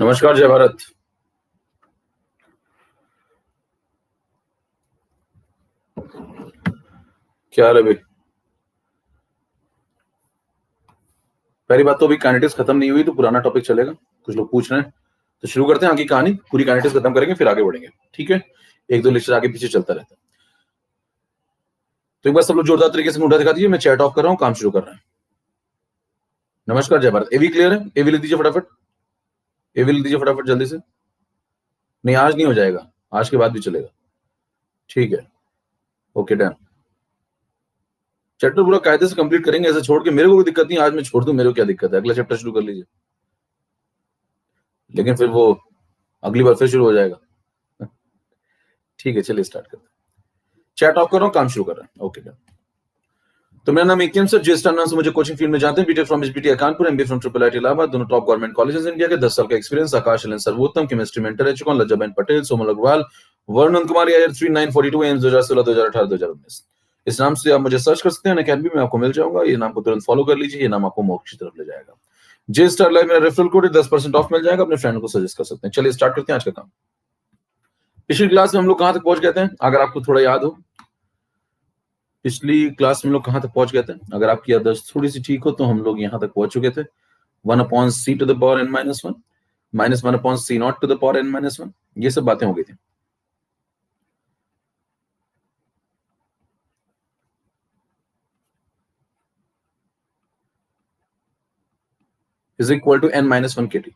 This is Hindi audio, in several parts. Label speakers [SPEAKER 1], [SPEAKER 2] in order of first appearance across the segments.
[SPEAKER 1] नमस्कार, जय भारत। क्या हाल है भाई? पहली बात तो अभी काइनेटिक्स खत्म नहीं हुई तो पुराना टॉपिक चलेगा। कुछ लोग पूछ रहे हैं तो शुरू करते हैं। आगे कहानी पूरी काइनेटिक्स खत्म करेंगे फिर आगे बढ़ेंगे, ठीक है? एक दो लेक्चर आगे पीछे चलता रहता है। तो एक बार सब लोग जोरदार तरीके से मुंडा दिखा दीजिए। मैं चैट ऑफ कर रहा हूँ, काम शुरू कर रहे हैं। नमस्कार, जय भारत। एवी क्लियर है? एवी लिख दीजिए फटाफट। एवी लिख दीजिए फटाफट जल्दी से। नहीं, आज नहीं हो जाएगा, आज के बाद भी चलेगा, ठीक है? Okay done. चैप्टर पूरा कायदे से कंप्लीट करेंगे, ऐसे छोड़ के मेरे को कोई दिक्कत नहीं। आज मैं छोड़ दूं, मेरे को क्या दिक्कत है? अगला चैप्टर शुरू कर लीजिए, लेकिन फिर वो अगली बार फिर शुरू हो जाएगा। ठीक है, चलिए स्टार्ट करते हैं। चैट ऑफ कर रहा हूँ, काम शुरू कर रहे हैं। Okay done. तो मेरा नाम एकेएम सर, जिस नाम से मुझे कोचिंग फील्ड में जानते हैं। BTech from HBT Kanpur, MBA from triple IT Allahabad, दोनों टॉप गवर्नमेंट कॉलेजेस इंडिया के। 10 साल का experience. Aakash Allen Sarvottam chemistry mentor रह चुका हूं। लज्जाबेन पटेल, सोमल अग्रवाल, वरुण कुमार, ईयर 3942, एम्स 2016, 2018, 2019। इस नाम से आप मुझे सर्च कर सकते हैं। अकेडमी में आपको मिल जाऊंगा। ये नाम को तुरंत फॉलो कर लीजिए, ये नाम आपको मोक्ष की तरफ ले जाएगा। जे स्टार लाइव मेरा रेफरल कोड है, 10% ऑफ मिल जाएगा। अपने फ्रेंड को सजेस्ट कर सकते हैं। चलिए स्टार्ट करते हैं आज का काम। पिछली क्लास में हम लोग कहां तक पहुंच गए थे, अगर आपको थोड़ा याद हो? पिछली क्लास में हम लोग कहां तक पहुंच गए थे? अगर आपकी याददाश्त थोड़ी सी ठीक हो तो हम लोग यहां तक पहुंच चुके थे। 1/c to the power n minus 1 minus 1/c naught to the power n minus 1, ये सब बातें हो गई थी। Is equal to n minus 1 kT,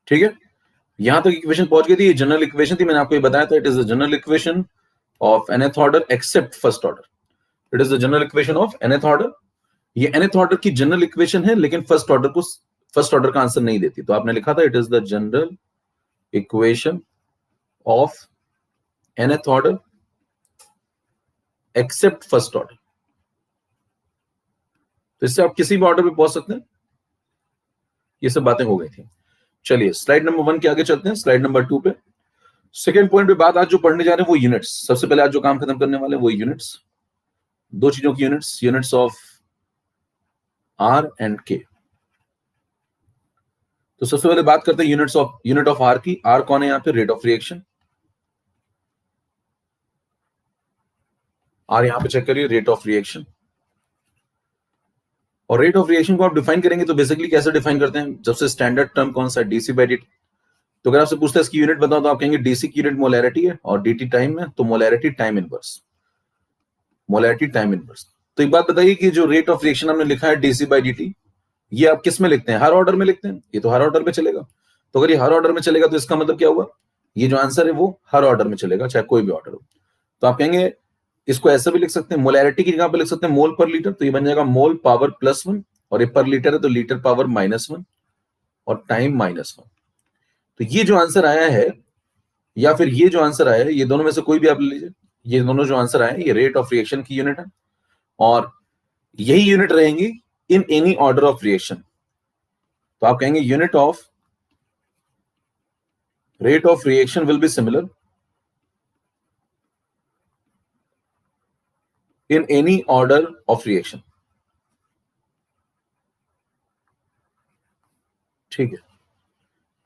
[SPEAKER 1] ठीक है? यहां तक इक्वेशन पहुंच गई थी। ये जनरल इक्वेशन थी, मैंने आपको ये बताया था। It is the general equation of nth order accept first order. It is the general equation of nth order. ये nth ऑर्डर की जनरल इक्वेशन है, लेकिन फर्स्ट ऑर्डर का आंसर नहीं देती। तो आपने लिखा था it is the general equation of nth order accept first order. तो इससे आप किसी भी ऑर्डर पे पहुंच सकते हैं। ये सब बातें हो गई थी। चलिए स्लाइड नंबर 1 के आगे चलते हैं, स्लाइड नंबर 2 पे। सेकेंड पॉइंट पे बात आज जो पढ़ने जा रहे हैं वो यूनिट्स। सबसे पहले आज जो काम खत्म करने वाले वो यूनिट्स, दो चीजों की units, units of R and K. तो सबसे पहले बात करते हैं यूनिट ऑफ आर की। आर कौन है यहां पे? Rate of reaction. आर यहां पे चेक करिए, रेट ऑफ रिएक्शन। और रेट ऑफ रिएक्शन को आप डिफाइन करेंगे तो बेसिकली कैसे डिफाइन करते हैं? जब से स्टैंडर्ड टर्म कौन सा है? DC by D. तो अगर आपसे पूछते हैं इसकी यूनिट बताओ तो आप कहेंगे डीसी की यूनिट मोलैरिटी है और डीटी टाइम है, तो molarity time inverse. Molarity time inverse. तो एक बात बताइए कि जो रेट ऑफ रिएक्शन हमने लिखा है डीसी बाई डीटी, ये आप किस में लिखते हैं? हर ऑर्डर में लिखते हैं। ये तो हर ऑर्डर में चलेगा। तो अगर ये हर ऑर्डर में चलेगा तो इसका मतलब क्या हुआ? ये जो आंसर है वो हर ऑर्डर में चलेगा, चाहे कोई भी ऑर्डर हो। तो आप कहेंगे इसको ऐसा भी लिख सकते हैं, मोलैरिटी की जगह पे लिख सकते हैं मोल पर लीटर। तो ये बन जाएगा मोल पावर +1, और ये पर लीटर है तो लीटर पावर -1 और टाइम -1। तो ये जो आंसर आया है या फिर ये जो आंसर आया है, ये दोनों में से कोई भी आप ले लीजिए। ये दोनों जो आंसर आए ये रेट ऑफ रिएक्शन की यूनिट है और यही यूनिट रहेंगी in any order of reaction. तो आप कहेंगे unit of rate of reaction will be similar in any order of reaction, ठीक है?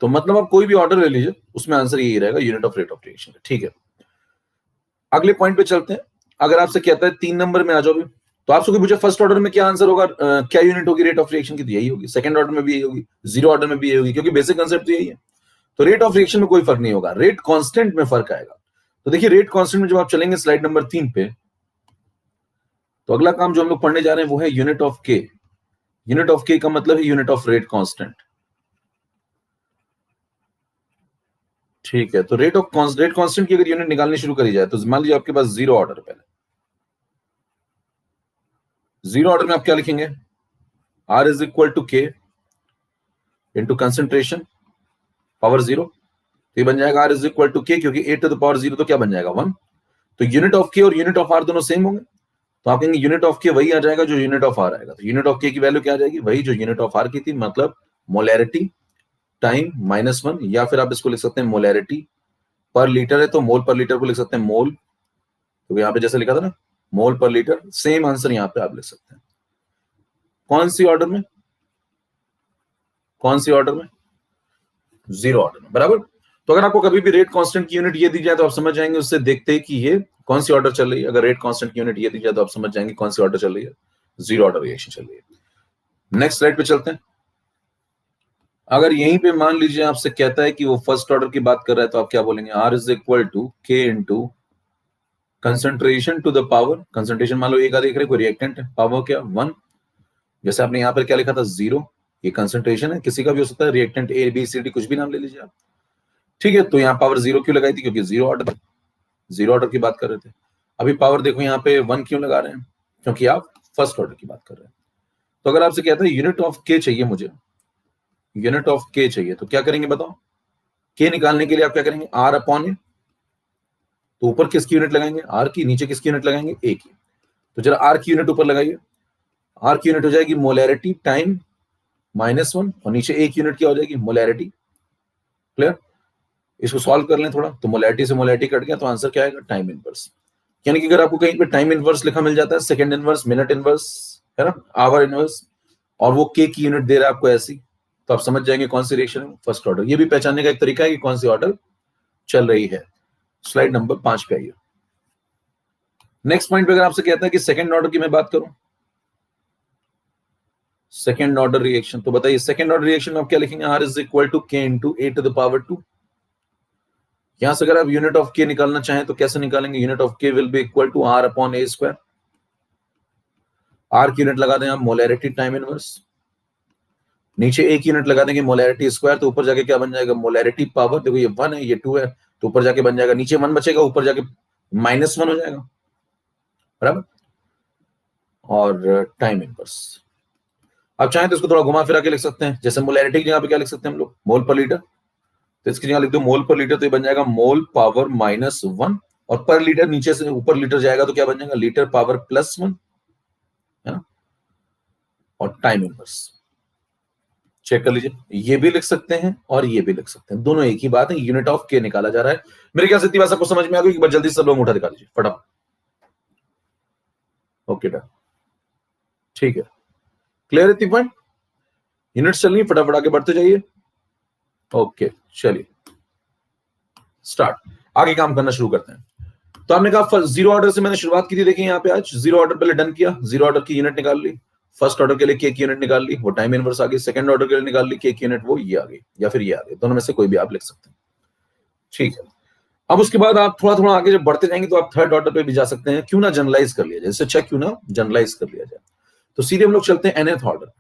[SPEAKER 1] तो मतलब आप कोई भी ऑर्डर ले लीजिए, उसमें आंसर यही रहेगा, unit of rate of reaction, ठीक है? अगले पॉइंट पे चलते हैं। अगर आपसे कहता है 3 नंबर में आ जाओ, तो आपसे कोई पूछे फर्स्ट ऑर्डर में क्या आंसर होगा, क्या यूनिट होगी रेट ऑफ रिएक्शन की? तो यही होगी। सेकंड ऑर्डर में भी यही होगी, जीरो ऑर्डर में भी यही होगी, क्योंकि बेसिक कंसेप्ट तो यही है। तो रेट ऑफ रिएक्शन में कोई फर्क नहीं होगा, रेट कांस्टेंट में फर्क आएगा। तो देखिए रेट कांस्टेंट में जब आप चलेंगे स्लाइड नंबर 3 पे, तो अगला काम जो हम लोग पढ़ने जा रहे हैं वो है यूनिट ऑफ के। यूनिट ऑफ के का मतलब है यूनिट ऑफ रेट कांस्टेंट, ठीक है? तो रेट कांस्टेंट की अगर यूनिट निकालनी शुरू करी जाए तो मान लीजिए आपके पास जीरो ऑर्डर। पहले जीरो ऑर्डर में आप क्या लिखेंगे? आर इज इक्वल टू के इंटू कंसेंट्रेशन पावर 0। तो ये बन जाएगा आर इज इक्वल टू के, क्योंकि 8 टू द पावर 0 तो क्या बन जाएगा 1। तो यूनिट ऑफ के और यूनिट ऑफ आर दोनों सेम होंगे। तो आप कहेंगे यूनिट ऑफ के वही आ जाएगा जो यूनिट ऑफ आर आएगा। तो यूनिट ऑफ के की वैल्यू क्या आ जाएगी? वही जो यूनिट ऑफ आर की थी, मतलब मोलैरिटी टाइम -1, या फिर आप इसको लिख सकते हैं मोलैरिटी पर लीटर है तो मोल पर लीटर को लिख सकते हैं मोल। तो यहाँ पे जैसे लिखा था ना मोल पर लीटर, सेम आंसर यहाँ पे आप लिख सकते हैं। कौन सी ऑर्डर में? कौन सी ऑर्डर में? जीरो ऑर्डर में, बराबर। तो अगर आपको कभी भी रेट कांस्टेंट की यूनिट ये दी जाए तो आप समझ जाएंगे उससे देखते ही कि ये कौन सी ऑर्डर चल रही है। अगर रेट कांस्टेंट की यूनिट ये दी जाए तो आप समझ जाएंगे कौन सी ऑर्डर चल रही है, जीरो ऑर्डर रिएक्शन चल रही है। नेक्स्ट स्लाइड पे चलते हैं। अगर यहीं पे मान लीजिए आपसे कहता है कि वो फर्स्ट ऑर्डर की बात कर रहा है तो आप क्या बोलेंगे, R is equal to K into concentration to the power, concentration मान लो एक देख रहे कोई रिएक्टेंट है, पावर क्या 1, जैसे आपने यहाँ पर क्या लिखा था 0, ये कंसंट्रेशन है, किसी का भी हो सकता है reactant A B C D कुछ भी नाम ले लीजिए आप, ठीक है। तो यहाँ पावर 0 क्यों लगाई थी, क्योंकि जीरो ऑर्डर की बात कर रहे थे। अभी पावर देखो यहाँ पे 1 क्यों लगा रहे हैं, क्योंकि आप फर्स्ट ऑर्डर की बात कर रहे हैं। तो अगर आपसे कहता है यूनिट ऑफ K चाहिए, मुझे यूनिट ऑफ K चाहिए, तो क्या करेंगे बताओ। K निकालने के लिए आप क्या करेंगे, R अपॉन ए, तो ऊपर किसकी यूनिट लगाएंगे, R की, नीचे किसकी यूनिट लगाएंगे, A की। तो जरा R की यूनिट ऊपर लगाइए, R की यूनिट हो जाएगी मोलैरिटी टाइम -1, और नीचे A की यूनिट क्या हो जाएगी, मोलैरिटी। क्लियर। इसको सॉल्व कर लें थोड़ा, तो मोलैरिटी से मोलैरिटी कट गया, तो आंसर क्या आएगा, टाइम इनवर्स। यानी कि अगर आपको कहीं पे टाइम इनवर्स लिखा मिल जाता है, सेकंड इनवर्स, मिनट इनवर्स, है ना, आवर इनवर्स, और वो K की यूनिट दे रहा है आपको ऐसी, तो आप समझ जाएंगे कौन सी रिएक्शन है, फर्स्ट ऑर्डर। ये भी पहचानने का एक तरीका है कि कौन सी ऑर्डर चल रही है। स्लाइड नंबर 5 पे आइए। नेक्स्ट पॉइंट पे अगर आपसे कहता है कि सेकंड ऑर्डर की मैं बात करूं, सेकंड ऑर्डर रिएक्शन, तो बताइए सेकंड ऑर्डर रिएक्शन में आप क्या लिखेंगे, R is equal to K into A to the power 2। यहां से अगर आप यूनिट ऑफ K निकालना चाहें तो कैसे निकालेंगे, unit of K will be equal to R upon A square. R की यूनिट लगा दें आप मोलैरिटी टाइम इनवर्स, नीचे A की यूनिट लगा देंगे मोलैरिटी स्क्वायर, तो ऊपर जाके क्या बन जाएगा, मोलैरिटी पावर, देखो ये 1 है ये 2 है, तो ऊपर जाके बन जाएगा, नीचे 1 बचेगा, ऊपर जाके -1 हो जाएगा, बराबर। और टाइम इनवर्स आप चाहें तो इसको थोड़ा घुमा फिरा के लिख सकते हैं, जैसे मोलैरिटी की जगह पे क्या लिख सकते हैं हम लोग, मोल पर लीटर, तो इसकी जगह लिख दो मोल पर लीटर, तो ये बन जाएगा मोल पावर -1, और पर लीटर नीचे से ऊपर लीटर जाएगा तो क्या बन जाएगा, लीटर पावर +1, है ना। और टाइम इनवर्स चेक कर लीजिए, ये भी लिख सकते हैं और ये भी लिख सकते हैं, दोनों एक ही बात है, यूनिट ऑफ K निकाला जा रहा है। मेरे ख्याल से इतनी बात सबको समझ में आ गई, एक बार जल्दी सब लोग उठा दिखा लीजिए फटाफट। ओके डन, ठीक है, क्लियर है इतनी पॉइंट, यूनिट्स चल रही फटाफट आगे बढ़ते जाइए। ओके चलिए स्टार्ट, आगे काम करना शुरू करते हैं। तो आपने कहा जीरो ऑर्डर से मैंने शुरुआत की थी, देखिए यहाँ पे आज जीरो ऑर्डर पहले डन किया, जीरो ऑर्डर की यूनिट निकाल ली, फर्स्ट ऑर्डर के लिए K की यूनिट निकाल ली, वो टाइम इनवर्स आ गई, सेकंड ऑर्डर के लिए निकाल ली K की यूनिट, वो ये आ गई, या फिर ये आ गई, दोनों में से कोई भी आप लिख सकते हैं, ठीक है। अब उसके बाद आप थोड़ा थोड़ा आगे जब बढ़ते जाएंगे तो आप थर्ड ऑर्डर पे भी जा सकते हैं, क्यों ना जनरलाइज कर लिया जाए, इससे अच्छा क्यों ना जनरलाइज कर लिया जाए। तो सीधे हम लोग चलते हैं nth ऑर्डर।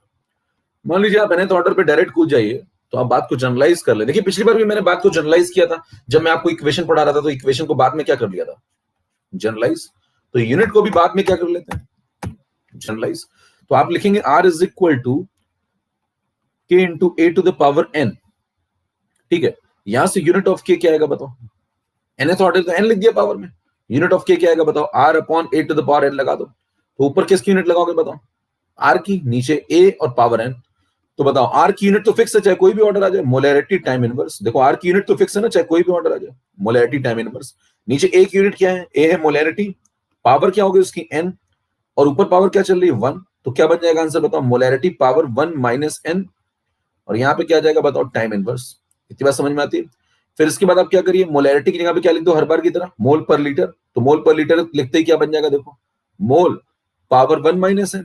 [SPEAKER 1] मान लीजिए आप nth ऑर्डर पे डायरेक्ट कूद जाइए, तो आप बात को जनरलाइज कर ले। देखिए पिछली बार भी मैंने बात को जनरलाइज किया था, जब मैं आपको इक्वेशन पढ़ा रहा था, तो इक्वेशन को बाद में क्या कर लिया था, जनरलाइज। तो यूनिट को भी बाद में क्या कर लेते हैं, जनरलाइज। तो आप लिखेंगे R is equal to K into A to the power n, ठीक है। यहां से यूनिट ऑफ K क्या आएगा बताओ, nth ऑर्डर तो n लिख दिया पावर में, यूनिट ऑफ K क्या आएगा बताओ, R upon A to the power n लगा दो, तो ऊपर किसकी यूनिट लगाओगे बताओ, R की, नीचे A और पावर n। तो बताओ R की यूनिट तो फिक्स है, चाहे कोई भी ऑर्डर आ जाए, मोलैरिटी टाइम इनवर्स। देखो R की यूनिट तो फिक्स है ना, चाहे कोई भी ऑर्डर आ जाए, मोलैरिटी टाइम इनवर्स। नीचे A की यूनिट क्या है, A है मोलैरिटी, पावर क्या होगी उसकी n, और ऊपर पावर क्या चल रही है 1, तो क्या बन जाएगा आंसर बताओ, मोलैरिटी पावर 1 माइनस n, और यहाँ पे क्या जाएगा बताओ, टाइम इनवर्स। इतनी बात समझ में आती है। फिर इसके बाद आप क्या करिए, मोलैरिटी की जगह पे क्या लिख दो, हर बार की तरह मोल पर लीटर, तो मोल पर लीटर लिखते ही क्या बन जाएगा, देखो मोल पावर 1 माइनस n,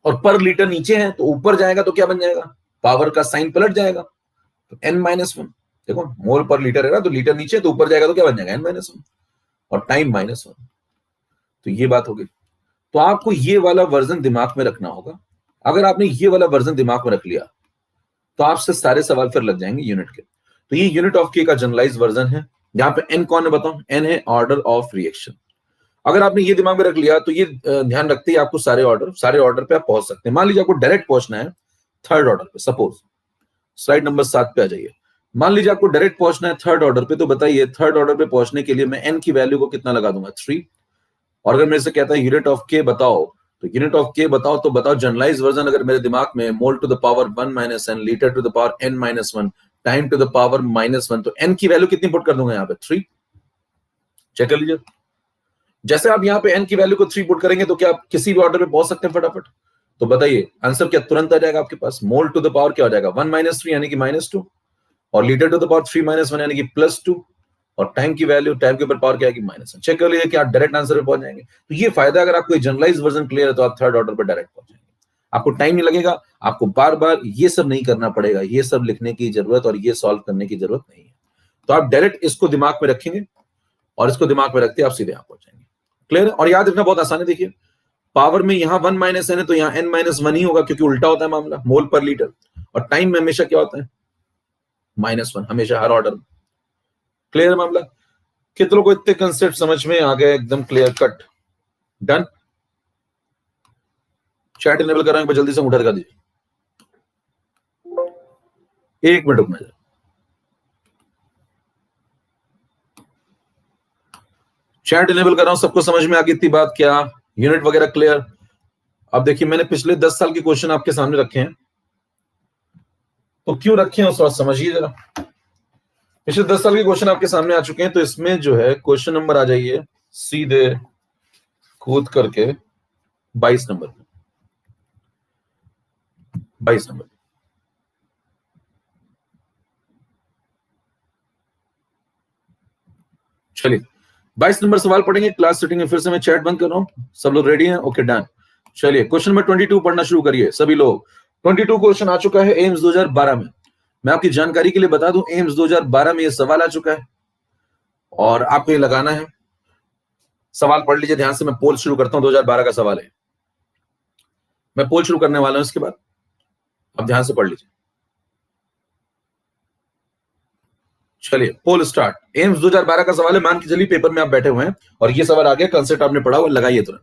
[SPEAKER 1] और पर लीटर नीचे है तो ऊपर जाएगा तो क्या बन जाएगा, पावर का साइन पलट जाएगा, तो n-1। देखो मोल पर लीटर है ना, तो लीटर नीचे तो ऊपर जाएगा तो क्या बन जाएगा, n-1, और टाइम -1। तो ये बात हो गई। तो आपको ये वाला वर्जन दिमाग में रखना होगा। अगर आपने ये वाला वर्जन दिमाग में रख लिया तो आपसे सारे सवाल फिर लग जाएंगे यूनिट के। तो ये यूनिट ऑफ K का जनरलाइज वर्जन है। यहाँ पे n कौन है बताओ, n है ऑर्डर ऑफ रिएक्शन। अगर आपने ये दिमाग में रख लिया तो ये ध्यान रखते ही आपको सारे ऑर्डर पे आप पहुंच सकते हैं। मान लीजिए आपको डायरेक्ट पहुंचना है थर्ड ऑर्डर पे, सपोज स्लाइड नंबर 7 पे आ जाइए। मान लीजिए आपको डायरेक्ट पहुंचना है थर्ड ऑर्डर पे, तो बताइए थर्ड ऑर्डर पे पहुंचने के लिए मैं n की वैल्यू को कितना लगा दूंगा, 3। और अगर मेरे से कहता है यूनिट ऑफ K बताओ, तो यूनिट ऑफ K बताओ, तो बताओ जनरलाइज वर्जन अगर मेरे दिमाग में mole to the power 1 minus n, litre to the power n-1, time to the power -1, तो n की वैल्यू कितनी पुट कर दूंगा यहाँ पे, 3। चेक कर लीजिए, जैसे आप यहाँ पे n की वैल्यू को 3 पुट करेंगे तो क्या आप किसी भी ऑर्डर पे पहुंच सकते हैं फटाफट। तो बताइए आंसर क्या तुरंत आ जाएगा आपके पास, मोल टू द पावर क्या हो जाएगा, 1 - 3 यानी कि -2। और लीटर टू द पावर 3 - 1 यानी कि +2, और टाइम की वैल्यू टाइम के ऊपर पावर क्या है कि -1। चेक कर लीजिए कि आप डायरेक्ट आंसर पे पहुंच जाएंगे। तो ये फायदा, अगर आपको जनरलाइज वर्जन क्लियर है तो आप थर्ड ऑर्डर पर डायरेक्ट पहुंच जाएंगे, आपको टाइम नहीं लगेगा, आपको बार बार ये सब नहीं करना पड़ेगा, ये सब लिखने की जरूरत और ये सॉल्व करने की जरूरत नहीं है। तो आप डायरेक्ट इसको दिमाग में रखेंगे और इसको दिमाग में रखते आप सीधे यहां पहुंच जाएंगे। क्लियर है? और याद रखना बहुत आसान है। देखिए पावर में यहां 1 - n है तो यहां n-1 ही होगा, क्योंकि उल्टा होता है मामला, मोल पर लीटर। और टाइम में हमेशा क्या होता है? -1 हमेशा, हर ऑर्डर में। क्लियर है मामला? कितनों को इतने कंसेप्ट समझ में आ गए? एकदम clear cut. Done. Chat enable कर रहा हूं, जल्दी से उठा दिखा दीजिए। 1 मिनट रुकना है। चैट इनेबल कर रहा हूं, सबको समझ में आ गई इतनी बात? क्या यूनिट वगैरह क्लियर? अब देखिए मैंने पिछले 10 साल के क्वेश्चन आपके सामने रखे हैं, तो क्यों रखे हैं उस वक्त समझिए जरा। पिछले 10 साल के क्वेश्चन आपके सामने आ चुके हैं, तो इसमें जो है क्वेश्चन नंबर आ जाइए सीधे कूद करके 22 नंबर पे। 22 नंबर। चलिए 22 नंबर सवाल पढ़ेंगे। क्लास सेटिंग में फिर से मैं चैट बंद कर रहा हूं। सब लोग रेडी हैं? Okay done. चलिए क्वेश्चन नंबर 22 पढ़ना शुरू करिए सभी लोग। 22 क्वेश्चन आ चुका है एम्स 2012 में। मैं आपकी जानकारी के लिए बता दूं, एम्स 2012 में यह सवाल आ चुका है और आपको ये लगाना है। सवाल पढ़ लीजिए ध्यान से। मैं पोल शुरू करता हूं, 2012 का सवाल है। मैं पोल शुरू करने वाला हूं इसके बाद, अब ध्यान से पढ़ लीजिए। चलिए पोल स्टार्ट। एम्स 2012 का सवाल है। मान के चलिए पेपर में आप बैठे हुए हैं और ये सवाल आ गया, कंसेप्ट आपने पढ़ा हुआ, लगाइए तुरंत।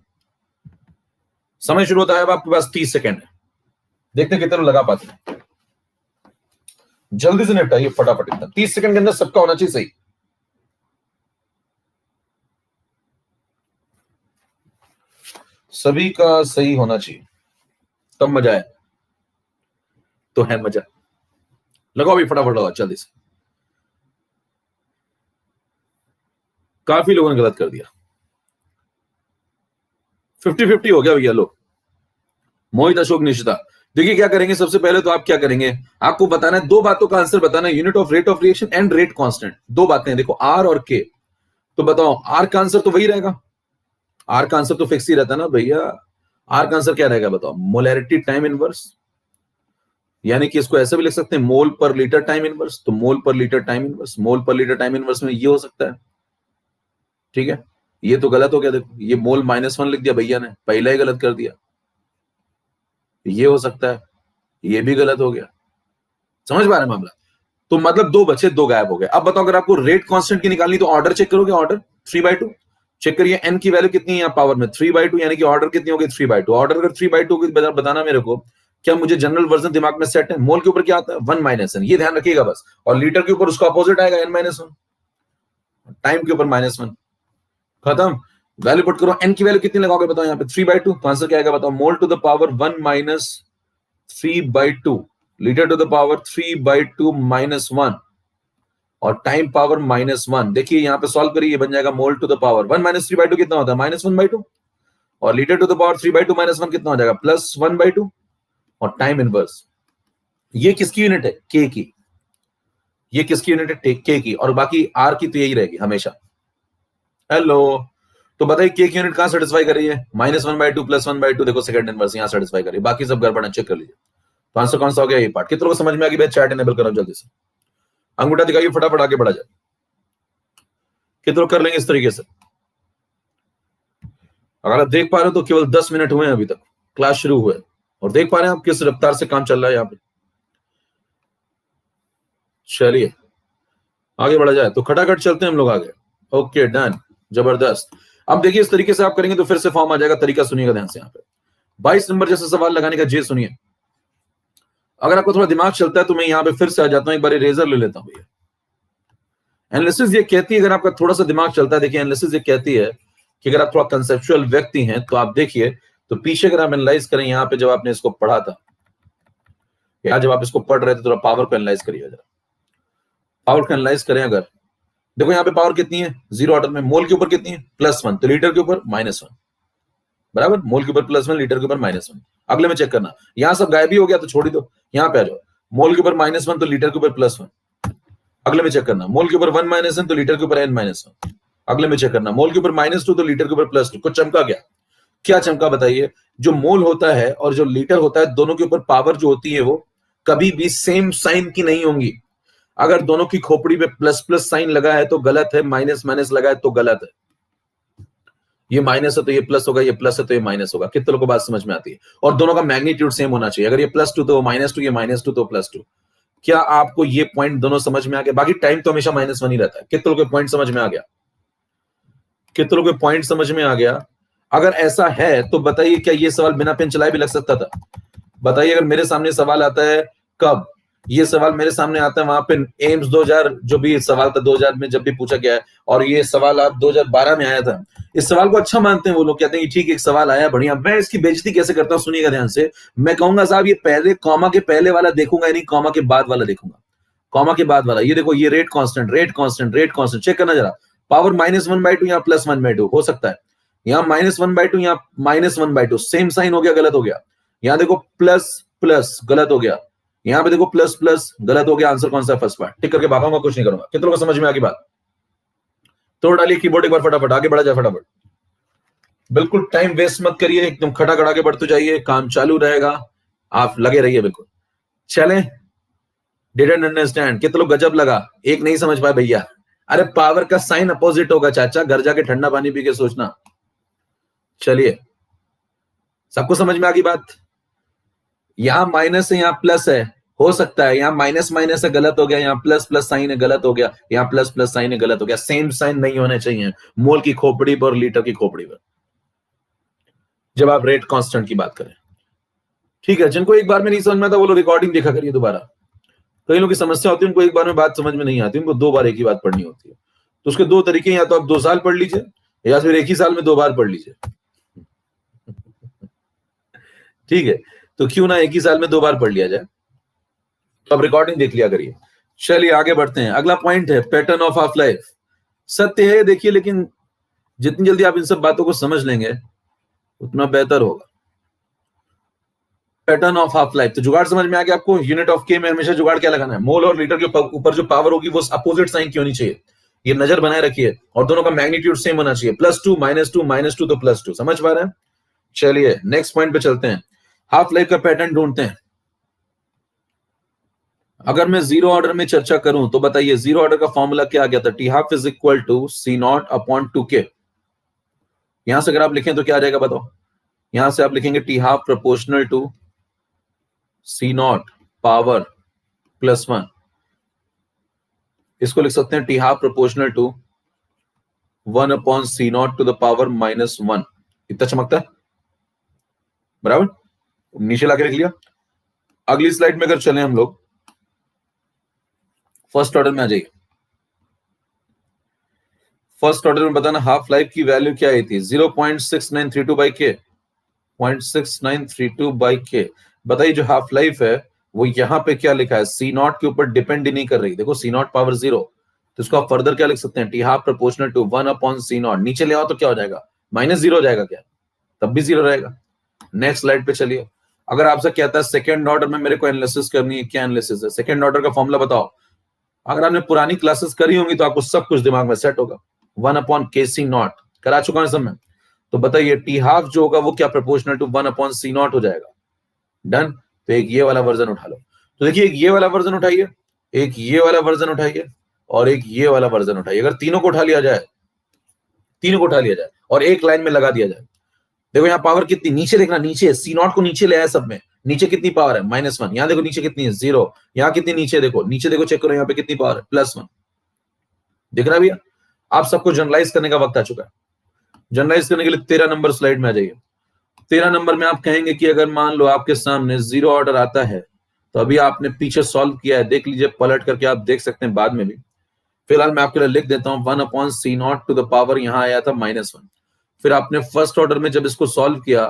[SPEAKER 1] समय शुरू होता है, अब आपके पास 30 सेकंड है। देखते हैं कितने लगा पाते हैं। जल्दी से निपटाइए फटाफट, एकदम 30 सेकंड के अंदर सबका होना चाहिए सही। सभी का सही होना चाहिए, तब मजा है। तो है मजा। लगाओ भी फटाफट, लगाओ जल्दी से। काफी लोगों ने गलत कर दिया। 50-50 हो गया भैया। लो मोहित, अशोक, निशिता। देखिए क्या करेंगे, सबसे पहले तो आप क्या करेंगे, आपको बताना है, दो बातों का आंसर बताना है। Unit of rate of reaction and rate constant, दो बातें हैं। देखो आर और के, तो बताओ आर का आंसर तो वही रहेगा। आर का आंसर तो फिक्स ही रहता है ना भैया। आर का आंसर क्या रहेगा बताओ? मोलैरिटी टाइम इनवर्स, यानी कि इसको ऐसे भी लिख सकते हैं, मोल पर लीटर टाइम इनवर्स। तो मोल पर लीटर टाइम इनवर्स, मोल पर लीटर टाइम इनवर्स में ये हो सकता है। ठीक है, ये तो गलत हो गया। देखो ये मोल -1 लिख दिया भैया ने, पहला ही गलत कर दिया। ये हो सकता है, ये भी गलत हो गया। समझ पा रहे मामला? तो मतलब दो बचे, दो गायब हो गए। अब बताओ अगर आपको रेट कांस्टेंट की निकालनी तो ऑर्डर चेक करोगे। ऑर्डर 3/2 चेक करिए। एन की वैल्यू कितनी है यहाँ पावर में? 3/2, यानी कि ऑर्डर कितनी होगी? 3/2। ऑर्डर अगर 3/2 होगी तो बताना मेरे को, क्या मुझे जनरल वर्जन दिमाग में सेट है? मोल के ऊपर क्या आता है? 1 - n, ये ध्यान रखिएगा बस। और लीटर के ऊपर उसका अपोजिट आएगा n-1। टाइम के ऊपर -1, खत्म। वैल्यू पुट करो। एन की वैल्यू कितनी लगाओगे बताओ यहाँ पे? 3/2। तो आंसर क्या आएगा बताओ? Mole to the power 1 - 3/2, litre to the power 3/2 -1, और टाइम पावर -1। देखिए यहां पे सॉल्व करिए, बन जाएगा मोल टू द पावर 1 - 3/2 कितना होता है? -1/2, और लीटर टू द पावर 3/2 -1 कितना हो जाएगा? +1/2, और टाइम इनवर्स। ये किसकी यूनिट है? के की। ये किसकी यूनिट है? के की। और बाकी आर की तो यही रहेगी हमेशा। हेलो, तो बताइए के की यूनिट कहां सेटिस्फाई कर रही है? -1/2 +1/2, देखो सेकंड इनवर्स यहां सेटिस्फाई कर रही है, बाकी सब गड़बड़ है, चेक कर लीजिए। तो आंसर कौन सा हो गया? ये पार्ट। कितनों को समझ में आ गई? भाई चैट इनेबल करो जल्दी से, अंगूठा दिखाइए, फटाफट आगे बढ़ा जाए। कितनों कर लेंगे इस तरीके से? अगर आप देख पा रहे हो तो केवल 10 मिनट हुए हैं अभी तक क्लास शुरू हुए, और देख पा रहे हैं आप किस रफ्तार से काम चल रहा है यहाँ पे। चलिए आगे बढ़ा जाए, तो खटाखट चलते हैं हम लोग आगे। ओके डन, जबरदस्त। अब देखिए इस तरीके से आप करेंगे तो फिर से फॉर्म आ जाएगा। तरीका सुनिएगा ध्यान से। यहाँ पे 22 नंबर जैसा सवाल लगाने का जे सुनिए। अगर आपको थोड़ा दिमाग चलता है तो मैं यहाँ पे फिर से आ जाता हूँ, एक बार इरेजर ले लेता हूँ भैया। एनालिसिस ये कहती है, अगर आपका थोड़ा सा दिमाग चलता है, देखिए एनालिसिस ये कहती है कि अगर आप थोड़ा कंसेप्चुअल व्यक्ति हैं तो आप देखिए, तो पीछे अगर आप एनालाइज करें, यहाँ पे जब आपने इसको पढ़ा था, या जब आप इसको पढ़ रहे थे, थोड़ा पावर को एनालाइज करिए जरा। पावर को एनालाइज करें अगर, देखो यहाँ पे पावर कितनी है? 0 ऑर्डर में। मोल के ऊपर कितनी है? +1, तो लीटर के ऊपर -1, बराबर। मोल के ऊपर +1, लीटर के ऊपर -1। अगले में चेक करना, यहां सब गायब ही हो गया तो छोड़ ही दो। यहाँ पे आ जाओ, मोल के ऊपर -1 तो लीटर के ऊपर +1, अगले में चेक करना, मोल के ऊपर 1 माइनस है तो लीटर के ऊपर n माइनस 1। अगले में चेक करना, मोल के ऊपर -2 तो लीटर के ऊपर +2। कुछ चमका गया? क्या चमका बताइए? जो मोल होता है और जो लीटर होता है, दोनों के ऊपर पावर जो होती है वो कभी भी सेम साइन की नहीं होंगी। अगर दोनों की खोपड़ी पे प्लस प्लस साइन लगा है तो गलत है, माइनस माइनस लगा है तो गलत है। ये माइनस है तो ये प्लस होगा, ये प्लस है तो ये माइनस होगा। कितने लोगों को बात समझ में आती है? और दोनों का मैग्नीट्यूड सेम होना चाहिए। अगर ये +2 तो -2, ये -2 तो +2। क्या आपको ये पॉइंट दोनों समझ में आ गया? बाकी टाइम तो हमेशा -1 ही रहता है। कितने लोगों को पॉइंट समझ में आ गया? कितने लोगों को पॉइंट समझ में आ गया? अगर ऐसा है तो बताइए, क्या ये सवाल बिना पेन चलाए भी लग सकता था? बताइए, अगर मेरे सामने सवाल आता है, कब ये सवाल मेरे सामने आता है वहां पे एम्स 2000 जो भी सवाल था 2000 में जब भी पूछा गया है, और ये सवाल आप 2012 में आया था। इस सवाल को अच्छा मानते हैं वो लोग, कहते हैं कि ठीक एक सवाल आया बढ़िया। मैं इसकी बेइज्जती कैसे करता हूं, सुनिएगा ध्यान से। मैं कहूंगा साहब ये पहले कॉमा के पहले वाला देखूंगा, यानी कॉमा के बाद वाला देखूंगा। कॉमा के बाद वाला, ये देखो, ये rate constant, rate constant, rate constant, check करना जरा। पावर -1/2 या +1/2 हो सकता है। यहाँ -1/2 या -1/2, सेम साइन हो गया, गलत हो गया। यहाँ देखो प्लस प्लस, गलत हो गया। यहाँ पे देखो प्लस प्लस, गलत हो गया। आंसर कौन सा? First part. टिक करके भागूंगा, कुछ नहीं करूंगा। कितने लोगों को समझ में आ गई बात? तोड़ डालिए कीबोर्ड एक बार फटाफट, आगे बढ़ा जाए फटाफट। बिल्कुल टाइम वेस्ट मत करिए, एकदम खटाखट आगे बढ़ते जाइए, काम चालू रहेगा, आप लगे रहिए बिल्कुल। चलें, डिडंट अंडरस्टैंड? कितने लोग गजब लगा, एक नहीं समझ पाए भैया। अरे पावर का साइन अपोजिट होगा चाचा, घर जाके ठंडा पानी पी के सोचना। चलिए, सबको समझ में आ गई बात? यहां माइनस है, यहां प्लस है, हो सकता है यहां माइनस माइनस है, गलत हो गया। यहां प्लस प्लस साइन है, गलत हो गया। यहां प्लस प्लस साइन है, गलत हो गया। सेम साइन नहीं होने चाहिए मोल की खोपड़ी पर और लीटर की खोपड़ी पर, जब आप रेट कांस्टेंट की बात करें। ठीक है, जिनको एक बार में नहीं समझ में आता वो लोग रिकॉर्डिंग देखा करिए दोबारा। कई लोगों की समस्या होती है, उनको एक बार में बात समझ में नहीं आती, उनको 2 बार एक ही बात पढ़नी होती है। तो उसके 2 तरीके, या तो आप 2 साल पढ़ लीजिए, या फिर एक ही साल में 2 बार पढ़ लीजिए। ठीक है, तो क्यों ना एक ही साल में 2 बार पढ़ लिया जाए। तो अब रिकॉर्डिंग देख लिया करिए। चलिए आगे बढ़ते हैं। अगला पॉइंट है पैटर्न ऑफ हाफ लाइफ। सत्य है देखिए, लेकिन जितनी जल्दी आप इन सब बातों को समझ लेंगे उतना बेहतर होगा। पैटर्न ऑफ हाफ लाइफ, तो जुगाड़ समझ में आ गया आपको? यूनिट ऑफ के में हमेशा जुगाड़ क्या लगाना है? मोल और लीटर के ऊपर जो पावर होगी वो अपोजिट साइन की होनी चाहिए। ये नजर बनाए रखिए, और दोनों का मैग्नीट्यूड सेम होना चाहिए। +2 -2 -2 तो +2। समझ पा रहे हैं? चलिए नेक्स्ट पॉइंट पे चलते हैं। हाफ लाइफ का पैटर्न ढूंढते हैं। अगर मैं जीरो ऑर्डर में चर्चा करूं तो बताइए, जीरो ऑर्डर का फॉर्मूला क्या आ गया था? T half is equal to C0/2K। यहां से अगर आप लिखें तो क्या आ जाएगा बताओ? यहां से आप लिखेंगे T half proportional to C0 power +1। इसको लिख सकते हैं T half proportional to 1/C0 to the power -1। इतना चमकता है? बराबर, नीचे लाके लिख लिया। अगली स्लाइड में अगर चले हम लोग, फर्स्ट ऑर्डर में आ जाइए। फर्स्ट ऑर्डर में बताना हाफ लाइफ की वैल्यू क्या आई थी? 0.6932/K, 0.6932/K। बताइए जो हाफ लाइफ है वो यहाँ पे क्या लिखा है? C0 के ऊपर डिपेंड ही नहीं कर रही। देखो C0 पावर 0, तो इसको आप फर्दर क्या लिख सकते हैं? T half proportional to 1/C0। नीचे ले आओ तो क्या हो जाएगा? -0 हो जाएगा क्या? तब भी 0 रहेगा। नेक्स्ट स्लाइड पे चलिए। अगर आपसे कहता है सेकंड ऑर्डर में मेरे को एनालिसिस करनी है, क्या एनालिसिस है? सेकंड ऑर्डर का फॉर्मूला बताओ। अगर आपने पुरानी क्लासेस करी होंगी तो आपको सब कुछ दिमाग में सेट होगा। 1/KC0 करा चुका है सब में। तो बताइए टी हाफ जो होगा वो क्या प्रोपोर्शनल टू 1/C0 हो जाएगा। डन। तो एक ये वाला वर्जन उठा लो। तो देखिए, एक ये वाला वर्जन उठाइए, एक ये वाला वर्जन उठाइए, और एक ये वाला वर्जन उठाइए। अगर तीनों को उठा लिया जाए, तीनों को उठा लिया जाए और एक लाइन में लगा दिया जाए, देखो यहाँ पावर कितनी, नीचे देखना, नीचे C0 को नीचे ले आया सब में। नीचे कितनी पावर है? -1। यहाँ देखो नीचे कितनी है? 0। यहाँ कितनी नीचे देखो, नीचे देखो, चेक करो यहाँ पे कितनी पावर है? +1। दिख रहा है भैया? आप सबको जनरलाइज करने का वक्त आ चुका है। जनरलाइज करने के लिए 13 नंबर स्लाइड में आ जाइए। 13 नंबर में आप कहेंगे कि अगर मान लो आपके सामने जीरो ऑर्डर आता है, तो अभी आपने पीछे सॉल्व किया है, देख लीजिए पलट करके, आप देख सकते हैं बाद में भी। फिलहाल मैं आपके लिए लिख देता हूं 1/C0 टू द पावर, यहां आया था -1। फिर आपने फर्स्ट ऑर्डर में जब इसको सॉल्व किया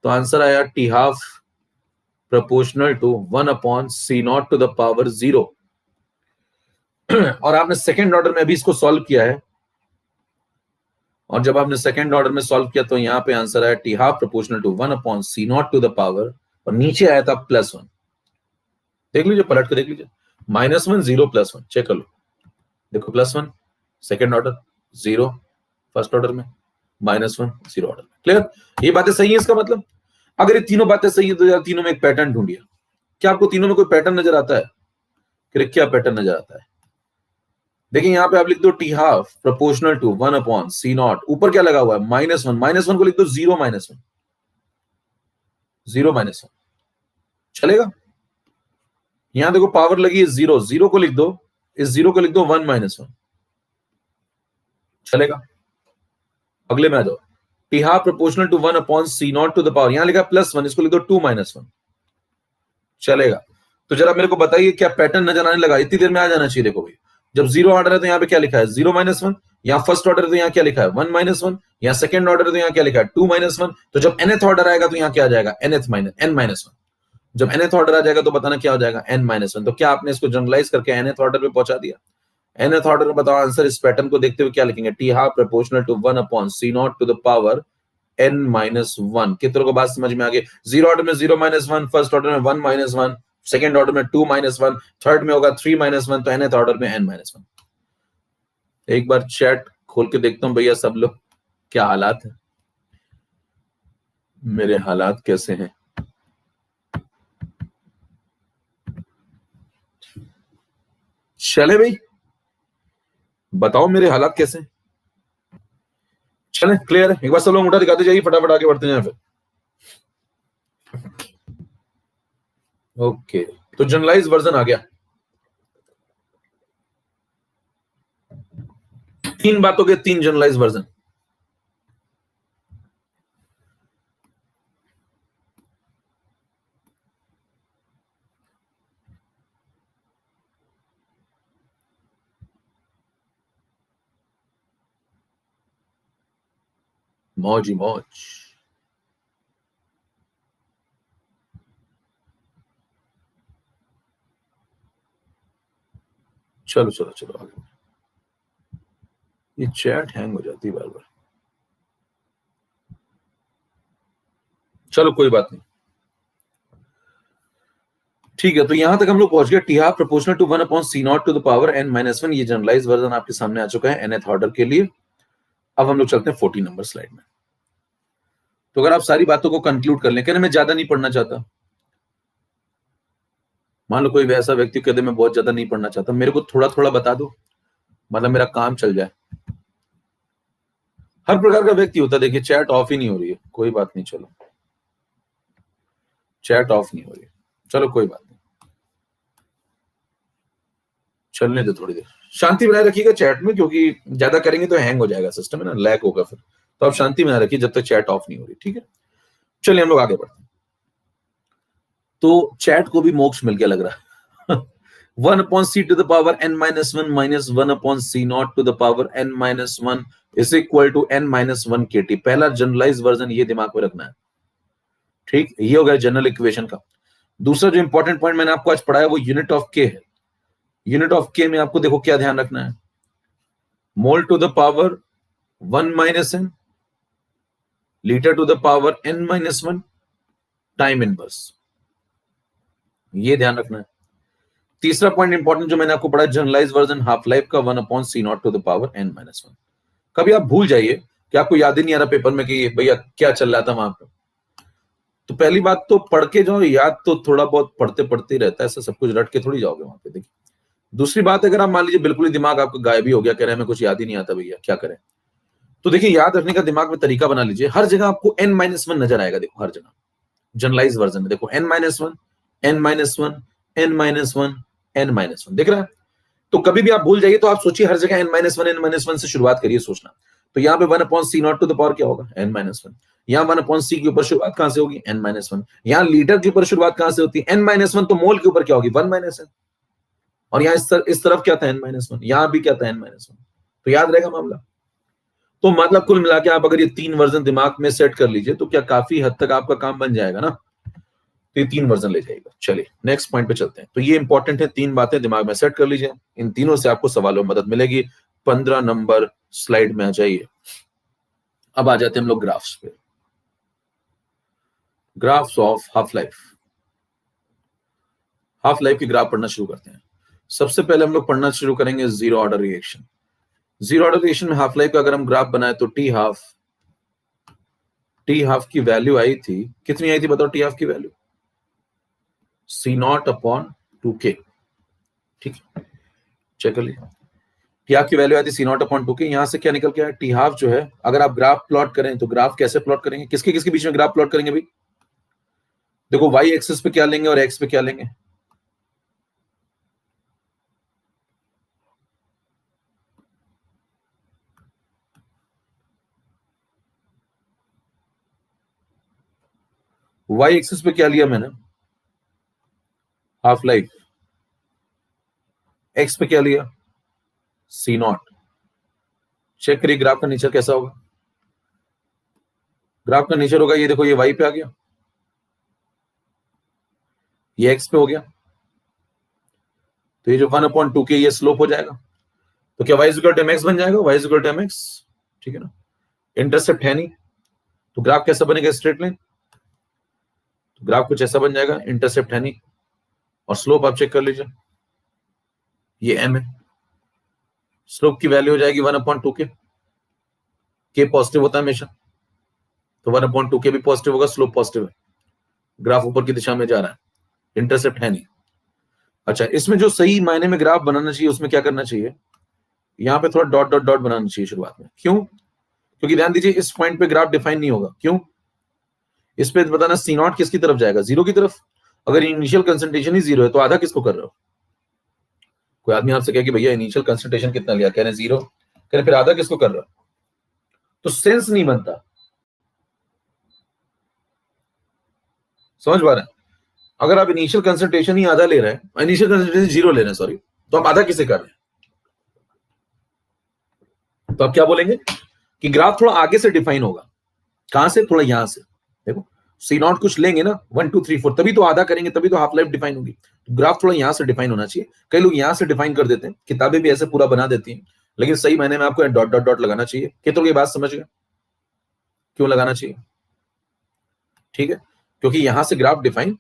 [SPEAKER 1] तो आंसर आया T half proportional to 1/C0 to the power 0। और आपने सेकेंड ऑर्डर में भी इसको सॉल्व किया है, और जब आपने सेकेंड ऑर्डर में सॉल्व किया तो यहां पे आंसर आया T half proportional to 1/C0 to the power, और नीचे आया था +1। देख लीजिए, पलट के देख लीजिए, -1 0 +1, चेक कर लो। देखो +1 सेकेंड ऑर्डर, 0 फर्स्ट ऑर्डर में, -1 0 ऑर्डर में। क्लियर? ये बातें सही है। इसका मतलब अगर ये तीनों बातें सही है तो यार तीनों में एक पैटर्न ढूंढिए। क्या आपको तीनों में कोई पैटर्न नजर आता है? क्या पैटर्न नजर आता है? देखिए यहां पे आप लिख दो t½ प्रोपोर्शनल टू 1/c0। ऊपर क्या लगा हुआ है? -1। -1 को लिख दो 0 -1, 0 -1 चलेगा? यहां देखो पावर लगी है 0, 0 को लिख दो, इस 0 को लिख दो 1 -1 चलेगा? अगले में आ जाओ, t½ proportional to 1/c0 to the power, यहां लिखा +1, इसको लिख दो 2 -1 चलेगा? तो जरा मेरे को बताइए क्या पैटर्न नजर आने लगा? इतनी देर में आ जाना चाहिए। देखो भाई, जब 0 ऑर्डर है तो यहाँ पे क्या लिखा है? 0 -1। यहाँ फर्स्ट ऑर्डर है तो यहाँ क्या लिखा है? 1 -1। यहाँ सेकंड ऑर्डर है तो यहाँ क्या लिखा है? 2 -1। तो जब nth ऑर्डर आएगा तो यहाँ क्या आ जाएगा? n-1। जब nth ऑर्डर आ जाएगा तो बताना क्या हो जाएगा? n-1। तो क्या आपने इसको जनरलाइज करके nth ऑर्डर पे पहुंचा दिया? nth ऑर्डर में बताओ आंसर। इस पैटर्न को देखते हुए क्या लिखेंगे? t½ proportional to 1/c0 to the power n-1। कितनों को बात समझ में आ गई? 0 ऑर्डर में 0 -1, फर्स्ट ऑर्डर में 1 -1, सेकेंड ऑर्डर में 2 -1, थर्ड में होगा 3 -1, तो nth ऑर्डर में n-1। एक बार चैट खोल के देखता हूं भैया सब लोग, क्या हालात है, मेरे हालात कैसे हैं? चले भाई, बताओ मेरे हालात कैसे हैं? चले क्लियर है? एक बार सब लोग उठा दिखाते जाइए, फटाफट आगे बढ़ते जाए फिर। ओके, तो जनरलाइज वर्जन आ गया। 3 बातों के 3 जनरलाइज वर्जन। मौज ही मौज। चलो चलो चलो आगे। ये चैट हैंग हो जाती है बार बार। चलो कोई बात नहीं, ठीक है। तो यहां तक हम लोग पहुंच गए। t½ proportional to 1/c0 to the power n-1। ये जनरलाइज वर्जन आपके सामने आ चुका है nth ऑर्डर के लिए। अब हम लोग चलते हैं 40 नंबर स्लाइड में। तो अगर आप सारी बातों को कंक्लूड कर लें, कहने मैं ज्यादा नहीं पढ़ना चाहता, मान लो कोई वैसा व्यक्ति कहते मैं बहुत ज्यादा नहीं पढ़ना चाहता, मेरे को थोड़ा थोड़ा बता दो, मतलब मेरा काम चल जाए। हर प्रकार का व्यक्ति होता है। देखिए चैट ऑफ ही नहीं हो रही है, कोई बात नहीं, चलो चैट ऑफ नहीं हो रही है, चलो कोई बात नहीं, चलने दो थोड़ी देर। शांति बनाए रखिएगा चैट में, क्योंकि ज्यादा करेंगे तो हैंग हो जाएगा सिस्टम, है ना, लैग होगा फिर। तो आप शांति बनाए रखिए जब तक चैट ऑफ नहीं हो रही, ठीक है? चलिए हम लोग आगे बढ़ते हैं। तो चैट को भी मोक्ष मिल गया लग रहा है। 1/c to the power n-1 minus 1/c0 to the power n-1 is equal to n-1 kt। पहला जनरलाइज वर्जन ये दिमाग में रखना है, ठीक? ये हो गया जनरल इक्वेशन का। दूसरा जो इंपॉर्टेंट पॉइंट मैंने आपको आज पढ़ाया वो यूनिट ऑफ के है। यूनिट ऑफ के में आपको देखो क्या ध्यान रखना है? Mole to the power 1 minus n, litre to the power n-1, time inverse, ये ध्यान रखना है। तीसरा पॉइंट इंपॉर्टेंट जो मैंने आपको पढ़ा, जनरलाइज वर्जन हाफ लाइफ का 1/c0 to the power n-1। कभी आप भूल जाइए कि आपको याद ही नहीं आ रहा पेपर में कि भैया क्या चल रहा था वहां पर, तो पहली बात तो पढ़ के जाओ, याद तो थोड़ा बहुत पढ़ते पढ़ते ही रहता है, ऐसा सब कुछ रट के थोड़ी जाओगे वहां पे। देखिए दूसरी बात, अगर आप मान लीजिए बिल्कुल ही दिमाग आपका गायब ही हो गया, कह रहे हैं हमें कुछ याद ही नहीं आता भैया क्या करें, तो देखिए याद रखने का दिमाग में तरीका बना लीजिए। हर जगह आपको n-1 नजर आएगा। देखो हर जगह जनरलाइज वर्जन में देखो n-1 n-1 n-1 n-1 दिख रहा है। तो कभी भी आप भूल जाइए तो आप सोचिए हर जगह n-1 n-1 से शुरुआत करिए सोचना। तो यहाँ पे 1/c0 टू द पावर क्या होगा? n-1। यहाँ 1/c के ऊपर शुरुआत कहां से होगी? n-1। यहाँ लीटर के ऊपर शुरुआत कहां से होती है? n-1। तो मोल के ऊपर क्या होगी? 1-n। और यहाँ इस तरफ क्या था? n-1। यहाँ भी क्या था? n-1। तो याद रहेगा मामला। तो मतलब कुल मिला के आप अगर ये 3 वर्जन दिमाग में सेट कर लीजिए तो क्या काफी हद तक आपका काम बन जाएगा ना। तो ये 3 वर्जन ले जाएगा। चलिए नेक्स्ट पॉइंट पे चलते हैं। तो ये इंपॉर्टेंट है, 3 बातें दिमाग में सेट कर लीजिए, इन तीनों से आपको सवालों में मदद मिलेगी। 15 नंबर स्लाइड में आ जाइए। अब आ जाते हैं हम लोग ग्राफ्स पे। Graphs of half life. Half life की ग्राफ पढ़ना शुरू करते हैं। सबसे पहले हम लोग पढ़ना शुरू करेंगे zero order reaction. Zero order reaction में हाफ लाइफ का अगर हम ग्राफ बनाए तो टी हाफ की वैल्यू आई थी, कितनी आई थी बताओ? टी हाफ की value C naught upon 2k। ठीक है, चेक कर लिया। टी हाफ की वैल्यू आई थी सी नॉट अपॉन 2k। यहां से क्या निकल के आया? टी हाफ जो है, अगर आप ग्राफ प्लॉट करें तो ग्राफ कैसे प्लॉट करेंगे? किसके किसके बीच में ग्राफ प्लॉट करेंगे भाई? देखो वाई एक्सिस पे क्या लेंगे और एक्स पे क्या लेंगे? वाई एक्सिस पे क्या लिया मैंने? Half life. एक्स पे क्या लिया? सी नॉट। चेक करिए ग्राफ का नेचर कैसा होगा। ग्राफ का नेचर होगा ये देखो, ये वाई पे आ गया, ये एक्स पे हो गया, तो ये जो 1/2k ये स्लोप हो जाएगा। तो क्या y इक्वल टू mx बन जाएगा? y इक्वल टू mx, ठीक है ना। इंटरसेप्ट है नहीं, तो ग्राफ कैसा बनेगा? Straight line. तो ग्राफ कुछ ऐसा बन जाएगा, इंटरसेप्ट है नहीं, और स्लोप आप चेक कर लीजिए, ये m है। स्लोप की वैल्यू हो जाएगी 1/2k। k पॉजिटिव होता है हमेशा, तो 1/2k भी पॉजिटिव होगा, स्लोप पॉजिटिव है, ग्राफ ऊपर की दिशा में जा रहा है, इंटरसेप्ट है नहीं। अच्छा, इसमें जो सही मायने में ग्राफ बनाना चाहिए उसमें क्या करना चाहिए? यहाँ पे थोड़ा डॉट डॉट डॉट बनाना चाहिए शुरुआत में। क्यों? क्योंकि ध्यान दीजिए इस पॉइंट पे ग्राफ डिफाइन नहीं होगा। क्यों? इस पे बताना सी नॉट किसकी तरफ जाएगा? जीरो की तरफ। अगर इनिशियल कंसंट्रेशन ही जीरो है तो आधा किसको कर रहे हो? कोई आदमी आपसे कहे कि भैया इनिशियल कंसंट्रेशन कितना लिया, कह रहे जीरो, कह रहे फिर आधा किसको कर रहे हो? तो सेंस नहीं बनता। समझ पा रहे हैं? अगर आप इनिशियल कंसंट्रेशन ही आधा ले रहे हैं, इनिशियल कंसंट्रेशन जीरो ले रहे हैं, सॉरी, तो आप आधा किसे कर रहे हैं? तो आप क्या बोलेंगे कि ग्राफ थोड़ा आगे से डिफाइन होगा। कहां से? थोड़ा यहां से। देखो सी नॉट कुछ लेंगे ना, 1 2 3 4, तभी तो आधा करेंगे, तभी तो हाफ लाइफ डिफाइन होगी। तो ग्राफ थोड़ा यहां से डिफाइन होना चाहिए। कई लोग यहां से डिफाइन कर देते हैं, किताबें भी ऐसे पूरा बना देती हैं, लेकिन सही मायने में आपको डॉट डॉट डॉट लगाना चाहिए। कितनों की बात समझ गए क्यों लगाना चाहिए? ठीक है, क्योंकि यहां से ग्राफ डिफाइन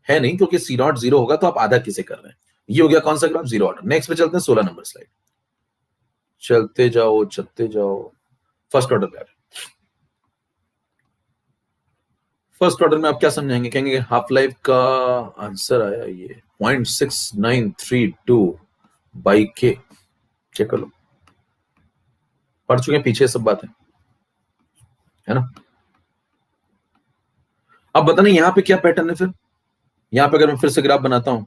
[SPEAKER 1] है नहीं, क्योंकि सी नॉट जीरो होगा तो आप आधा किसे कर रहे हैं। ये हो गया कौन सा ग्राफ? Zero order. नेक्स्ट पे चलते हैं, 16 नंबर स्लाइड। चलते जाओ फर्स्ट ऑर्डर पे। फर्स्ट ऑर्डर में आप क्या समझाएंगे? कहेंगे हाफ लाइफ का आंसर आया ये 0.6932 बाई के। चेक कर लो, पढ़ चुके हैं पीछे सब बातें, है ना। अब बताना यहां पे क्या पैटर्न है फिर। यहां पे अगर मैं फिर से ग्राफ बनाता हूं,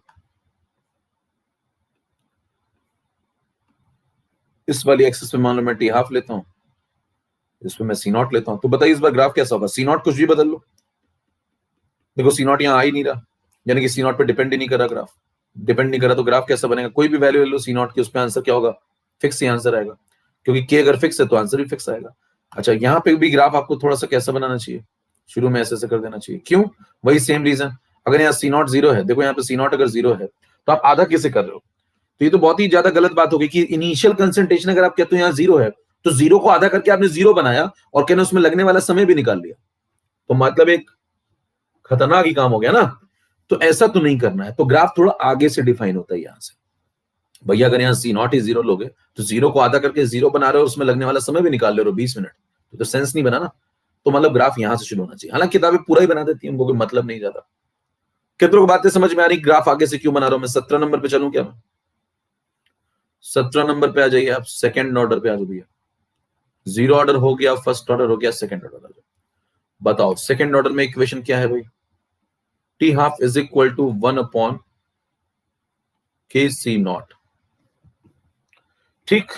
[SPEAKER 1] इस वाली एक्सिस पे मान लो मैं टी हाफ लेता हूं, इस पे मैं सी नॉट लेता हूं, तो बताइए इस बार ग्राफ कैसा होगा? सी नॉट कुछ भी बदल लो, देखो सी नॉट यहां आ ही नहीं रहा, यानी कि सी नॉट पे डिपेंड ही नहीं कर रहा ग्राफ। डिपेंड नहीं कर रहा तो ग्राफ कैसा बनेगा? कोई भी वैल्यू ले लो सी नॉट की, उस पर आंसर क्या होगा? फिक्स ही आंसर आएगा, क्योंकि के अगर फिक्स है तो आंसर भी फिक्स आएगा। अच्छा, यहाँ पे भी ग्राफ आपको थोड़ा सा कैसा बनाना चाहिए? शुरू में ऐसे कर देना चाहिए। क्यों? वही सेम रीजन। अगर यहाँ सी नॉट जीरो है, देखो यहाँ पे सी नॉट अगर जीरो है तो आप आधा किसे कर रहे हो? तो ये तो बहुत ही ज्यादा गलत बात होगी कि इनिशियल कंसंट्रेशन अगर आप कहते हो यहाँ जीरो है, तो जीरो को आधा करके आपने जीरो बनाया और कहने उसमें लगने वाला समय भी निकाल लिया, तो मतलब एक खतरनाक ही काम हो गया ना। तो ऐसा तो नहीं करना है, तो ग्राफ थोड़ा आगे से डिफाइन होता है यहां से। भैया अगर यहाँ सी नॉट ही जीरो लोगे तो जीरो को आधा करके जीरो बना रहे हो, उसमें लगने वाला समय भी निकाल ले रहे हो 20 मिनट, तो सेंस नहीं बना ना। तो मतलब ग्राफ यहां से शुरू होना चाहिए। हालांकि किताबें पूरा ही बना देती हैं, उनको कोई मतलब नहीं जाता। कितनों को बातें समझ में आ रही? ग्राफ आगे से क्यों बना रहा हूं मैं? 17 नंबर पे चलूं क्या मैं? 17 नंबर पे आ जाइए आप, सेकंड ऑर्डर पे आ जाओ भैया। जीरो ऑर्डर हो गया, फर्स्ट ऑर्डर हो गया, सेकंड ऑर्डर आ जाओ। बताओ सेकंड ऑर्डर में इक्वेशन क्या है भाई? T half is equal to 1/k c naught. ठीक।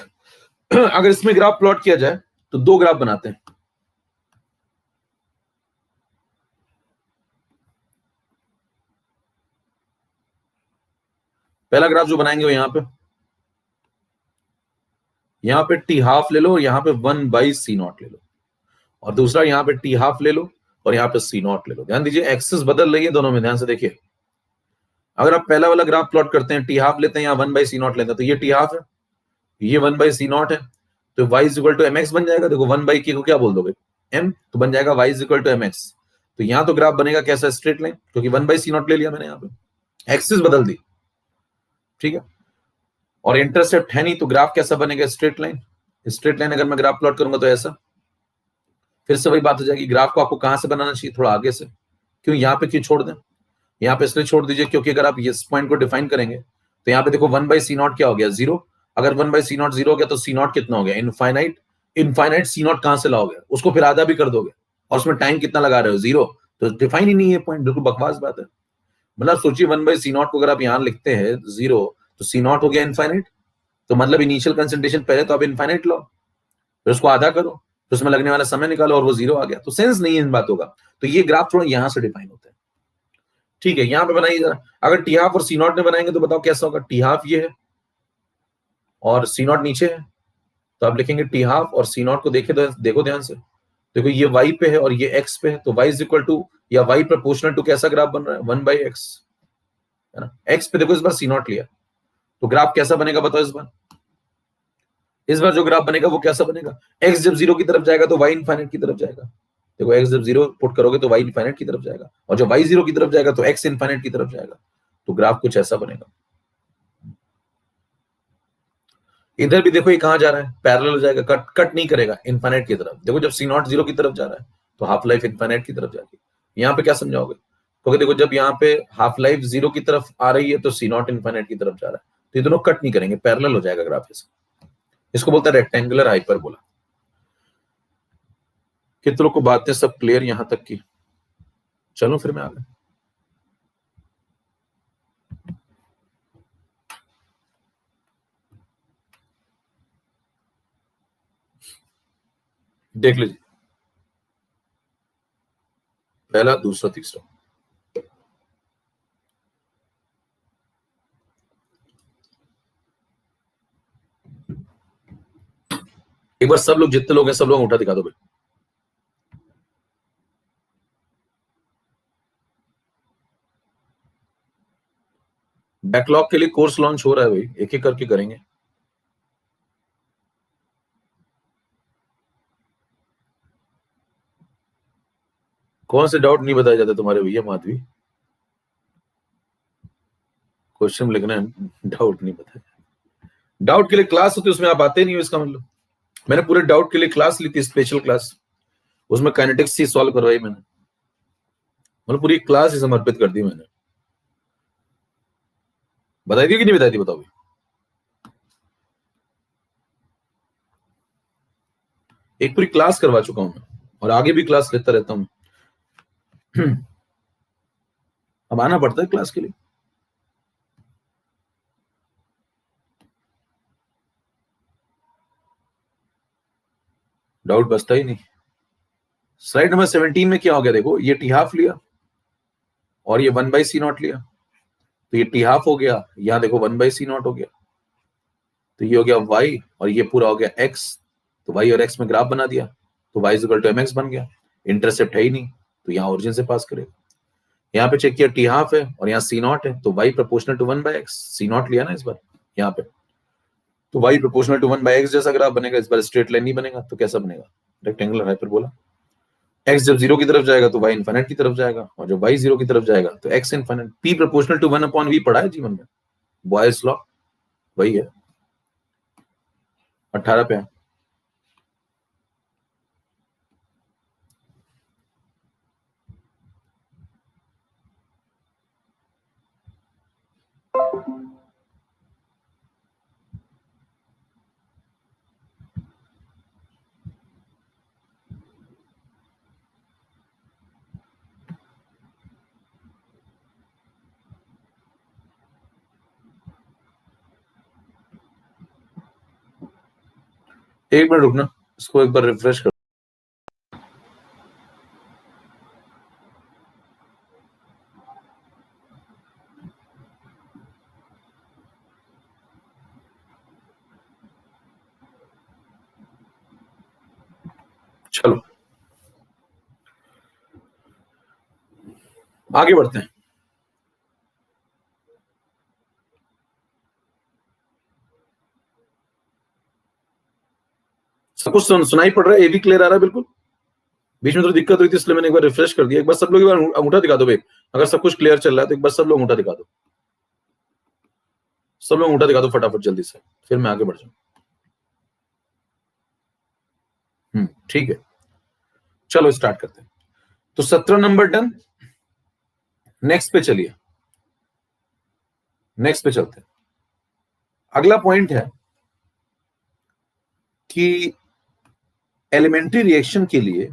[SPEAKER 1] अगर इसमें ग्राफ प्लॉट किया जाए तो दो ग्राफ बनाते हैं। पहला ग्राफ जो बनाएंगे वो यहां पे टी हाफ ले लो और यहां पे 1/c नॉट ले लो, और दूसरा यहां पे टी हाफ ले लो और यहां पे सी नॉट ले लो। ध्यान दीजिए एक्सिस बदल रही है दोनों में, ध्यान से देखिए। अगर आप पहला वाला ग्राफ प्लॉट करते हैं, टी हाफ लेते हैं, यहाँ 1/c नॉट लेते हैं, तो ये टी हाफ है, ये 1/c नॉट है, तो y is equal to mx बन जाएगा। देखो 1/k को क्या बोल दोगे? m, तो बन जाएगा y is equal to mx। तो यहां तो ग्राफ बनेगा कैसा? स्ट्रेट लाइन, क्योंकि 1/c नॉट ले लिया मैंने, यहाँ पे एक्सिस बदल दी। ठीक है, और इंटरसेप्ट है नहीं, तो ग्राफ कैसा बनेगा? Straight line. स्ट्रेट लाइन अगर मैं ग्राफ प्लॉट करूंगा तो ऐसा, फिर से वही बात हो जाएगी। ग्राफ को आपको कहां से बनाना चाहिए? थोड़ा आगे से। क्यों यहाँ पे क्यों छोड़ दें? यहाँ पे इसलिए छोड़ दीजिए क्योंकि अगर आप इस पॉइंट को डिफाइन करेंगे तो यहाँ पे देखो 1/C0 क्या हो गया? 0। अगर 1/C0 0 हो गया तो C0 कितना हो गया? इनफाइनाइट। इनफाइनाइट C0 कहां से लाओगे? उसको फिर आधा भी कर दोगे, और उसमें टाइम कितना लगा रहे हो? 0। तो डिफाइन ही नहीं है पॉइंट, बिल्कुल बकवास बात है। मतलब सोचिए 1/C0 को अगर आप यहाँ लिखते हैं 0, तो C0 हो गया इनफाइनाइट। तो मतलब इनिशियल कंसंट्रेशन पहले तो आप इनफाइनाइट लो, फिर उसको आधा करो, फिर उसमें लगने वाला समय निकालो, और वो 0 आ गया। तो सेंस नहीं है इन बातों का। तो ये ग्राफ थोड़ा यहां से डिफाइन होता है। ठीक है, यहां पे बनाइए जरा। अगर टी हाफ और C0 में बनाएंगे तो बताओ कैसा होगा? टी हाफ ये है और C0 नीचे है, तो आप लिखेंगे टी हाफ और C0 को देखो ध्यान से। देखो ये y पे है और ये x पे है, तो y इज इक्वल टू या y प्रोपोर्शनल टू कैसा ग्राफ बन रहा है? 1/x, है ना। x पे देखो इस बार C0 लिया, तो ग्राफ कैसा बनेगा बताओ इस बार? इस बार जो ग्राफ बनेगा वो कैसा बनेगा? x जब 0 की तरफ जाएगा तो y इनफाइनाइट की तरफ जाएगा। देखो x जब 0 पुट करोगे तो y इनफाइनाइट की तरफ जाएगा, और जब y 0 की तरफ जाएगा तो x इनफाइनाइट की तरफ जाएगा। तो ग्राफ कुछ ऐसा बनेगा। इधर भी देखो ये कहां जा रहा है? पैरेलल हो जाएगा, कट नहीं करेगा इनफाइनाइट की तरफ। देखो जब C0 0 की तरफ जा रहा है तो हाफ लाइफ इनफाइनाइट की तरफ जाएगी। यहाँ पे क्या समझाओगे? क्योंकि देखो जब यहाँ पे हाफ लाइफ 0 की तरफ आ रही है तो C0 इनफाइनाइट की तरफ जा रहा है, तो ये दोनों कट नहीं करेंगे, पैरेलल हो जाएगा ग्राफ। इसको बोलता है रेक्टेंगुलर हाइपरबोला। कितनों को बातें सब क्लियर यहां तक की? चलो फिर मैं आगे देख लीजिए, पहला, दूसरा, तीसरा। एक बार सब लोग, जितने लोग हैं सब लोग उठा दिखा दो भाई। बैकलॉग के लिए कोर्स लॉन्च हो रहा है भाई, एक एक करके करेंगे। कौन से डाउट नहीं बताए जाते तुम्हारे भैया माधवी? क्वेश्चन लिखना है, डाउट नहीं बताया। डाउट के लिए क्लास होती है, उसमें आप आते नहीं हो, इसका मतलब। मैंने पूरे डाउट के लिए क्लास ली थी, स्पेशल क्लास। उसमें काइनेटिक्स ही सॉल्व करवाई मैंने, मतलब पूरी क्लास ही समर्पित कर दी मैंने। बताई थी कि नहीं बताई थी? बताओ। एक पूरी क्लास करवा चुका हूं मैं, और आगे भी क्लास लेता रहता हूं। अब आना पड़ता है क्लास के लिए। डाउट बचता ही नहीं। स्लाइड नंबर 17 में क्या हो गया? देखो ये टी हाफ लिया और ये 1/C0 लिया, तो ये टी हाफ हो गया। यहाँ देखो 1/C0 हो गया, तो ये हो गया y, और ये पूरा हो गया x। तो y और x में ग्राफ बना दिया, तो y इक्वल टू mx बन गया। इंटरसेप्ट है ही नहीं, तो यहाँ ओरिजिन से पास करेगा। यहाँ पे चेक किया टी हाफ है और यहाँ C0 है, तो y proportional to 1/x। C0 लिया ना इस बार यहाँ पे, तो y प्रोपोर्शनल टू 1/x जैसा ग्राफ बनेगा। इस बार स्ट्रेट लाइन नहीं बनेगा, तो कैसा बनेगा? Rectangular hyperbola. x जब 0 की तरफ जाएगा तो y इनफाइनाइट की तरफ जाएगा, और जब y 0 की तरफ जाएगा तो x infinite. p proportional to 1/v पढ़ा है जीवन में, बॉयस लॉ, वही है। 18 पे है। एक मिनट रुकना, इसको एक बार रिफ्रेश कर। चलो आगे बढ़ते हैं। सब कुछ सुनाई पड़ रहा है? ये भी क्लियर आ रहा है बिल्कुल? बीच में तो दिक्कत हुई थी, इसलिए मैंने एक बार रिफ्रेश कर दिया। एक बार सब लोग एक बार अंगूठा दिखा दो भाई, अगर सब कुछ क्लियर चल रहा है तो एक बार सब लोग अंगूठा दिखा दो। सब लोग उठा दिखा दो फटाफट जल्दी से, फिर मैं आगे बढ़ जाऊं। ठीक है, चलो स्टार्ट करते हैं। तो 17 नंबर डन। नेक्स्ट पे चलिए, नेक्स्ट पे चलते हैं। अगला पॉइंट है कि एलिमेंट्री रिएक्शन के लिए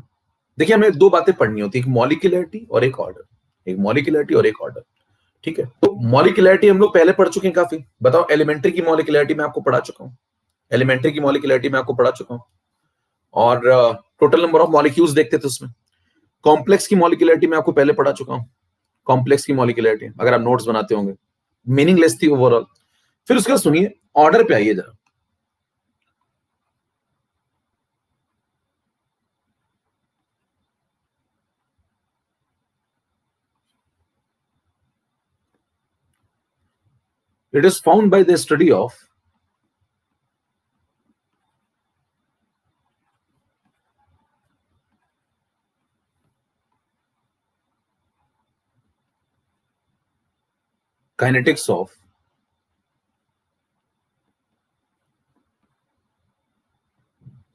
[SPEAKER 1] देखिए हमें दो बातें पढ़नी होती है, एक मॉलिक्यूलरिटी और एक ऑर्डर। एक मॉलिक्यूलरिटी और एक ऑर्डर, ठीक है। तो मॉलिक्यूलरिटी हम लोग पहले पढ़ चुके हैं काफी। बताओ, एलिमेंट्री की मॉलिक्यूलरिटी मैं आपको पढ़ा चुका हूं, एलिमेंट्री की मॉलिक्यूलरिटी मैं आपको पढ़ा चुका हूं, और टोटल नंबर ऑफ मॉलिक्यूल्स देखते थे उसमें। कॉम्प्लेक्स की मॉलिक्यूलरिटी मैं आपको पहले पढ़ा चुका हूं, कॉम्प्लेक्स की मॉलिक्यूलरिटी अगर आप नोट्स बनाते होंगे, मीनिंगलेस थी ओवरऑल। फिर उसके बाद सुनिए, ऑर्डर पे आइए जरा। It is found by the study of kinetics of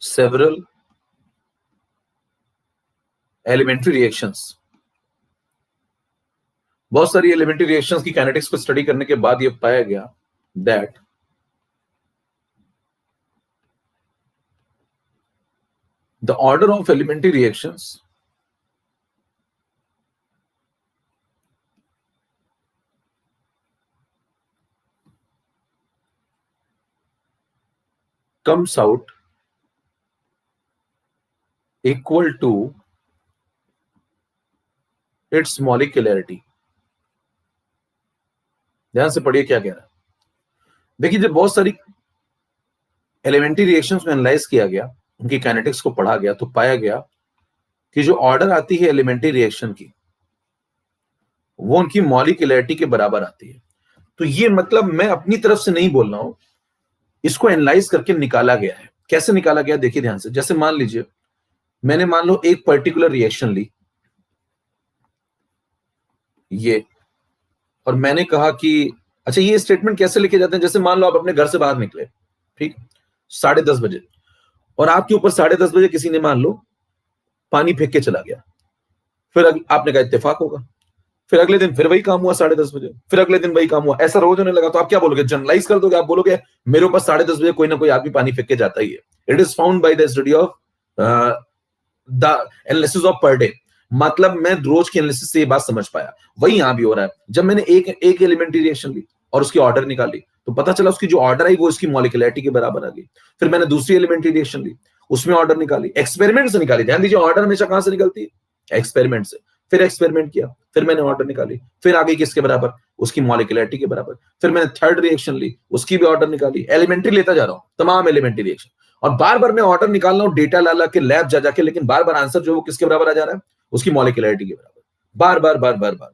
[SPEAKER 1] several elementary reactions। बहुत सारी एलिमेंट्री रिएक्शंस की काइनेटिक्स को स्टडी करने के बाद यह पाया गया that the order of elementary reactions comes out equal to its molecularity। ध्यान से पढ़िए क्या कह रहा है। देखिए, जब बहुत सारी एलिमेंट्री रिएक्शंस को एनालाइज किया गया, उनकी काइनेटिक्स को पढ़ा गया, तो पाया गया कि जो ऑर्डर आती है एलिमेंट्री रिएक्शन की, वो उनकी मॉलिक्यूलरिटी के बराबर आती है। तो ये मतलब मैं अपनी तरफ से नहीं बोल रहा हूं, इसको एनालाइज करके निकाला गया है। कैसे निकाला गया देखिए ध्यान से। जैसे मान लीजिए मैंने मान लो एक पर्टिकुलर रिएक्शन ली, ये, और मैंने कहा कि अच्छा ये स्टेटमेंट कैसे लिखे जाते हैं। जैसे मान लो आप अपने घर से बाहर निकले, ठीक, 10:30 बजे, और आपके ऊपर 10:30 बजे किसी ने मान लो पानी फेंक के चला गया। फिर आपने कहा इत्तेफाक होगा, फिर अगले दिन फिर वही काम हुआ 10:30 बजे, फिर अगले दिन वही काम हुआ, ऐसा रोज होने लगा। तो आप क्या बोलोगे, जनरलाइज कर दोगे, आप बोलोगे मेरे ऊपर 10:30 बजे कोई ना कोई आदमी पानी फेंक के जाता ही है। It is found by the study of the analysis of per day. मतलब मैं रोज के एनालिसिस से ये बात समझ पाया। वही यहां भी हो रहा है। जब मैंने एक एलिमेंट्री रिएक्शन ली और उसकी ऑर्डर निकाली, तो पता चला उसकी जो ऑर्डर आई वो इसकी मॉलिक्यूलरिटी के बराबर आ गई। फिर मैंने दूसरी एलिमेंट्री रिएक्शन ली, उसमें ऑर्डर निकाली, एक्सपेरिमेंट से निकाली। ध्यान दीजिए, ऑर्डर हमेशा कहां से निकलती है, एक्सपेरिमेंट से। फिर एक्सपेरिमेंट किया, फिर मैंने ऑर्डर निकाली, फिर आ गई किसके बराबर, उसकी मॉलिक्यूलरिटी के बराबर। फिर मैंने थर्ड रिएक्शन ली, उसकी भी ऑर्डर निकाली। एलिमेंट्री लेता जा रहा हूं, तमाम एलिमेंट्री रिएक्शन, और बार बार मैं ऑर्डर निकाल रहा हूं डेटा ला ला के लैब जा जाके, लेकिन बार बार आंसर जो वो किसके बराबर आ जा रहा है, उसकी मॉलिक्यूलरिटी के बराबर। बार बार बार बार बार।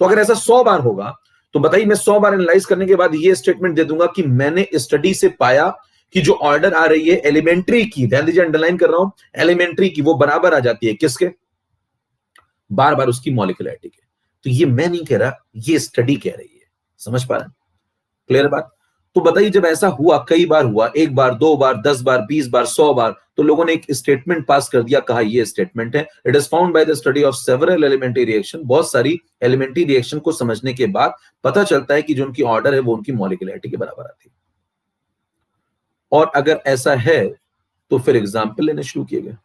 [SPEAKER 1] तो अगर ऐसा 100 बार होगा तो बताइए, मैं 100 बार एनालाइज करने के बाद ये स्टेटमेंट दे दूंगा कि मैंने स्टडी से पाया कि जो ऑर्डर आ रही है एलिमेंट्री की, ध्यान दीजिए अंडरलाइन कर रहा हूं, एलिमेंट्री की, वो बराबर आ जाती है किसके, बार बार उसकी मॉलिक्यूलरिटी के। तो ये मैं नहीं कह रहा, ये स्टडी कह रही है। समझ पा रहे हैं, क्लियर बात। तो बताइए, जब ऐसा हुआ, कई बार हुआ, एक बार, दो बार, 10 बार, 20 बार, 100 बार, तो लोगों ने एक स्टेटमेंट पास कर दिया, कहा ये स्टेटमेंट है, it is found by the study of several elementary reaction. बहुत सारी एलिमेंट्री रिएक्शन को समझने के बाद पता चलता है कि जो उनकी ऑर्डर है वो उनकी मॉलिक्यूलरिटी के बराबर आती है। और अगर ऐसा है तो फिर एग्जाम्पल लेने शुरू किए गए,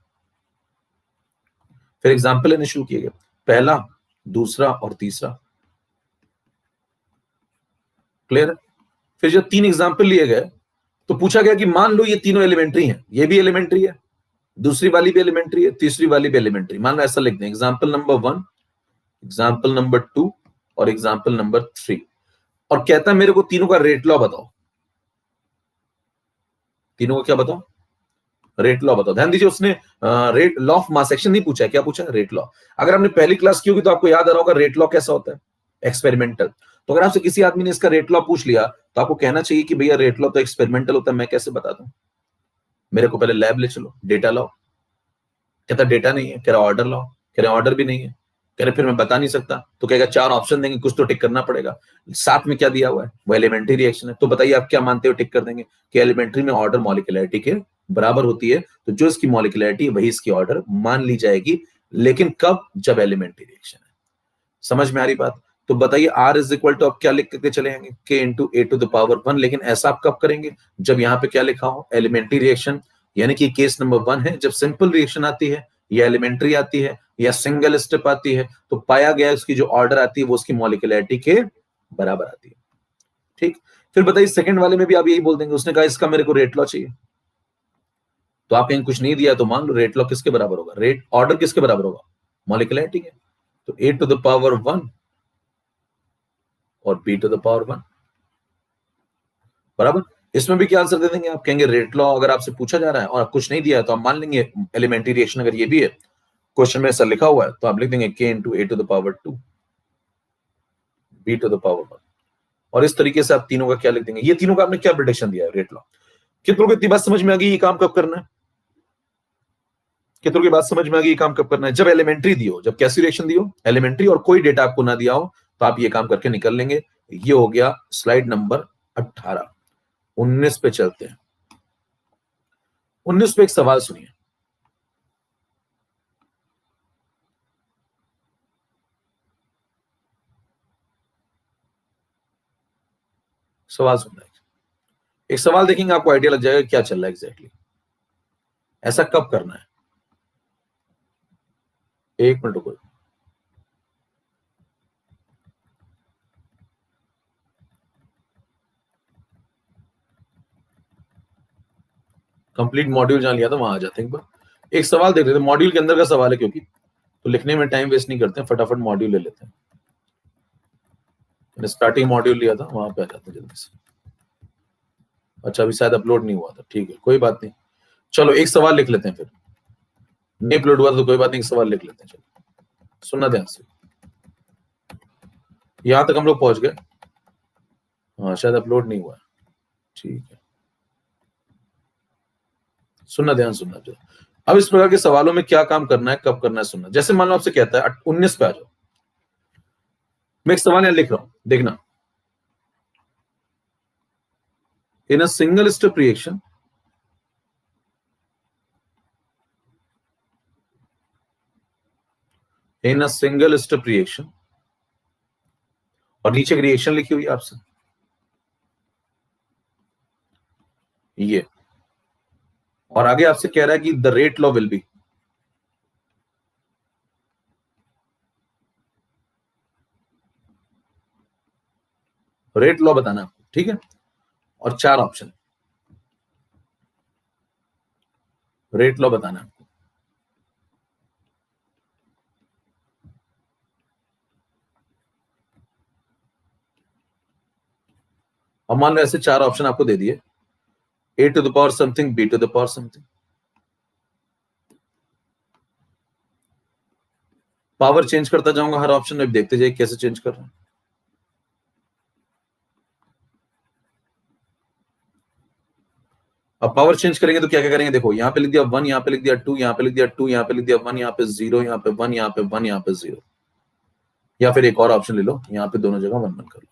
[SPEAKER 1] फिर एग्जाम्पल लेने शुरू किए गए, पहला, दूसरा और तीसरा। क्लियर है। फिर जब 3 एग्जाम्पल लिए गए तो पूछा गया कि मान लो ये तीनों एलिमेंट्री हैं, ये भी एलिमेंट्री है, दूसरी वाली भी एलिमेंट्री है, तीसरी वाली भी एलिमेंट्री। मान लो ऐसा लिख दें, एग्जाम्पल नंबर 1, एग्जाम्पल नंबर 2 और एग्जाम्पल नंबर 3। और कहता है मेरे को तीनों का रेट लॉ बताओ। तीनों का क्या बताओ, रेट लॉ बताओ। ध्यान दीजिए, उसने rate law of mass action नहीं पूछा है, क्या पूछा है, रेट लॉ। अगर आपने पहली क्लास की होगी तो आपको याद आ रहा होगा रेट लॉ कैसा होता है, एक्सपेरिमेंटल। तो अगर आपसे किसी आदमी ने इसका रेट लॉ पूछ लिया तो आपको कहना चाहिए कि भैया रेट लॉ तो एक्सपेरिमेंटल होता है, मैं कैसे बता दूं, मेरे को पहले लैब ले चलो, डेटा लाओ। कहता डेटा नहीं है, कह रहा ऑर्डर लाओ, कह रहे ऑर्डर भी नहीं है। कह रहे फिर मैं बता नहीं सकता, तो कहेगा 4 ऑप्शन देंगे, कुछ तो टिक करना पड़ेगा। साथ में क्या दिया हुआ है, वो एलिमेंट्री रिएक्शन है। तो बताइए आप क्या मानते हो, टिक कर देंगे कि एलिमेंट्री में ऑर्डर मॉलिक्यूलरिटी के बराबर होती है, तो जो इसकी मॉलिक्यूलरिटी वही इसकी ऑर्डर मान ली जाएगी। लेकिन कब, जब एलिमेंट्री रिएक्शन है। समझ में आ रही बात? तो बताइए R इज इक्वल टू, आप क्या लिख करके चलेंगे, K into A to the power 1। लेकिन ऐसा आप कब करेंगे, जब यहाँ पे क्या लिखा हो, एलिमेंट्री रिएक्शन, यानी कि केस नंबर 1 है, जब सिंपल रिएक्शन आती है या एलिमेंट्री आती है या सिंगल स्टेप आती है, तो पाया गया उसकी जो ऑर्डर आती है वो उसकी मॉलिक्यूलरिटी के बराबर आती है। ठीक, फिर बताइए सेकंड वाले में भी आप यही बोल देंगे, उसने कहा इसका मेरे को रेट लॉ चाहिए, तो आप कहीं कुछ नहीं दिया तो मान लो रेट लॉ किसके बराबर होगा, रेट ऑर्डर किसके बराबर होगा, मॉलिक्यूलरिटी के। तो ए टू द पावर 1 और बी टू द पावर 1 बराबर। इसमें भी क्या आंसर दे देंगे, आप कहेंगे रेट लॉ अगर आपसे पूछा जा रहा है और आप कुछ नहीं दिया है तो आप मान लेंगे एलिमेंट्री रिएक्शन अगर ये भी है, क्वेश्चन में ऐसा लिखा हुआ है, तो आप लिख देंगे K into A to the power 2 B to the power 1। और इस तरीके से आप तीनों का क्या लिख देंगे, ये तीनों का आपने क्या प्रेडिक्शन दिया है रेट लॉ। कितनों को इतनी बात समझ में आ गई, ये काम कब करना है, कितनों की बात समझ में आ गई, ये काम कब करना है, जब एलिमेंट्री दियो, जब कैसी रिएक्शन दियो, एलिमेंट्री, और कोई डेटा आपको ना दिया हो, तो आप ये काम करके निकल लेंगे। ये हो गया स्लाइड नंबर 18। 19 पे चलते हैं। 19 पे एक सवाल सुनिए, सवाल सुनना है। एक सवाल देखेंगे आपको आइडिया लग जाएगा क्या चल रहा है एग्जैक्टली, ऐसा कब करना है। एक मिनट रुको, कंप्लीट मॉड्यूल जहां लिया था वहां आ जाते हैं एक बार। एक सवाल देख लेते हैं, मॉड्यूल के अंदर का सवाल है क्योंकि, तो लिखने में टाइम वेस्ट नहीं करते हैं, फटाफट मॉड्यूल ले लेते हैं। मैंने स्टार्टिंग मॉड्यूल लिया था, वहां पे आ जाते हैं जल्दी से। अच्छा अभी शायद अपलोड नहीं हुआ था, ठीक है कोई बात नहीं, चलो एक सवाल लिख लेते हैं, फिर नहीं अपलोड हुआ तो कोई बात नहीं, एक सवाल लिख लेते हैं। चलो सुनना ध्यान से, यहां तक हम लोग पहुंच गए, हाँ शायद अपलोड नहीं हुआ, ठीक है सुनना ध्यान सुनना। जो अब इस प्रकार के सवालों में क्या काम करना है, कब करना है, सुनना। जैसे मान लो आपसे कहता है 19 पे आ जाओ, मैं एक सवाल यहां लिख रहा हूं, देखना। In a single step reaction, in a single step reaction, और नीचे एक रिएक्शन लिखी हुई है आपसे ये, और आगे आपसे कह रहा है कि the rate law will be, rate law बताना आपको, ठीक है। और 4 ऑप्शन, रेट लॉ बताना आपको। अब मान लो ऐसे 4 ऑप्शन आपको दे दिए, A to the power something, B to the power something, power change करता जाऊंगा हर ऑप्शन में, देखते जाइए कैसे चेंज कर रहा हूं। अब पावर चेंज करेंगे तो क्या क्या करेंगे, देखो यहाँ पे लिख दिया 1, यहाँ पे लिख दिया 2, यहाँ पे लिख दिया 2, यहाँ पे लिख दिया 1, यहाँ पे 0, यहाँ पे 1, यहाँ पे 1, यहाँ पे 0, या फिर एक और ऑप्शन ले लो, यहाँ पे दोनों जगह 1 1 कर लो।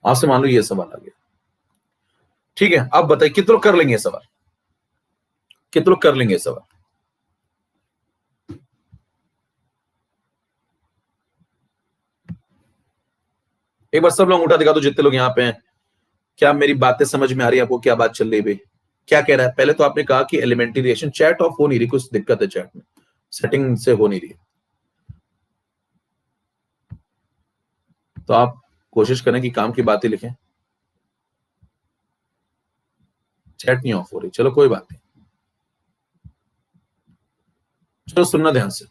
[SPEAKER 1] आपसे मान लो ये सवाल आ गया, ठीक है। अब बताइए कितने लोग कर लेंगे सवाल, कितने लोग कर लेंगे सवाल। एक बार सब लोग उठा दिखा दो जितने लोग यहाँ पे हैं, क्या मेरी बातें समझ में आ रही है आपको, क्या बात चल रही है, क्या कह रहा है। पहले तो आपने कहा कि एलिमेंट्री रिएक्शन, चैट ऑफ हो नहीं रही, कुछ दिक्कत है चैट में, सेटिंग से हो नहीं रही, तो आप कोशिश करें कि काम की बातें लिखें, चैट नहीं ऑफ हो रही, चलो कोई बात नहीं। चलो सुनना ध्यान से,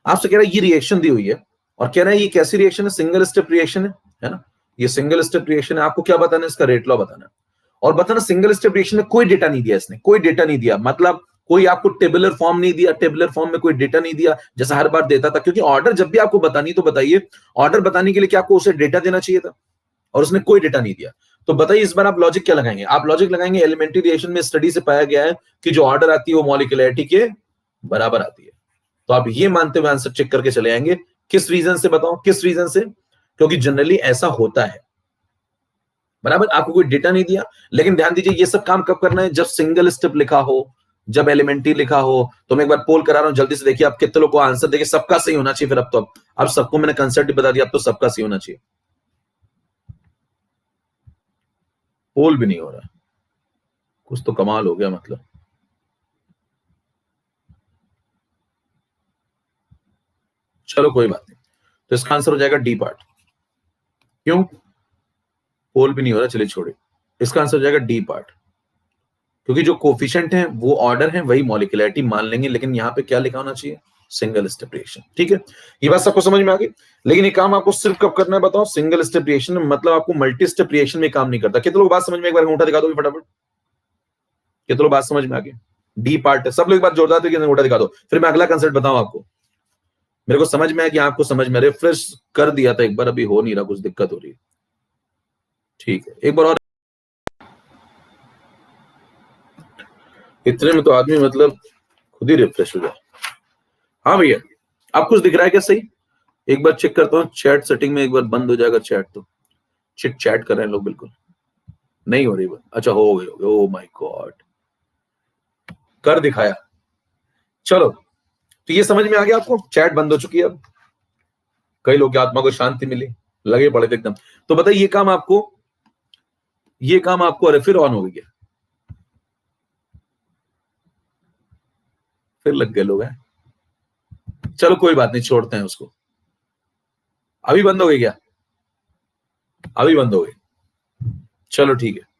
[SPEAKER 1] आपसे कह रहा है ये रिएक्शन दी हुई है, और कह रहा है ये कैसी रिएक्शन है, सिंगल स्टेप रिएक्शन है ना, ये सिंगल स्टेप रिएक्शन है। आपको क्या बताना है, इसका रेट लॉ बताना है, और बताना सिंगल स्टेप रिएक्शन में कोई डेटा नहीं दिया, इसने कोई डेटा नहीं दिया, मतलब कोई आपको टेबुलर फॉर्म नहीं दिया, टेबुलर फॉर्म में कोई डेटा नहीं दिया जैसा हर बार देता था, क्योंकि ऑर्डर जब भी आपको बतानी तो बताइए, ऑर्डर बताने के लिए क्या आपको उसे डेटा देना चाहिए था, और उसने कोई डेटा नहीं दिया। तो बताइए इस बार आप लॉजिक क्या लगाएंगे, आप लॉजिक लगाएंगे एलिमेंट्री रिएक्शन में स्टडी से पाया गया है कि जो ऑर्डर आती है वो मॉलिक्यूलरिटी के बराबर आती है, तो आप ये मानते हुए आंसर चेक करके चले आएंगे। किस रीजन से बताओ, किस रीजन से? क्योंकि जनरली ऐसा होता है, बराबर। आपको कोई डेटा नहीं दिया, लेकिन ध्यान दीजिए ये सब काम कब करना है? जब सिंगल स्टेप लिखा हो, जब एलिमेंट्री लिखा हो। तो मैं एक बार पोल करा रहा हूं, जल्दी से देखिए आप कितने लोगों को आंसर देखिए। सबका सही होना चाहिए फिर। अब तो अब सबको मैंने कंसेप्ट बता दिया, अब तो सबका सही होना चाहिए। पोल भी नहीं हो रहा, कुछ तो कमाल हो गया मतलब। चलो कोई बात नहीं, तो इसका आंसर हो जाएगा डी पार्ट। क्यों? पोल भी नहीं हो रहा, चलिए छोड़िए। इसका आंसर हो जाएगा डी पार्ट, क्योंकि जो कोफिशिएंट है वो ऑर्डर है, वही मॉलिक्यूलरिटी मान लेंगे, लेकिन यहाँ पे क्या लिखा होना चाहिए? Single step reaction. ठीक है, ये बात सबको समझ में आ गई। लेकिन ये काम आपको सिर्फ कब करना है बताओ? सिंगल स्टेप रिएक्शन में। मतलब आपको मल्टी स्टेप रिएक्शन में काम नहीं करता। कितने लोग बात समझ में? एक बार अंगूठा दिखा दो फटाफट। कितने लोग बात समझ में आ गई? डी पार्ट है, सब लोग एक बार जोरदार तरीके से अंगूठा दिखा दो, फिर मैं अगला कंसेप्ट बताऊं आपको। मेरे को समझ में आया कि आपको समझ में। रिफ्रेश कर दिया था एक बार, अभी हो नहीं रहा, कुछ दिक्कत हो रही है। ठीक है, एक बार और। इतने में तो आदमी मतलब खुद ही रिफ्रेश हो जाए। हाँ भैया, आप कुछ दिख रहा है क्या सही? एक बार चेक करता हूँ चैट सेटिंग में, एक बार बंद हो जाएगा चैट तो। चिट चैट कर रहे हैं लोग, बिल्कुल नहीं हो रही बात। अच्छा हो गई, ओ माय गॉड, कर दिखाया। चलो, तो ये समझ में आ गया आपको, चैट बंद हो चुकी है अब। कई लोग की आत्मा को शांति मिली, लगे पड़े थे एकदम। तो बताइए ये काम आपको अरे फिर ऑन हो गया, फिर लग गए लोग हैं। चलो कोई बात नहीं, छोड़ते हैं उसको। अभी बंद हो गई क्या? अभी बंद हो गई, चलो ठीक है।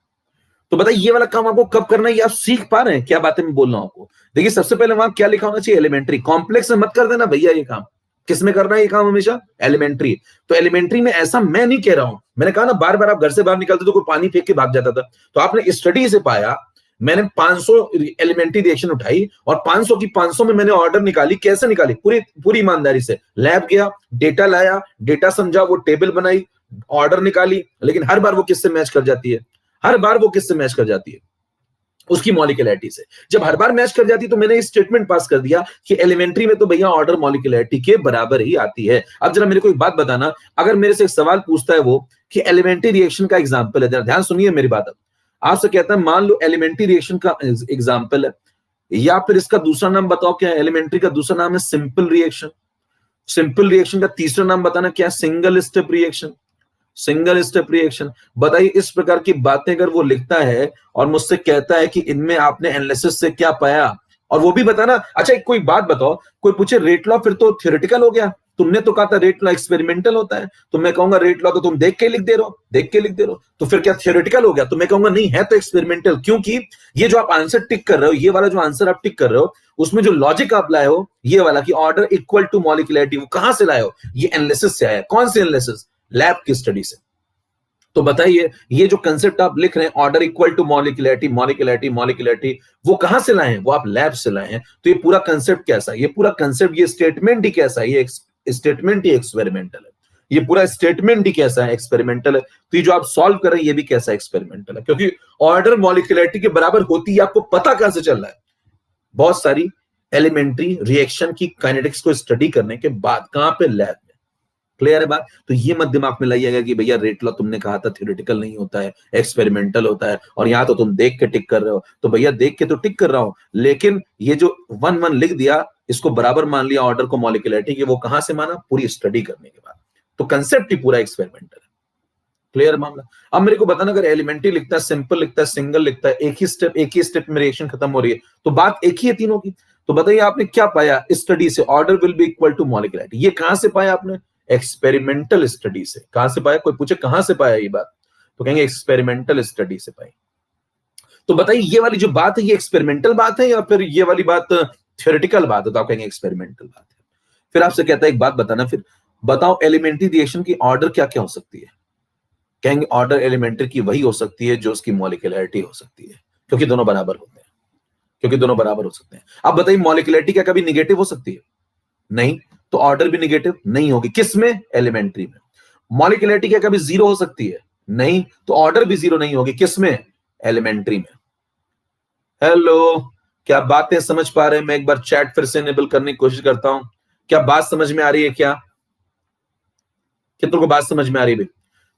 [SPEAKER 1] तो बताइए ये वाला काम आपको कब करना है? ये आप सीख पा रहे हैं क्या बातें मैं बोल रहा हूं आपको? देखिए सबसे पहले वहां क्या लिखा होना चाहिए? एलिमेंट्री। कॉम्प्लेक्स में मत कर देना भैया ये काम। किस में करना है ये काम? हमेशा एलिमेंट्री। तो एलिमेंट्री में ऐसा मैं नहीं कह रहा हूं, मैंने कहा ना बार बार आप घर से बाहर निकलते तो कोई पानी फेंक के भाग जाता था। तो आपने स्टडी से पाया, मैंने 500 एलिमेंट्री रिएक्शन उठाई और 500 की 500 में मैंने ऑर्डर निकाली। कैसे निकाली? पूरी पूरी ईमानदारी से। लैब गया, डेटा लाया, डेटा समझा, वो टेबल बनाई, ऑर्डर निकाली। लेकिन हर बार वो किससे मैच कर जाती है? हर बार वो किससे मैच कर जाती है? उसकी मॉलिक्यूलरिटी से। जब हर बार मैच कर जाती तो मैंने स्टेटमेंट पास कर दिया कि एलिमेंट्री में तो भैया ऑर्डर मॉलिक्यूलरिटी के बराबर ही आती है। अब जरा मेरे को एक बात बताना, अगर मेरे से एक सवाल पूछता है वो कि एलिमेंट्री रिएक्शन का एग्जांपल है, जरा ध्यान सुनिए मेरी बात। अब आपसे कहता है मान लो एलिमेंट्री रिएक्शन का एग्जांपल है, या फिर इसका दूसरा नाम बताओ क्या है? एलिमेंट्री का दूसरा नाम है सिंपल रिएक्शन। सिंपल रिएक्शन का तीसरा नाम बताना क्या है? Single step reaction. Single step reaction. बताइए इस प्रकार की बातें अगर वो लिखता है और मुझसे कहता है कि इनमें आपने एनालिसिस से क्या पाया, और वो भी बताना। अच्छा एक कोई बात बताओ, कोई पूछे रेट लॉ, फिर तो थियोरेटिकल हो गया। तुमने तो कहा था रेट लॉ एक्सपेरिमेंटल होता है, तो मैं कहूंगा रेट लॉ तो तुम देख के लिख दे रहे हो, देख के लिख दे रहे हो, तो फिर क्या थियोरेटिकल हो गया? तो मैं कहूंगा नहीं, है तो एक्सपेरिमेंटल। क्योंकि ये जो आप आंसर टिक कर रहे हो, ये वाला जो आंसर आप टिक कर रहे हो, उसमें जो लॉजिक आप लाए हो ये वाला कि ऑर्डर इक्वल टू मॉलिक्यूलरिटी, वो कहां से लाए हो? ये एनालिसिस से आया। कौन से एनालिसिस? लैब की स्टडी से। तो बताइए ये जो कंसेप्ट आप लिख रहे हैं order equal to molecularity molecularity molecularity, वो कहां से लाए हैं? वो आप लैब से लाए हैं। तो ये पूरा कंसेप्ट कैसा है? ये पूरा कंसेप्ट, ये स्टेटमेंट ही कैसा है? ये स्टेटमेंट ही एक्सपेरिमेंटल है। ये पूरा स्टेटमेंट ही कैसा है? एक्सपेरिमेंटल है। तो ये जो आप सॉल्व कर रहे हैं ये भी कैसा एक्सपेरिमेंटल है? क्योंकि ऑर्डर मॉलिक्यूलरिटी के बराबर होती है, आपको पता कहां से चल रहा है? बहुत सारी एलिमेंट्री रिएक्शन की काइनेटिक्स को स्टडी करने के बाद। कहां पे? लैब। क्लियर है बात? तो ये मत दिमाग में लाइएगा कि भैया रेट लॉ तुमने कहा था थ्योरेटिकल नहीं होता है, एक्सपेरिमेंटल होता है, और यहां तो तुम देख के टिक कर रहे हो। तो भैया देख के तो टिक कर रहा हूं, लेकिन ये जो 1-1 लिख दिया, इसको बराबर मान लिया ऑर्डर को मॉलिक्यूलरिटी की, वो कहां से माना? पूरी स्टडी करने के बाद। तो कंसेप्ट ही पूरा एक्सपेरिमेंटल है। क्लियर मामला? अब मेरे को बताना, अगर एलिमेंट्री लिखता है, सिंपल लिखता है, सिंगल लिखता है, एक ही स्टेप में रिएक्शन खत्म हो रही है, तो बात एक ही है तीनों की। तो बताइए आपने क्या पाया स्टडी से? Order will be equal to molecularity. ये कहां से पाया आपने? एक्सपेरिमेंटल स्टडी से। कहां से पाया? कोई पूछे कहां से पाया ये बात, तो कहेंगे एक्सपेरिमेंटल स्टडी से पाई। तो बताइए ये वाली जो बात है ये एक्सपेरिमेंटल बात है या फिर ये वाली बात थ्योरेटिकल बात है? तो आप कहेंगे एक्सपेरिमेंटल बात है। फिर आपसे कहता है एक बात बताना, फिर बताओ एलिमेंट्री रिएक्शन की ऑर्डर क्या क्या हो सकती है? कहेंगे ऑर्डर एलिमेंट्री की वही हो सकती है जो उसकी मॉलिक्यूलरिटी हो सकती है, क्योंकि दोनों बराबर होते हैं, क्योंकि दोनों बराबर हो सकते हैं। अब बताइए मॉलिक्यूलरिटी क्या कभी निगेटिव हो सकती है? नहीं, तो ऑर्डर भी निगेटिव नहीं होगी। किसमें? एलिमेंट्री में। मॉलिक्यूलरिटी क्या कभी जीरो हो सकती है? नहीं, तो ऑर्डर भी जीरो नहीं होगी। किसमें? एलिमेंट्री में। हेलो, क्या बातें समझ पा रहे हैं? मैं एक बार चैट फिर से इनेबल करने की कोशिश करता हूं। क्या बात समझ में आ रही है? क्या कितनों को बात समझ में आ रही है?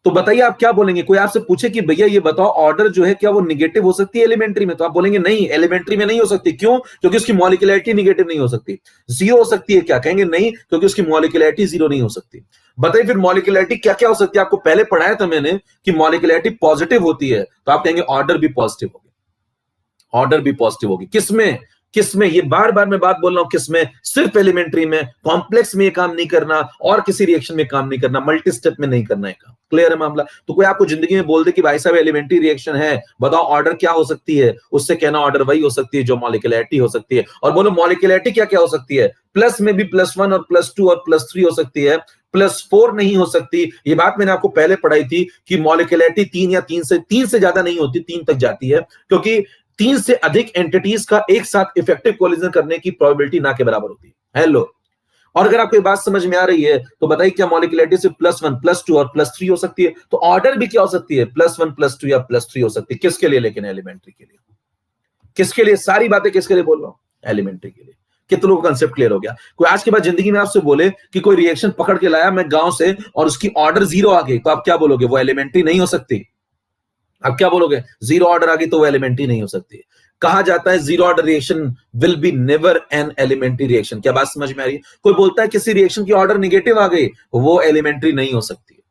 [SPEAKER 1] तो बताइए आप क्या बोलेंगे? कोई आपसे पूछे कि भैया ये बताओ ऑर्डर जो है क्या वो निगेटिव हो सकती है एलिमेंट्री में, तो आप बोलेंगे नहीं, एलिमेंट्री में नहीं हो सकती। क्यों? क्योंकि उसकी मॉलिक्यूलरिटी निगेटिव नहीं हो सकती। जीरो हो सकती है क्या? कहेंगे नहीं, क्योंकि उसकी मॉलिक्यूलरिटी जीरो नहीं हो सकती। बताइए फिर मॉलिक्यूलरिटी क्या क्या हो सकती है? आपको पहले पढ़ाया था मैंने कि मॉलिक्यूलरिटी पॉजिटिव होती है, तो आप कहेंगे ऑर्डर भी पॉजिटिव होगी। ऑर्डर भी पॉजिटिव होगी। किसमें? किसमें? ये बार बार मैं बात बोल रहा हूं, किसमें? सिर्फ एलिमेंट्री में। कॉम्प्लेक्स में ये काम नहीं करना और किसी रिएक्शन में काम नहीं करना, मल्टी स्टेप में नहीं करना है काम। क्लियर है मामला? तो कोई आपको जिंदगी में बोल दे कि भाई साहब एलिमेंट्री रिएक्शन है, बताओ ऑर्डर क्या हो सकती है, उससे कहना ऑर्डर वही हो सकती है जो मॉलिक्यूलरिटी हो सकती है। और बोलो मॉलिक्यूलरिटी क्या क्या हो सकती है? प्लस में भी +1 और +2 और +3 हो सकती है, +4 नहीं हो सकती। ये बात मैंने आपको पहले पढ़ाई थी कि मॉलिक्यूलरिटी 3 या 3 से ज्यादा नहीं होती, 3 तक जाती है, क्योंकि 3 से अधिक एंटिटीज का एक साथ इफेक्टिव कोलिजन करने की प्रोबेबिलिटी ना के बराबर होती है। हेलो। और अगर आपको ये बात समझ में आ रही है तो बताइए क्या मॉलिक्यूलरिटी से +1 +2 और +3 हो सकती है? तो ऑर्डर भी क्या हो सकती है? +1 +2 या +3 हो सकती है। किसके लिए? लेकिन एलिमेंट्री के लिए। किसके लिए? सारी बातें किसके लिए बोल रहा हूं? एलिमेंट्री के लिए। कितने लोगों को कंसेप्ट क्लियर हो गया? कोई आज के बाद जिंदगी में आपसे बोले कि कोई रिएक्शन पकड़ के लाया मैं गांव से और उसकी ऑर्डर जीरो आ गई, तो आप क्या बोलोगे? वो एलिमेंट्री नहीं हो सकती। आप क्या बोलोगे? जीरो ऑर्डर आ गई तो वो एलिमेंट्री नहीं हो सकती। कहा जाता है zero order reaction will be never an elementary reaction. क्या बात समझ में आ रही है? कोई बोलता है किसी रिएक्शन की ऑर्डर निगेटिव आ गई, वो एलिमेंट्री नहीं हो सकती।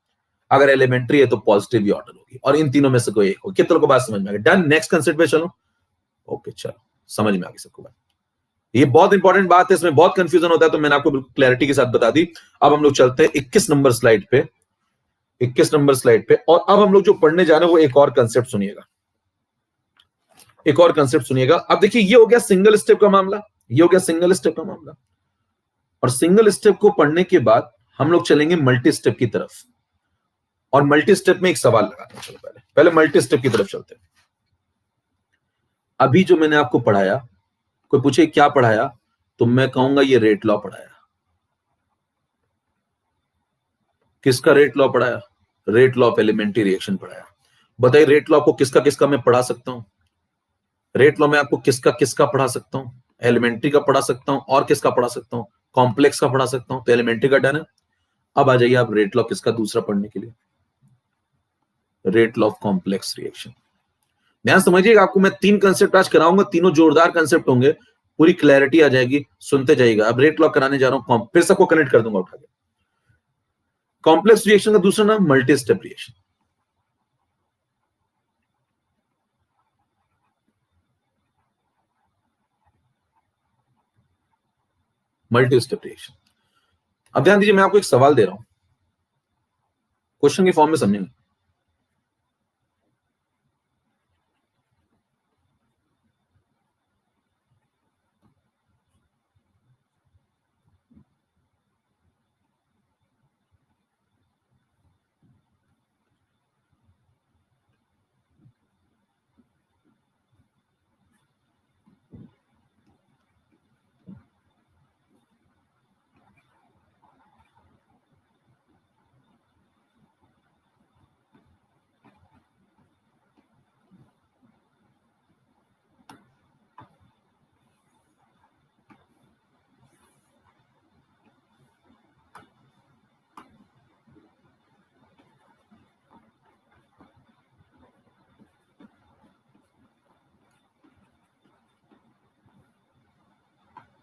[SPEAKER 1] अगर एलिमेंट्री है तो पॉजिटिव ही ऑर्डर होगी, और इन तीनों में से कोई एक हो। कितनों को बात समझ में आ गई? डन। नेक्स्ट कंसेप्ट पे चलो। ओके चलो, समझ में आ गई सबको बात। ये बहुत इंपॉर्टेंट बात है, इसमें बहुत कंफ्यूजन होता है, तो मैंने आपको बिल्कुल क्लैरिटी के साथ बता दी। अब हम लोग चलते हैं 21 नंबर स्लाइड पे। 21 नंबर स्लाइड पे, और अब हम लोग जो पढ़ने जा रहे हैं वो एक और कंसेप्ट सुनिएगा। एक और कंसेप्ट सुनिएगा। अब देखिए, ये हो गया सिंगल स्टेप का मामला, ये हो गया सिंगल स्टेप का मामला। और सिंगल स्टेप को पढ़ने के बाद हम लोग चलेंगे मल्टी स्टेप की तरफ। और मल्टी स्टेप में एक सवाल लगाते हैं। चलो पहले पहले मल्टी स्टेप की तरफ चलते हैं। अभी जो मैंने आपको पढ़ाया, कोई पूछे क्या पढ़ाया, तो मैं कहूंगा ये रेट लॉ पढ़ाया। किसका रेट लॉ पढ़ाया? Rate law of elementary reaction पढ़ाया। बताइए रेट लॉ को किसका किसका मैं पढ़ा सकता हूं? रेट लॉ में आपको किसका किसका पढ़ा सकता हूं? एलिमेंट्री का पढ़ा सकता हूं, और किसका पढ़ा सकता हूं? कॉम्प्लेक्स का पढ़ा सकता हूं। तो एलिमेंट्री का डन है। अब आ जाइए आप रेट लॉ किसका दूसरा पढ़ने के लिए? Rate law of complex reaction. ध्यान समझिएगा, आपको मैं 3 कंसेप्ट आज कराऊंगा, तीनों जोरदार कंसेप्ट होंगे, पूरी क्लैरिटी आ जाएगी, सुनते जाइएगा। अब रेट लॉ कराने जा रहा हूं, फिर सबको कनेक्ट कर दूंगा उठा के। कॉम्प्लेक्स रिएक्शन का दूसरा नाम multi step reaction. Multi step reaction. अब ध्यान दीजिए, मैं आपको एक सवाल दे रहा हूं, क्वेश्चन के फॉर्म में समझेंगे।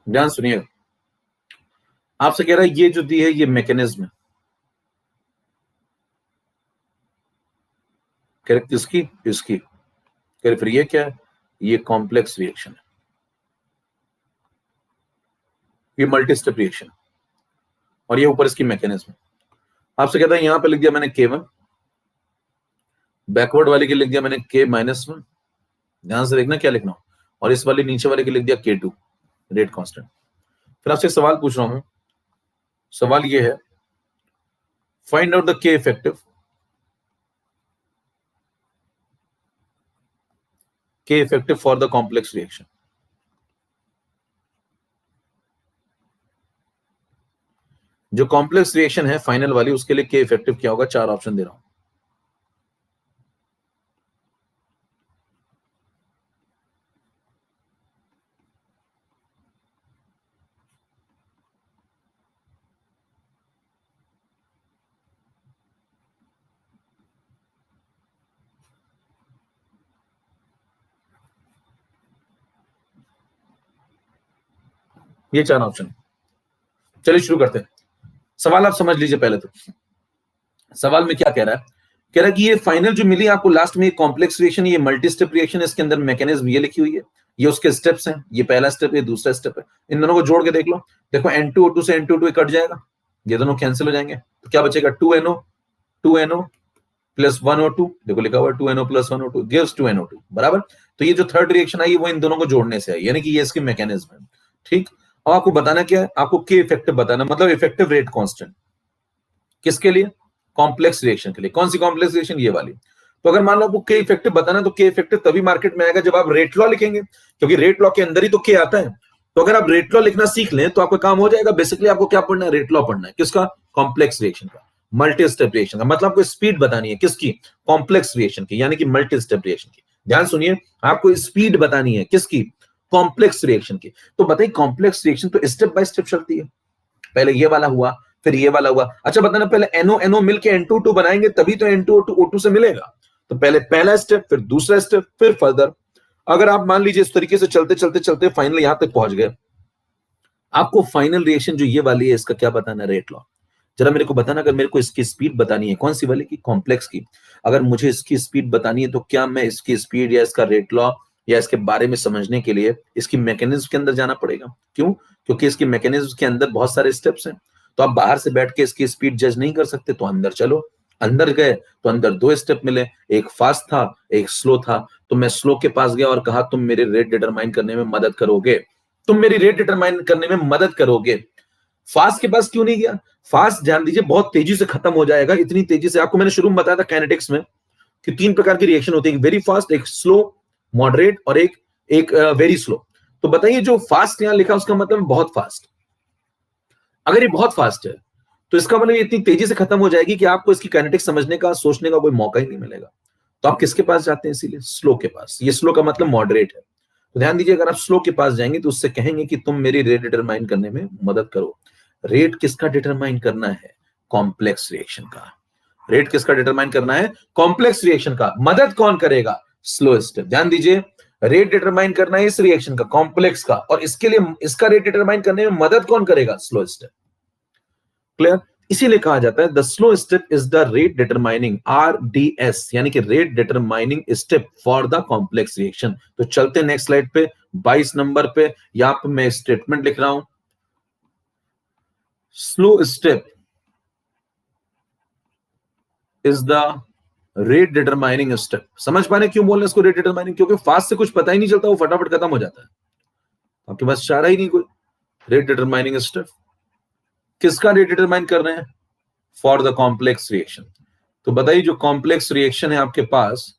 [SPEAKER 1] ध्यान सुनिए, आपसे कह रहा है ये जो दी है ये मैकेनिज्म है, करेक्ट? इसकी इसकी कह फिर ये क्या है? ये कॉम्प्लेक्स रिएक्शन है, ये मल्टी स्टेप रिएक्शन, और ये ऊपर इसकी मैकेनिज्म है। आपसे कहता है यहां पे लिख दिया मैंने K1, बैकवर्ड वाले के लिख दिया मैंने K-1। ध्यान से देखना क्या लिखना, और इस वाले नीचे वाले के लिख दिया K2, रेट कांस्टेंट। फिर आपसे सवाल पूछ रहा हूं, सवाल ये है, find out the K effective, K effective for the complex reaction. जो कॉम्प्लेक्स रिएक्शन है फाइनल वाली, उसके लिए K इफेक्टिव क्या होगा? 4 ऑप्शन दे रहा हूं। ये 4 ऑप्शन। चलिए शुरू करते हैं। सवाल आप समझ लीजिए पहले तो। सवाल में क्या कह रहा है? कह रहा है कि ये फाइनल जो मिली आपको लास्ट में कॉम्प्लेक्स रिएक्शन, ये मल्टी स्टेप रिएक्शन, इसके अंदर मैकेनिज्म ये लिखी हुई है, ये उसके स्टेप्स हैं, ये पहला स्टेप है, दूसरा स्टेप है। इन दोनों को जोड़ के देख लो। देखो N2O2 से N2O2 कट जाएगा, ये दोनों कैंसिल हो जाएंगे, तो क्या बचेगा? 2NO plus 1O2। देखो लिखा हुआ है 2NO plus 1O2 gives 2NO2 बराबर। तो ये जो थर्ड रिएक्शन आई वो इन दोनों को जोड़ने से आई, यानी कि ये इसकी मैकेनिज्म है। ठीक। अब आपको बताना क्या है? आपको के इफेक्टिव बताना, मतलब इफेक्टिव रेट कांस्टेंट। किसके लिए? कॉम्प्लेक्स रिएक्शन के लिए। कौन सी कॉम्प्लेक्स रिएक्शन? ये वाली। तो अगर मान लो आपको के इफेक्टिव बताना, तो के इफेक्टिव तभी मार्केट में आएगा जब आप रेट लॉ लिखेंगे, क्योंकि रेट लॉ के अंदर ही तो के आता है। तो अगर आप रेट लॉ लिखना सीख लें तो आपका काम हो जाएगा। बेसिकली आपको क्या पढ़ना है? रेट लॉ पढ़ना है। किसका? कॉम्प्लेक्स रिएक्शन का, मल्टी स्टेप रिएक्शन का। मतलब आपको स्पीड बतानी है किसकी? कॉम्प्लेक्स रिएक्शन की, यानी कि मल्टी स्टेप रिएक्शन की। ध्यान सुनिए, आपको स्पीड बतानी है किसकी? कॉम्प्लेक्स रिएक्शन की। तो बताइए कॉम्प्लेक्स रिएक्शन तो स्टेप बाय स्टेप चलती है। पहले ये वाला हुआ, फिर ये वाला हुआ। अच्छा बताना, पहले NO मिलके N2O2 बनाएंगे तभी तो N2O2 O2 से मिलेगा। तो पहले पहला स्टेप, फिर दूसरा स्टेप, फिर फर्दर। अगर आप मान लीजिए इस तरीके से चलते चलते चलते फाइनल यहां तक पहुंच गए, आपको फाइनल रिएक्शन जो ये वाली है इसका क्या बताना? Rate law. जरा मेरे को बताना, अगर मेरे को इसकी स्पीड बतानी है, कौन सी वाली की? कॉम्प्लेक्स की। अगर मुझे इसकी स्पीड बतानी है तो क्या मैं इसकी स्पीड या इसका रेट लॉ या इसके बारे में समझने के लिए इसकी मैकेनिज्म के अंदर जाना पड़ेगा। क्यों? क्योंकि इसकी मैकेनिज्म के अंदर बहुत सारे स्टेप्स हैं। तो आप बाहर से बैठ के इसकी स्पीड जज नहीं कर सकते, तो अंदर चलो। अंदर गए तो अंदर दो स्टेप मिले, एक फास्ट था, एक स्लो था। तो मैं स्लो के पास गया और कहा तुम मेरे रेट डिटरमाइन करने में मदद करोगे, तुम मेरी रेट डिटरमाइन करने में मदद करोगे। फास्ट के पास क्यों नहीं गया? फास्ट ध्यान दीजिए बहुत तेजी से खत्म हो जाएगा। इतनी तेजी से, आपको मैंने शुरू में बताया था काइनेटिक्स में कि 3 प्रकार की रिएक्शन होती है, एक वेरी फास्ट, एक स्लो, मॉडरेट और एक एक वेरी स्लो। तो बताइए जो फास्ट यहां लिखा उसका मतलब बहुत फास्ट। अगर ये बहुत फास्ट है तो इसका मतलब ये इतनी तेजी से खत्म हो जाएगी कि आपको इसकी काइनेटिक्स समझने का, सोचने का कोई मौका ही नहीं मिलेगा। तो आप किसके पास जाते हैं? इसीलिए स्लो के पास। ये स्लो का मतलब मॉडरेट है। तो ध्यान दीजिए, अगर आप स्लो के पास जाएंगे तो उससे कहेंगे कि तुम मेरी रेट डिटरमाइन करने में मदद करो। रेट किसका डिटरमाइन करना है? कॉम्प्लेक्स रिएक्शन का। रेट किसका डिटरमाइन करना है? कॉम्प्लेक्स रिएक्शन का। मदद कौन करेगा? Slow step. ध्यान दीजिए, रेट डिटरमाइन करना है इस रिएक्शन का, कॉम्प्लेक्स का, और इसके लिए इसका रेट डिटरमाइन करने में मदद कौन करेगा? Slow step. क्लियर? इसीलिए कहा जाता है the slow step is the rate determining, RDS, यानी कि rate determining step for the complex reaction. तो चलते नेक्स्ट स्लाइड पे, 22 नंबर पे। यहां पे मैं स्टेटमेंट लिख रहा हूं, slow step is the rate determining step. समझ पा रहे क्यों बोल रहे हैं इसको रेट डिटरमाइनिंग? क्योंकि फास्ट से कुछ पता ही नहीं चलता, वो फटाफट खत्म हो जाता है, आपके पास चारा ही नहीं कोई। रेट डिटरमाइनिंग स्टेप किसका रेट डिटरमाइन कर रहे हैं? For the complex reaction. तो बताइए जो कॉम्प्लेक्स रिएक्शन है आपके पास,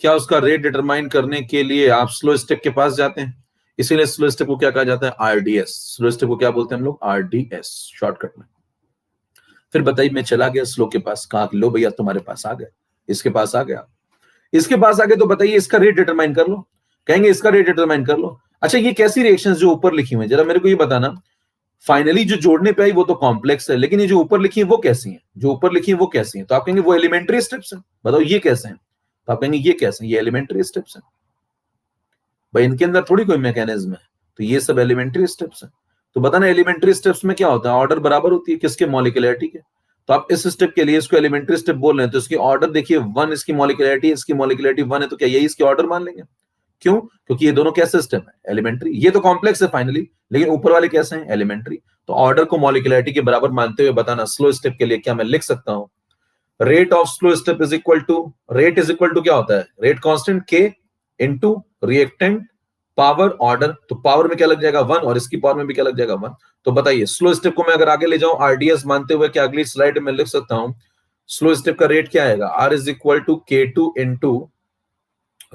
[SPEAKER 1] क्या उसका रेट डिटरमाइन करने के लिए आप स्लो स्टेप के पास जाते हैं? इसीलिए स्लो स्टेप को क्या कहा जाता है? RDS। स्लो स्टेप को क्या बोलते हैं हम लोग? RDS, शॉर्टकट में। फिर बताइए मैं चला गया स्लो के पास, कहा लो भैया तुम्हारे पास आ गए, इसके पास आ गया, इसके पास आ गए, तो बताइए इसका रेट डिटरमाइन कर लो। कहेंगे इसका रेट डिटरमाइन कर लो। अच्छा ये कैसी रिएक्शंस जो ऊपर लिखी हुई है, जरा मेरे को ये बताना। फाइनली जो जोड़ने पे आई वो तो कॉम्प्लेक्स है, लेकिन ये जो ऊपर लिखी है वो कैसी है? जो ऊपर लिखी है वो कैसी है? तो आप कहेंगे वो एलिमेंट्री स्टेप्स है। बताओ ये कैसे हैं? तो आप कहेंगे ये कैसे हैं? ये एलिमेंट्री स्टेप्स है भाई, इनके अंदर थोड़ी कोई मैकेनिज्म है। तो ये सब एलिमेंट्री स्टेप्स है। तो बताना एलिमेंट्री स्टेप्स में क्या होता है? ऑर्डर बराबर होती है किसके? मॉलिक्यूलरिटी के। तो आप इस स्टेप के लिए इसको एलिमेंट्री स्टेप बोल रहे हैं, तो इसकी ऑर्डर देखिए 1, इसकी मॉलिक्यूलरिटी, इसकी मॉलिक्यूलरिटी 1 है, तो क्या यही इसकी ऑर्डर मान लेंगे? क्यों? क्योंकि ये दोनों कैसे स्टेप है? एलिमेंट्री। ये तो कॉम्प्लेक्स है फाइनली, लेकिन ऊपर वाले कैसे हैं? एलिमेंट्री। तो ऑर्डर को मॉलिक्यूलरिटी के बराबर मानते हुए बताना स्लो स्टेप के लिए क्या मैं लिख सकता हूं? Rate of slow step is equal to, rate is equal to क्या होता है? रेट कांस्टेंट के इनटू रिएक्टेंट पावर ऑर्डर। तो पावर में क्या लग जाएगा? 1, और इसकी पावर में भी क्या लग जाएगा? 1। तो बताइए स्लो स्टेप को मैं अगर आगे ले जाऊं RDS मानते हुए, क्या अगली स्लाइड में लिख सकता हूं स्लो स्टेप का रेट क्या आएगा? R is equal to K2 into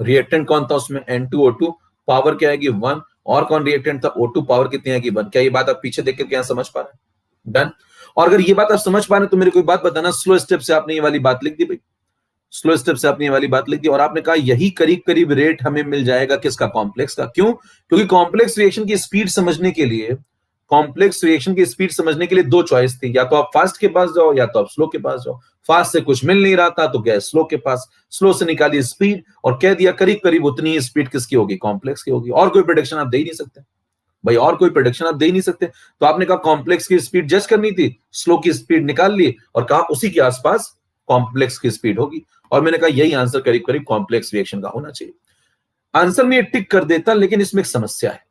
[SPEAKER 1] reactant कौन था उसमें? N2O2, पावर क्या आएगी? 1, और कौन रिएक्टेंट था? O2, पावर कितनी आएगी? 1। क्या ये बात आप पीछे देख के क्या समझ पा रहे हैं? डन। और अगर ये बात आप समझ पा रहे हैं तो मेरे को बात बताना, स्लो स्टेप से आपने ये वाली बात लिख दी भाई, स्लो स्टेप से आपने ये वाली बात लिख दी, और आपने कहा यही करीब करीब रेट हमें मिल जाएगा किसका? कॉम्प्लेक्स का। क्यों? क्योंकि कॉम्प्लेक्स रिएक्शन की स्पीड समझने के लिए, कॉम्प्लेक्स रिएक्शन की स्पीड समझने के लिए दो चॉइस थी, या तो आप फास्ट के पास जाओ या तो आप स्लो के पास जाओ। फास्ट से कुछ मिल नहीं रहा था तो गए स्लो के पास, स्लो से निकाली स्पीड और कह दिया करीब करीब उतनी ही स्पीड किसकी होगी? कॉम्प्लेक्स की होगी। और कोई प्रेडिक्शन आप दे ही नहीं सकते। भाई और कोई प्रेडिक्शन आप दे ही नहीं सकते। तो आपने कहा कॉम्प्लेक्स की स्पीड जज करनी थी, स्लो की स्पीड निकाल ली और कहा उसी के आसपास कॉम्प्लेक्स की स्पीड होगी, और मैंने कहा यही आंसर करीब करीब कॉम्प्लेक्स रिएक्शन का होना चाहिए। आंसर में ये टिक कर देता, लेकिन इसमें एक समस्या है।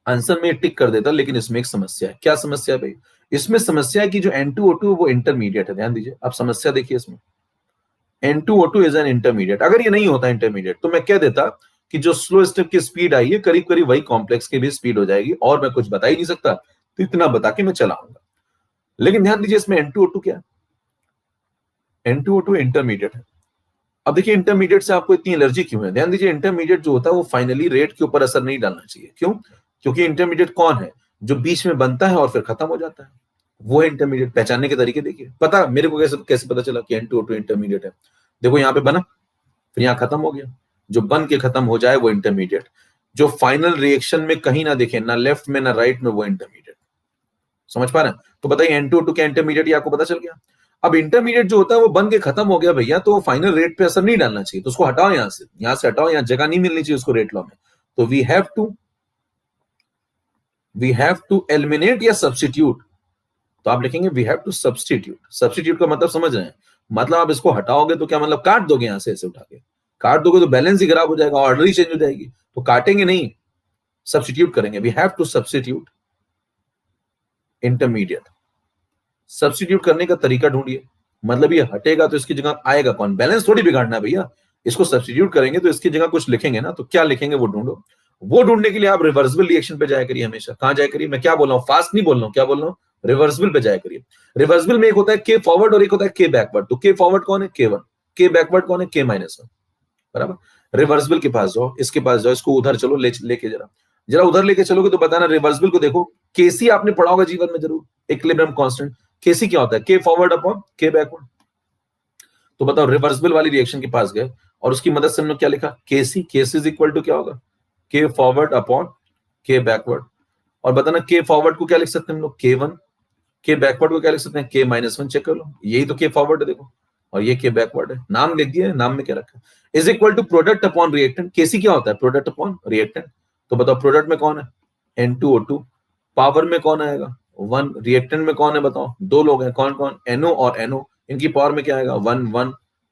[SPEAKER 1] आंसर में टिक कर देता, लेकिन इसमें एक समस्या है। क्या समस्या है भाई? इसमें समस्या है कि जो N2O2 वो इंटरमीडिएट है। ध्यान दीजिए, आप समस्या देखिए इसमें। N2O2 is an intermediate. अगर ये नहीं होता इंटरमीडिएट तो मैं कह देता कि जो स्लो स्टेप की स्पीड आई है करीब करीब वही कॉम्प्लेक्स की भी स्पीड हो जाएगी, और मैं कुछ बता ही नहीं सकता, तो इतना बता के मैं चलाऊंगा। लेकिन ध्यान दीजिए इसमें N2O2 क्या है? N2O2 इंटरमीडिएट है। अब देखिए इंटरमीडिएट से आपको इतनी एलर्जी क्यों है? ध्यान दीजिए इंटरमीडिएट जो होता है वो फाइनली रेट के ऊपर असर नहीं डालना चाहिए। क्यों? क्योंकि इंटरमीडिएट कौन है? जो बीच में बनता है और फिर खत्म हो जाता है, वो है इंटरमीडिएट। पहचानने के तरीके देखिए। पता मेरे को कैसे कैसे पता चला कि N2O2 इंटरमीडिएट है? देखो यहाँ पे बना, फिर यहाँ खत्म हो गया। जो बन के खत्म हो जाए वो इंटरमीडिएट। जो फाइनल रिएक्शन में कहीं ना दिखे, ना लेफ्ट में ना राइट में, वो इंटरमीडिएट। समझ पा रहे हैं? तो बताइए N2O2 क्या इंटरमीडिएट, ये आपको पता चल गया। अब इंटरमीडिएट जो होता है वो बन के खत्म हो गया भैया, तो फाइनल रेट पे असर नहीं डालना चाहिए, तो उसको हटाओ यहाँ से हटाओ, यहाँ जगह नहीं मिलनी चाहिए उसको रेट लॉ में। तो वी हैव टू एलिमिनेट या सब्स्टिट्यूट। तो आप लिखेंगे we have to substitute. Substitute का मतलब समझ रहे हैं? मतलब आप इसको हटाओगे तो क्या मतलब काट दोगे, यहां से ऐसे उठा के काट दोगे तो बैलेंस ही खराब हो जाएगा, ऑर्डर ही चेंज हो जाएगी। तो काटेंगे नहीं, सब्स्टिट्यूट करेंगे। We have to substitute intermediate. Substitute करने का तरीका ढूंढिए। मतलब ये हटेगा तो इसकी जगह आएगा कौन? बैलेंस थोड़ी बिगाड़ना है भैया। इसको सब्स्टिट्यूट करेंगे तो इसकी जगह कुछ लिखेंगे ना, तो क्या लिखेंगे वो ढूंढो। वो ढूंढने के लिए आप रिवर्सिबल रिएक्शन पे जाया करिए हमेशा। कहां जाया करिए? मैं क्या बोल रहा हूँ, फास्ट नहीं बोल रहा हूँ, क्या बोल रहा हूँ? रिवर्सिबल पे जाया करिए। रिवर्सिबल में एक होता है के फॉरवर्ड और एक होता है के बैकवर्ड। तो के फॉरवर्ड कौन है? K1। के बैकवर्ड कौन है? K-1। बराबर। रिवर्सिबल के पास जाओ, इसके पास जाओ, इसको उधर चलो, लेके जरा जरा उधर लेके चलोगे तो बताना। रिवर्सिबल को देखो, केसी आपने पढ़ा होगा जीवन में जरूर, इक्विलिब्रियम कांस्टेंट। केसी क्या होता है? के फॉरवर्ड अपॉन के बैकवर्ड। तो बताओ रिवर्सिबल वाली रिएक्शन के पास गए और उसकी मदद से हमने क्या लिखा? केसी। केसी इज इक्वल टू क्या होगा? के फॉरवर्ड अपॉन के बैकवर्ड। और बताना के फॉरवर्ड को क्या लिख सकते हैं हम लोग? K1। के बैकवर्ड को क्या लिख सकते हैं? K-1। चेक कर लो, यही तो के फॉरवर्ड है देखो, और ये के बैकवर्ड है। नाम लिख दिया, नाम में क्या रखा है? Is equal to product upon reactant. KC क्या होता है? Product upon reactant. तो बताओ प्रोडक्ट में कौन है? N2O2। पावर में कौन आएगा? 1। रिएक्टेंट में कौन है बताओ? दो लोग हैं, कौन कौन? NO और NO। इनकी पावर में क्या आएगा? 1 1।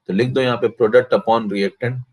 [SPEAKER 1] तो लिख दो यहाँ पे प्रोडक्ट अपॉन रिएक्टेंट।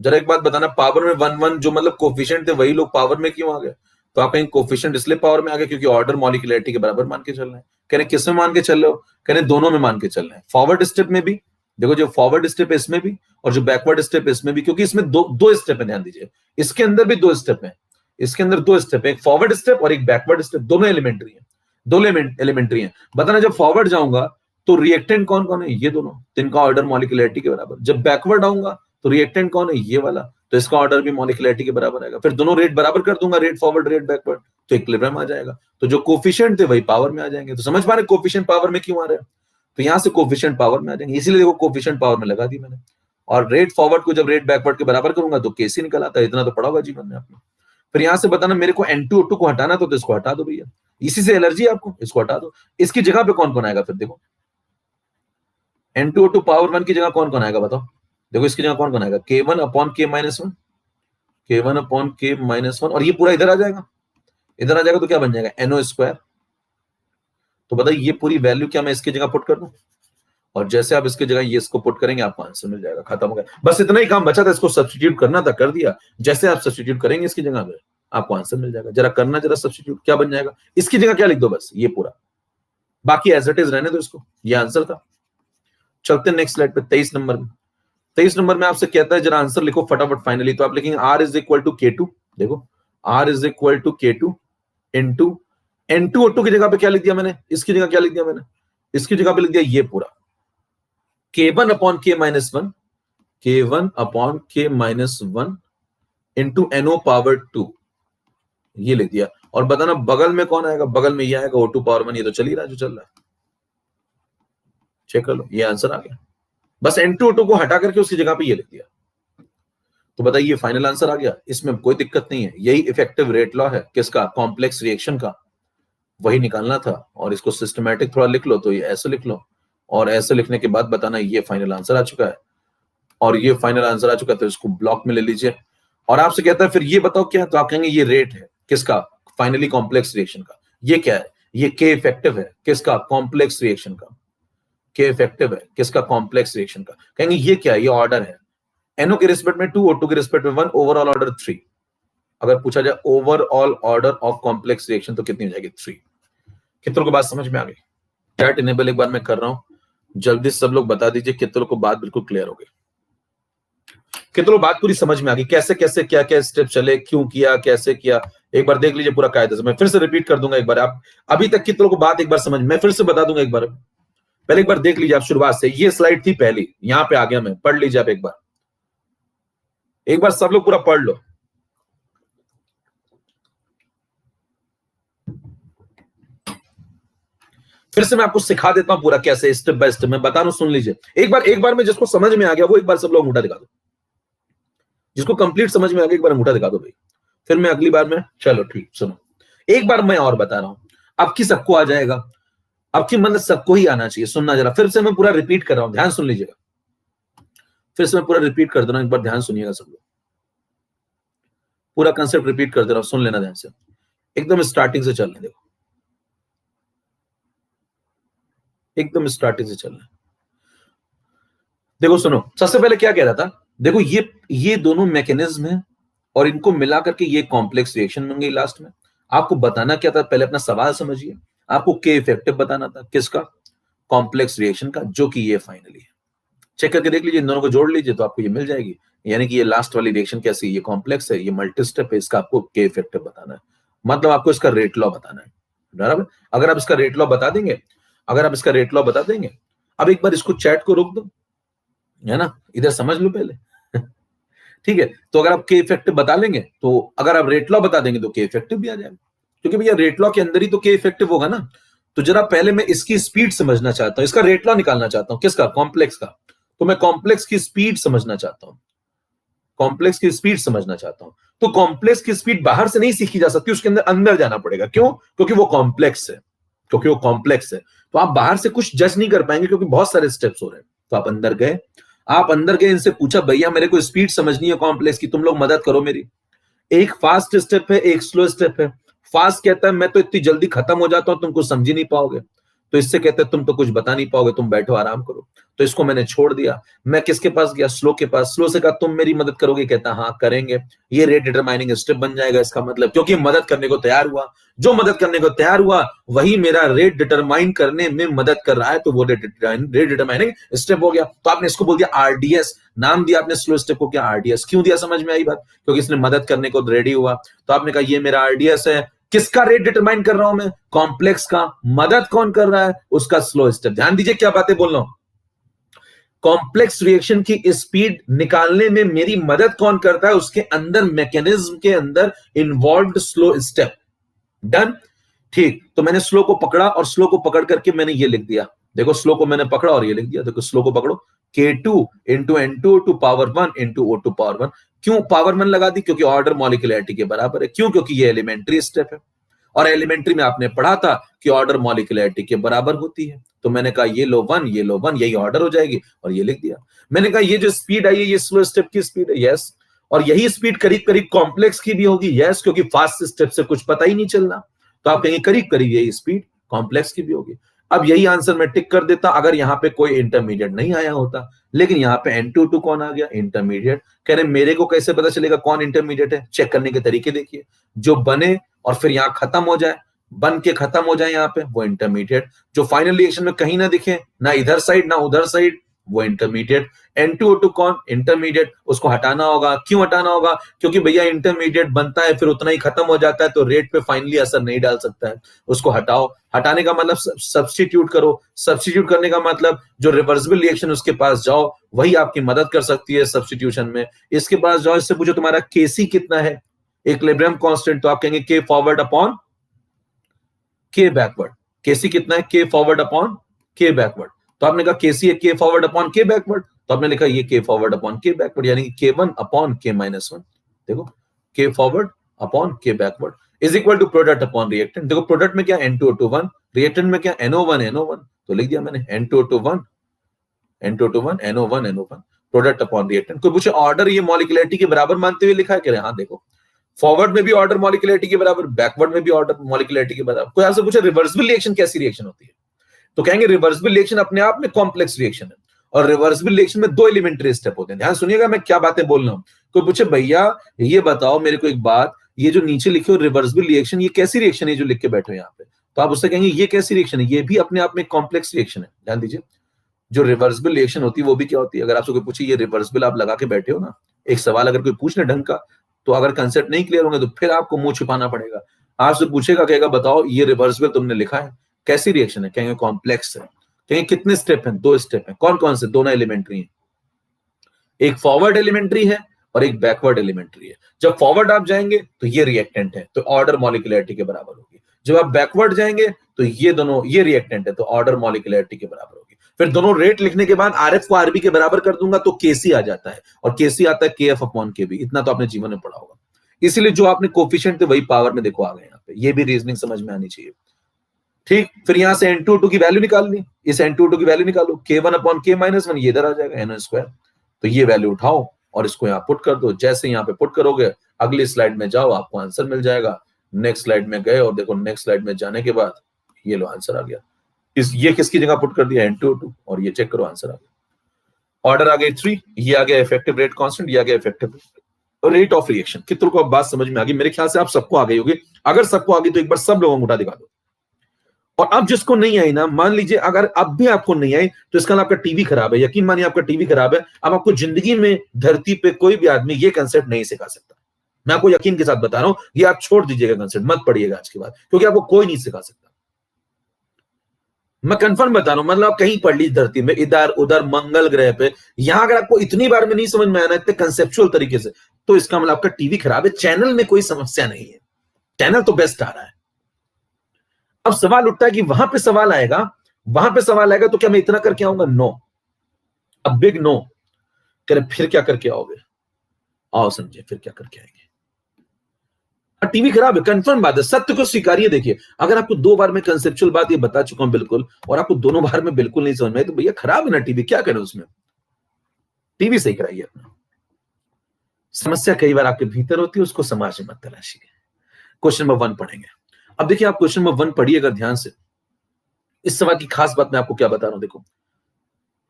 [SPEAKER 1] जरा एक बात बताना, पावर में 1 1 जो मतलब कोफिशिएंट थे वही लोग पावर में क्यों आ गए? तो आप कहीं कोफिशिएंट इसलिए पावर में आ गए क्योंकि ऑर्डर मॉलिक्यूलरिटी के बराबर मान के चल रहे हैं। कह रहे किस में मान के चल रहे हो? कह रहे दोनों में मान के चल रहे हैं। फॉरवर्ड स्टेप में भी देखो, जो फॉरवर्ड स्टेप है इसमें भी, और जो बैकवर्ड स्टेप है इसमें भी, क्योंकि इसमें दो स्टेप है। ध्यान दीजिए, इसके अंदर भी दो स्टेप है। इसके अंदर दो स्टेप है, एक फॉरवर्ड स्टेप और एक बैकवर्ड स्टेप। दोनों एलिमेंट्री है, दोनों एलिमेंट्री है। बताना जब फॉरवर्ड जाऊंगा तो रिएक्टेंट कौन कौन है? ये दोनों, इनका ऑर्डर मॉलिक्यूलरिटी के बराबर। जब बैकवर्ड आऊंगा तो रिएक्टेंट कौन है? ये वाला, तो इसका ऑर्डर भी मॉलिक्यूलरिटी के बराबर आएगा। फिर दोनों रेट बराबर कर दूंगा, रेट फॉरवर्ड रेट बैकवर्ड, तो इक्विलिब्रियम आ जाएगा। तो जो कोफिशिएंट थे वही पावर में आ जाएंगे। तो समझ पा रहे कोफिशिएंट पावर में क्यों आ रहे हैं? तो यहां से कोफिशिएंट पावर में आ जाएंगे, इसीलिए देखो कोफिशिएंट पावर में लगा दी मैंने। और रेट फॉरवर्ड को जब रेट बैकवर्ड के बराबर करूंगा तो केसी निकल आता है। इतना तो पढ़ा होगा जीवन में आपने। फिर यहां से बताना मेरे को N2O2 को हटाना, तो इसको हटा दो भैया। इसी से एलर्जी है आपको, इसको हटा दो। इसकी जगह पे कौन कौन आएगा? फिर देखो N2O2 पावर 1 की जगह कौन कौन आएगा बताओ? देखो इसकी जगह कौन कौन आएगा? K1 upon K-1। K1 upon K-1, और ये पूरा इधर आ जाएगा। इधर आ जाएगा तो क्या बन जाएगा? NO²। तो बताइए ये पूरी वैल्यू क्या मैं इसकी जगह पुट कर दूं? और जैसे आप इसकी जगह ये इसको पुट करेंगे आपको आंसर मिल जाएगा, खत्म हो गया। बस इतना ही काम बचा था, इसको सब्स्टिट्यूट करना था, कर दिया। जैसे आप सब्स्टिट्यूट करेंगे इसकी जगह पे आपको आंसर मिल जाएगा। जरा करना, जरा सब्स्टिट्यूट क्या बन जाएगा? इसकी जगह क्या लिख दो? बस ये पूरा, बाकी एज इट इज रहने दो इसको। ये आंसर था। चलते नेक्स्ट स्लाइड पे, 23 नंबर में। 23 नंबर में आपसे कहता है जरा आंसर लिखो फटाफट फाइनली। तो आप लिखेंगे R is equal to K2। देखो R is equal to K2 into N2O2 की जगह पे क्या लिख दिया मैंने? इसकी जगह क्या लिख दिया मैंने? इसकी जगह पे लिख दिया ये पूरा K1 upon K-1। K1 upon K-1 into NO power 2, ये लिख दिया। और बताना बगल में कौन आएगा? बगल में ये आएगा O2 पावर 1। ये तो चल ही रहा है जो चल रहा है, चेक कर लो, ये आंसर आ गया। बस N2O2 को हटा करके उसकी जगह पे ये लिख दिया। तो बताइए फाइनल आंसर आ गया, इसमें कोई दिक्कत नहीं है। यही इफेक्टिव रेट लॉ है किसका? कॉम्प्लेक्स रिएक्शन का। वही निकालना था। और इसको सिस्टमैटिक थोड़ा लिख लो, तो ये ऐसे लिख लो, और ऐसे लिखने के बाद बताना ये फाइनल आंसर आ चुका है। और ये फाइनल आंसर आ चुका है तो इसको ब्लॉक में ले लीजिए। और आपसे कहता है फिर ये बताओ क्या? तो आप कहेंगे ये रेट है। किसका? फाइनली कॉम्प्लेक्स रिएक्शन का। ये क्या है? ये के इफेक्टिव है किसका? कॉम्प्लेक्स रिएक्शन का। के इफेक्टिव है किसका? कॉम्प्लेक्स रिएक्शन का। कहेंगे ये क्या है? ये ऑर्डर है, NO के रिस्पेक्ट में 2, O2 के रिस्पेक्ट में 1, ओवरऑल ऑर्डर 3। अगर पूछा जाए overall order of complex reaction तो कितनी हो जाएगी? 3। कितनों को बात समझ में आ गई? चैट इनेबल एक बार मैं कर रहा हूं, जल्दी से सब लोग बता दीजिए कितनों को बात बिल्कुल क्लियर हो गई, कितनों बात पूरी समझ में आ गई, कैसे कैसे क्या क्या स्टेप चले, क्यों किया, कैसे किया। एक बार देख लीजिए पूरा कायदे से। मैं फिर से रिपीट कर दूंगा एक बार, आप अभी तक कितनों को बात एक बार समझ, मैं फिर से बता दूंगा एक बार, पहले एक बार देख लीजिए आप शुरुआत से। ये स्लाइड थी पहली, यहां पे आ गया मैं, पढ़ लीजिए आप एक बार सब लोग पूरा पढ़ लो। फिर से मैं आपको सिखा देता हूं पूरा कैसे, स्टेप बाय स्टेप मैं बता रहा हूं, सुन लीजिए एक बार में जिसको समझ में आ गया वो एक बार सब लोग अंगूठा दिखा दो, जिसको कंप्लीट समझ में आ गया एक बार अंगूठा दिखा दो भाई। फिर मैं अगली बार में, चलो ठीक, सुनो एक बार मैं और बता रहा हूं, अब की सबको आ जाएगा, अब की मतलब सबको ही आना चाहिए। सुनना जरा, फिर से मैं पूरा रिपीट कर रहा हूं, ध्यान सुन लीजिएगा, फिर से मैं पूरा रिपीट कर दे रहा हूं, एक बार ध्यान सुनिएगा सब लोग, पूरा कंसेप्ट रिपीट कर दे रहा हूं, सुन लेना ध्यान से, एकदम स्टार्टिंग से चलना, देखो एकदम स्टार्टिंग से चलना। देखो सुनो, सबसे पहले क्या कह रहा था, देखो ये दोनों मैकेनिज्म है और इनको मिला करके ये कॉम्प्लेक्स रिएक्शन बन गई लास्ट में। आपको बताना क्या था, पहले अपना सवाल समझिए, आपको के इफेक्टिव बताना था किसका? कॉम्प्लेक्स रिएक्शन का, जो कि ये फाइनली है। चेक करके देख लीजिए, इन दोनों को जोड़ लीजिए तो आपको ये मिल जाएगी, यानी कि ये लास्ट वाली रिएक्शन कैसी, ये कॉम्प्लेक्स है, ये मल्टी स्टेप है, इसका आपको के इफेक्टिव बताना है, मतलब आपको इसका रेट लॉ बताना है, बराबर। अगर आप इसका रेट लॉ बता देंगे, अगर आप इसका रेट लॉ बता देंगे, अब एक बार इसको चैट को रोक दो, है ना, इधर समझ लो पहले ठीक है, तो अगर आप के इफेक्टिव बता लेंगे तो अगर आप रेट लॉ बता देंगे तो के इफेक्टिव भी आ जाएगा, क्योंकि भैया रेट लॉ के अंदर ही तो के इफेक्टिव होगा ना। तो जरा पहले मैं इसकी स्पीड समझना चाहता हूं, इसका रेट लॉ निकालना चाहता हूं, किसका? कॉम्प्लेक्स का। तो मैं कॉम्प्लेक्स की स्पीड समझना चाहता हूं, कॉम्प्लेक्स की स्पीड समझना चाहता हूं। तो कॉम्प्लेक्स की स्पीड बाहर से नहीं सीखी जा सकती, उसके अंदर अंदर जाना पड़ेगा। क्यों? क्योंकि वो कॉम्प्लेक्स है, क्योंकि वो कॉम्प्लेक्स है। तो आप बाहर से कुछ जज नहीं कर पाएंगे क्योंकि बहुत सारे स्टेप्स हो रहे हैं। तो आप अंदर गए, आप अंदर गए, इनसे पूछा भैया मेरे को स्पीड समझनी है कॉम्प्लेक्स की, तुम लोग मदद करो मेरी। एक फास्ट स्टेप है, एक स्लो स्टेप है। फास्ट कहता है मैं तो इतनी जल्दी खत्म हो जाता हूं तुम कुछ समझ ही नहीं पाओगे, तो इससे कहते हैं तुम तो कुछ बता नहीं पाओगे, तुम बैठो आराम करो। तो इसको मैंने छोड़ दिया, मैं किसके पास गया? स्लो के पास। स्लो से कहा तुम मेरी मदद करोगे? कहता हाँ करेंगे। ये रेट डिटरमाइनिंग स्टेप बन जाएगा, इसका मतलब क्योंकि मदद करने को तैयार हुआ, जो मदद करने को तैयार हुआ वही मेरा रेट डिटरमाइन करने में मदद कर रहा है, तो वो रेट डिटरमाइनिंग स्टेप हो गया। तो आपने इसको बोल दिया आरडीएस, नाम दिया आपने स्लो स्टेप को क्या? आरडीएस। क्यों दिया? समझ में आई बात? क्योंकि इसने मदद करने को रेडी हुआ, तो आपने कहा ये मेरा आरडीएस है। किसका रेट डिटरमाइन कर रहा हूं मैं? कॉम्प्लेक्स का। मदद कौन कर रहा है? उसका स्लो स्टेप। ध्यान दीजिए क्या बातें बोल रहा हूं, कॉम्प्लेक्स रिएक्शन की स्पीड निकालने में मेरी मदद कौन करता है? उसके अंदर मैकेनिज्म के अंदर इन्वॉल्व्ड स्लो स्टेप। डन, ठीक। तो मैंने स्लो को पकड़ा और स्लो को पकड़ करके मैंने ये लिख दिया, देखो स्लो को मैंने पकड़ा और ये लिख दिया, देखो स्लो को पकड़ो, K2 into N2 to power 1 into O2 power 1। क्यों पावर 1 लगा दी? क्योंकि ऑर्डर मॉलिक्यूलरिटी के बराबर है। क्यों? क्योंकि ये एलिमेंट्री स्टेप है और एलिमेंट्री में आपने पढ़ा था कि ऑर्डर मॉलिक्यूलरिटी के बराबर होती है। तो मैंने कहा ये लो 1, ये लो 1, यही ऑर्डर हो जाएगी और ये लिख दिया। मैंने कहा ये जो स्पीड आई है ये स्लो स्टेप की स्पीड है, यस, और यही स्पीड करीब करीब कॉम्प्लेक्स की भी होगी, यस, क्योंकि फास्ट स्टेप से कुछ पता ही नहीं चलना। तो आप कहेंगे करीब करीब यही स्पीड कॉम्प्लेक्स की भी होगी। अब यही आंसर मैं टिक कर देता अगर यहां पे कोई इंटरमीडिएट नहीं आया होता, लेकिन यहां पे N2 कौन आ गया? इंटरमीडिएट। कह रहे मेरे को कैसे पता चलेगा कौन इंटरमीडिएट है? चेक करने के तरीके देखिए, जो बने और फिर यहां खत्म हो जाए, बन के खत्म हो जाए यहां पे, वो इंटरमीडिएट। जो फाइनल रिएक्शन में कहीं ना दिखे, ना इधर साइड ना उधर साइड, वो इंटरमीडिएट। N2O2 कौन? इंटरमीडिएट। उसको हटाना होगा। क्यों हटाना होगा? क्योंकि भैया इंटरमीडिएट बनता है फिर उतना ही खत्म हो जाता है, तो रेट पे फाइनली असर नहीं डाल सकता है, उसको हटाओ। हटाने का मतलब सब्स्टिट्यूट करो, सब्स्टिट्यूट करने का मतलब जो रिवर्सिबल रिएक्शन उसके पास जाओ, वही आपकी मदद कर सकती है सब्स्टिट्यूशन में। इसके पास जाओ, इससे पूछो तुम्हारा Kc कितना है, इक्विलिब्रियम कांस्टेंट, तो आप कहेंगे K forward upon K backward. Kc कितना है? K forward upon K backward. तो आपने कहा Kc है K forward upon K backward, तो आपने लिखा ये K forward upon K backward, यानी कि K1 अपॉन K माइनस 1। देखो K forward upon K backward is equal to product upon reactant. देखो प्रोडक्ट में क्या? N2O2 रिएक्टेंट में क्या? NO1 तो लिख दिया मैंने N2O2 NO1 product upon reactant. कोई पूछे ऑर्डर ये मॉलिक्यूलरिटी के बराबर मानते हुए लिखा है? कह रहे हाँ देखो फॉरवर्ड में भी ऑर्डर मॉलिक्युलरिटी के बराबर, बैकवर्ड में भी ऑर्डर मॉलिक्युलरिटी के बराबर। कोई आपसे पूछे रिवर्सिबल रिएक्शन कैसी रिएक्शन होती है, तो कहेंगे रिवर्सिबल रिएक्शन अपने आप में कॉम्प्लेक्स रिएक्शन है, और रिवर्सिबल रिएक्शन में 2 एलिमेंट्री स्टेप होते हैं। ध्यान सुनिएगा मैं क्या बातें बोल रहा हूं। कोई पूछे भैया ये बताओ मेरे को एक बात, ये जो नीचे लिखे हो रिवर्सिबल रिएक्शन, ये कैसी रिएक्शन है जो लिख के बैठे हो यहाँ पे, तो आप उससे कहेंगे ये कैसी रिएक्शन है, ये भी अपने आप में कॉम्प्लेक्स रिएक्शन है। ध्यान दीजिए, जो रिवर्सिबल रिएक्शन होती है वो भी क्या होती है। अगर आपसे कोई पूछे ये रिवर्सिबल, आप लगा के बैठे हो ना, एक सवाल अगर कोई पूछ ले ढंग का, तो अगर कंसेप्ट नहीं क्लियर होंगे तो फिर आपको मुंह छिपाना पड़ेगा। आपसे पूछेगा, कहेगा बताओ ये रिवर्सिबल तुमने लिखा है, कैसी रिएक्शन है, कहेंगे कॉम्प्लेक्स है। कहेंगे कितने स्टेप हैं, 2 स्टेप हैं। कौन कौन से, दोनों एलिमेंट्री हैं, एक फॉरवर्ड एलिमेंट्री है और एक बैकवर्ड एलिमेंट्री है। जब फॉरवर्ड आप जाएंगे तो ये रिएक्टेंट है, तो ऑर्डर मॉलिक्युलरिटी के बराबर होगी। जब आप बैकवर्ड जाएंगे तो ये दोनों, ये रिएक्टेंट है, तो ऑर्डर मॉलिक्युलरिटी के बराबर होगी। फिर दोनों रेट लिखने के बाद आरएफ को आरबी के बराबर कर दूंगा तो केसी आ जाता है, और केसी आता है केएफ अपॉन केबी। इतना तो आपने जीवन में पढ़ा होगा। इसीलिए जो आपने कोफिशिएंट थे वही पावर में देखो आ गए यहाँ पे। ये भी रीजनिंग समझ में आनी चाहिए, ठीक। फिर यहां से N2O2 की वैल्यू निकाल ली, इस N2O2 की वैल्यू निकालो, K1 अपॉन K-1 ये इधर आ जाएगा NO स्क्वायर। तो ये वैल्यू उठाओ और इसको यहाँ पुट कर दो। जैसे यहाँ पे पुट करोगे अगली स्लाइड में जाओ, आपको आंसर मिल जाएगा। नेक्स्ट स्लाइड में गए और देखो, नेक्स्ट स्लाइड में जाने के बाद ये लो आंसर आ गया। ये किसकी जगह पुट कर दिया, N2O2, और ये चेक करो आंसर आ गया। ऑर्डर आ गई 3, ये आ गया इफेक्टिव रेट कांस्टेंट, ये आ गया इफेक्टिव रेट ऑफ रिएक्शन। कितनों को अब बात समझ में आ गई? मेरे ख्याल से आप सबको आ गई होगी। अगर सबको आ गई तो एक बार सब लोगों को उठा दिखा दो। और अब जिसको नहीं आई ना, मान लीजिए अगर अब भी आपको नहीं आई तो इसका आपका टीवी खराब है। यकीन मानिए आपका टीवी खराब है। अब आपको जिंदगी में धरती पे कोई भी आदमी ये कंसेप्ट नहीं सिखा सकता। मैं आपको यकीन के साथ बता रहा हूं, ये आप छोड़ दीजिएगा कंसेप्ट, मत पढ़िएगा आज के बाद, क्योंकि आपको कोई नहीं सिखा सकता। मैं कंफर्म बता रहा हूं, मतलब आप कहीं पढ़ लीजिए धरती में, इधर उधर मंगल ग्रह पे, यहां अगर आपको इतनी बार में नहीं समझ में आना इतने कंसेप्चुअल तरीके से, तो इसका मतलब आपका टीवी खराब है। चैनल में कोई समस्या नहीं है, चैनल तो बेस्ट आ रहा है। अब सवाल उठता है कि वहां पे सवाल आएगा, वहां पे सवाल आएगा तो क्या मैं इतना करके आऊंगा? No, a big no. कह फिर क्या करके आओगे? आओ समझे, फिर क्या करके आएंगे? टीवी खराब है, कंफर्म बात है, सत्य को स्वीकारिए। देखिए, अगर आपको 2 बार में कंसेप्चुअल बात ये बता चुका हूं बिल्कुल, और आपको दोनों बार में बिल्कुल नहीं समझ में आई, तो भैया खराब है ना टीवी, क्या करें उसमें? टीवी सही कराइए अपना। समस्या कई बार आपके भीतर होती है, उसको समाज में मत तलाशिए। क्वेश्चन नंबर 1 पढ़ेंगे। अब देखिए, आप क्वेश्चन नंबर 1 पढ़िए अगर ध्यान से। इस सवाल की खास बात मैं आपको क्या बता रहा हूं, देखो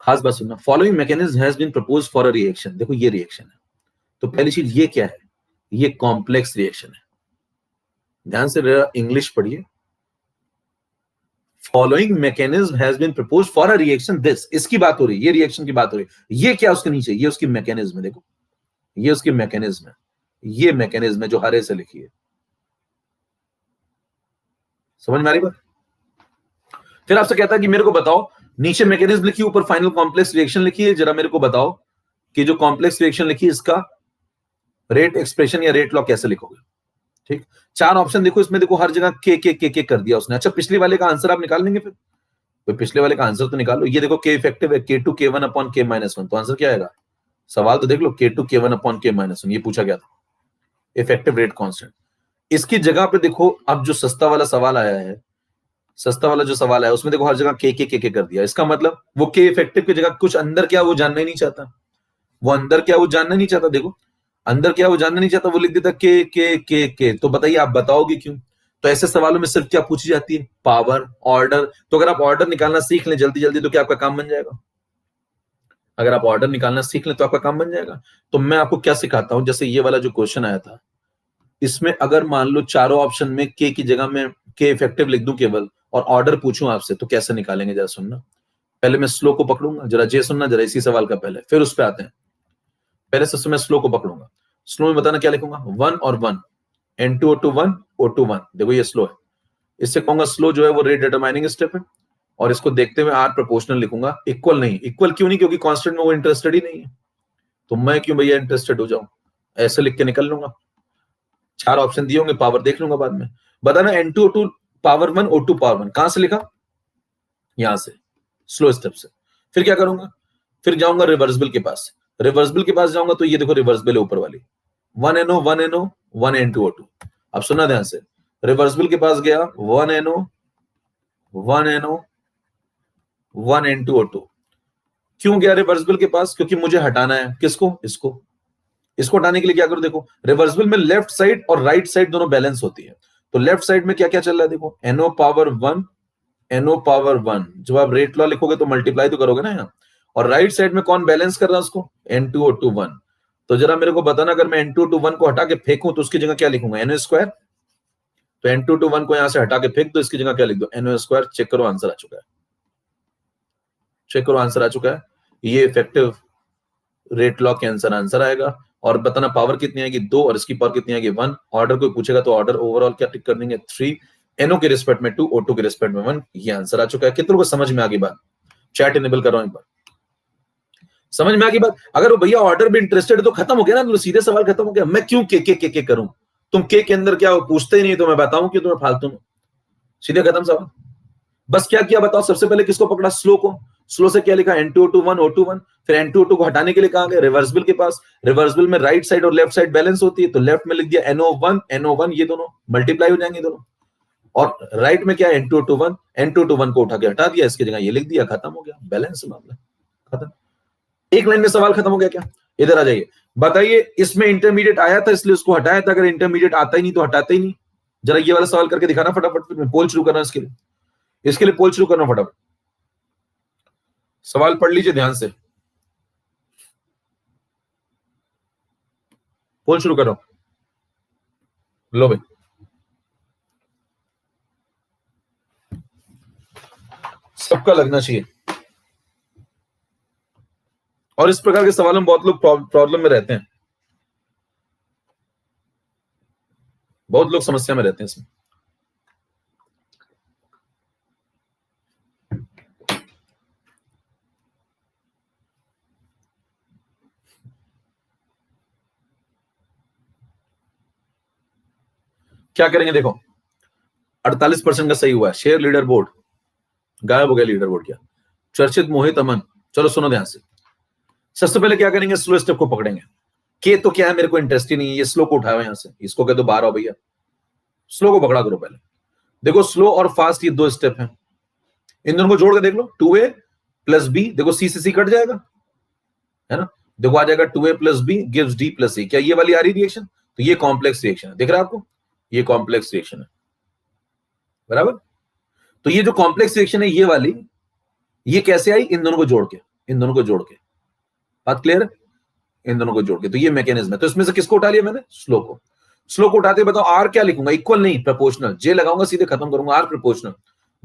[SPEAKER 1] खास बात सुनना। Following mechanism has been proposed for a reaction. देखो ये रिएक्शन है, तो पहली चीज ये क्या है? ये कॉम्प्लेक्स रिएक्शन है। ध्यान से इंग्लिश पढ़िए। Following mechanism has been proposed for a reaction this, इसकी बात हो रही है, ये रिएक्शन की बात हो रही है। ये क्या उसके नीचे, ये उसकी मैकेनिज्म है। देखो ये उसकी मैकेनिज्म है, ये मैकेनिज्म है जो हरे से लिखी है। समझ में आ रही बात? फिर आपसे कहता है कि मेरे को बताओ, नीचे मैकेनिज्म लिखी, ऊपर फाइनल कॉम्प्लेक्स रिएक्शन लिखी है, जरा मेरे को बताओ कि जो कॉम्प्लेक्स रिएक्शन लिखी है इसका रेट एक्सप्रेशन या रेट लॉ कैसे लिखोगे? ठीक, 4 ऑप्शन देखो इसमें, देखो हर जगह के कर दिया उसने। अच्छा, पिछले वाले का आंसर आप निकाल लेंगे? फिर तो पिछले वाले का आंसर तो निकालो। ये देखो के इफेक्टिव है K2 K1 अपॉन K-1, तो आंसर क्या आएगा? सवाल तो देख लो, K2 K1 अपॉन K-1, ये पूछा गया था, इफेक्टिव रेट कांस्टेंट। इसकी जगह पे देखो, अब जो सस्ता वाला सवाल आया है, सस्ता वाला जो सवाल है उसमें देखो हर जगह के कर दिया। इसका मतलब वो के इफेक्टिव की जगह कुछ अंदर क्या वो जानना ही नहीं चाहता, वो अंदर क्या वो जानना नहीं चाहता। देखो अंदर क्या वो जानना नहीं चाहता, वो लिख देता के। तो बताइए, आप बताओगे क्यों? तो ऐसे सवालों में सिर्फ क्या पूछी जाती है? Power, order. तो अगर आप ऑर्डर निकालना सीख लें जल्दी जल्दी तो क्या आपका काम बन जाएगा? अगर आप ऑर्डर निकालना सीख लें तो आपका काम बन जाएगा। तो मैं आपको क्या सिखाता हूं, जैसे ये वाला जो क्वेश्चन आया था, इसमें अगर मान लो चारों ऑप्शन में के की जगह में के इफेक्टिव लिख दूं केवल, और ऑर्डर पूछूं आपसे, तो कैसे निकालेंगे जरा सुनना। पहले मैं स्लो को पकड़ूंगा, जरा जे सुनना जरा इसी सवाल का पहले, फिर उस पर आते हैं। पहले सबसे मैं स्लो को पकड़ूंगा। स्लो में बताना क्या लिखूंगा? 1 और 1, N2O2 1 O2 1। देखो ये स्लो है, इससे कहूंगा स्लो जो है वो रेट डिटरमाइनिंग स्टेप है, और इसको देखते हुए आर प्रोपोर्शनल लिखूंगा। इक्वल नहीं, इक्वल क्यों नहीं? क्योंकि कांस्टेंट में वो इंटरेस्टेड ही नहीं है, तो मैं क्यों भैया इंटरेस्टेड हो जाऊं? ऐसे लिख के निकल लूंगा। 4 ऑप्शन दिए होंगे, पावर देख लूंगा बाद में। बताना N2O2 पावर 1 O2 पावर 1 कहां से लिखा? यहां से, स्लो स्टेप से। फिर क्या करूंगा? फिर जाऊंगा रिवर्सिबल के पास। रिवर्सिबल के पास जाऊंगा तो ये देखो रिवर्सिबल है ऊपर वाली, 1NO 1NO 1N2O2। अब सुनना ध्यान से, रिवर्सिबल के पास गया 1NO 1NO 1N2O2। क्यों गया रिवर्सिबल के पास? क्योंकि मुझे हटाना है किसको? इसको। इसको हटाने के लिए क्या करो, देखो रिवर्सिबल में लेफ्ट साइड और राइट साइड दोनों बैलेंस होती है। तो लेफ्ट साइड में क्या क्या चल रहा है, देखो NO पावर 1 NO पावर 1, जब आप रेट लॉ लिखोगे तो मल्टीप्लाई तो करोगे ना यहाँ, और राइट साइड में कौन बैलेंस कर रहा है उसको, N2O2 1। तो जरा मेरे को बताना, अगर मैं N2O2 1 को हटा के फेंकूं तो उसकी जगह क्या लिखूंगा, NO स्क्वायर। तो N2O2 1 को यहां से हटा के फेंक दो, इसकी जगह क्या लिख दो, NO स्क्वायर। चेक करो आंसर आ चुका है, चेक करो आंसर आ चुका है। ये इफेक्टिव रेट लॉ के आंसर आएगा। और बताना पावर कितनी आएगी, 2, और इसकी पावर कितनी आएगी, 1। ऑर्डर कोई पूछेगा तो ऑर्डर ओवरऑल क्या टिक कर देंगे, 3। NO के रिस्पेक्ट में 2, O2 के रिस्पेक्ट में 1। ये आंसर आ चुका है। कितनों को समझ में आ गई बात, चैट इनेबल कर रहा हूं एक बार, समझ में आ गई बात। अगर वो भैया ऑर्डर भी इंटरेस्टेड तो खत्म हो गया ना, तो सीधे सवाल खत्म हो गया। मैं क्यों के करूं, तुम के अंदर क्या पूछते ही नहीं, तो मैं बताऊं कि तुम्हें फालतू में, सीधे खत्म सवाल। बस क्या किया बताओ, सबसे पहले किसको पकड़ा, स्लो को। स्लो से क्या लिखा, N2O2 1 O2 1। फिर N2O2 को हटाने के लिए कहां गए, रिवर्सिबल के पास। रिवर्सिबल में राइट साइड और लेफ्ट साइड बैलेंस होती है, तो लेफ्ट में लिख दिया NO1 NO1, ये दोनों मल्टीप्लाई हो जाएंगे दोनों। और राइट में क्या है, N2O2 1। N2O2 1 को उठा के हटा दिया, इसकी जगह ये लिख दिया, खत्म हो गया, बैलेंस मामला खत्म। एक लाइन में सवाल खत्म हो गया क्या। इधर आ जाइए, बताइए इसमें इंटरमीडिएट आया था इसलिए उसको हटाया था, अगर इंटरमीडिएट आता ही नहीं तो हटाते ही नहीं। जरा ये वाला सवाल करके दिखाना फटाफट, फिर मैं पोल शुरू करना इसके लिए पोल शुरू करना फटाफट। सवाल पढ़ लीजिए ध्यान से, पोल शुरू करो। लो भाई, सबका लगना चाहिए। और इस प्रकार के सवालों में बहुत लोग प्रॉब्लम में रहते हैं, बहुत लोग समस्या में रहते हैं इसमें। क्या करेंगे, देखो 48% का सही हुआ है। शेयर लीडर बोर्ड, गायब हो गया लीडर बोर्ड, क्या चर्चित मोहित अमन। चलो सुनो ध्यान से, सबसे पहले क्या करेंगे, स्लो स्टेप को पकड़ेंगे। के तो क्या है, मेरे को इंटरेस्ट ही नहीं है, ये स्लो को उठाओ यहां से, इसको कह दो बाहर आओ भैया, स्लो को पकड़ा करो पहले। देखो स्लो और फास्ट ये 2 स्टेप हैं, इन दोनों को जोड़ के देख लो, 2A + B। देखो C से C कट जाएगा, है ना। देखो आ जाएगा 2A + B gives D + C। क्या ये वाली आ रही रिएक्शन, तो ये कॉम्प्लेक्स रिएक्शन है, दिख रहा है आपको, ये कॉम्प्लेक्स रिएक्शन है, बराबर। तो ये जो कॉम्प्लेक्स रिएक्शन है ये वाली, ये कैसे आई, इन दोनों को जोड़ के, इन दोनों को जोड़ के, बात क्लियर है, इन दोनों को जोड़ के। तो ये मैकेनिज्म है। तो इसमें से किसको उठा लिया मैंने, स्लो को। स्लो को उठाते बताओ आर क्या लिखूंगा, इक्वल नहीं प्रोपोर्शनल, जे लगाऊंगा सीधे खत्म करूंगा, आर प्रोपोर्शनल।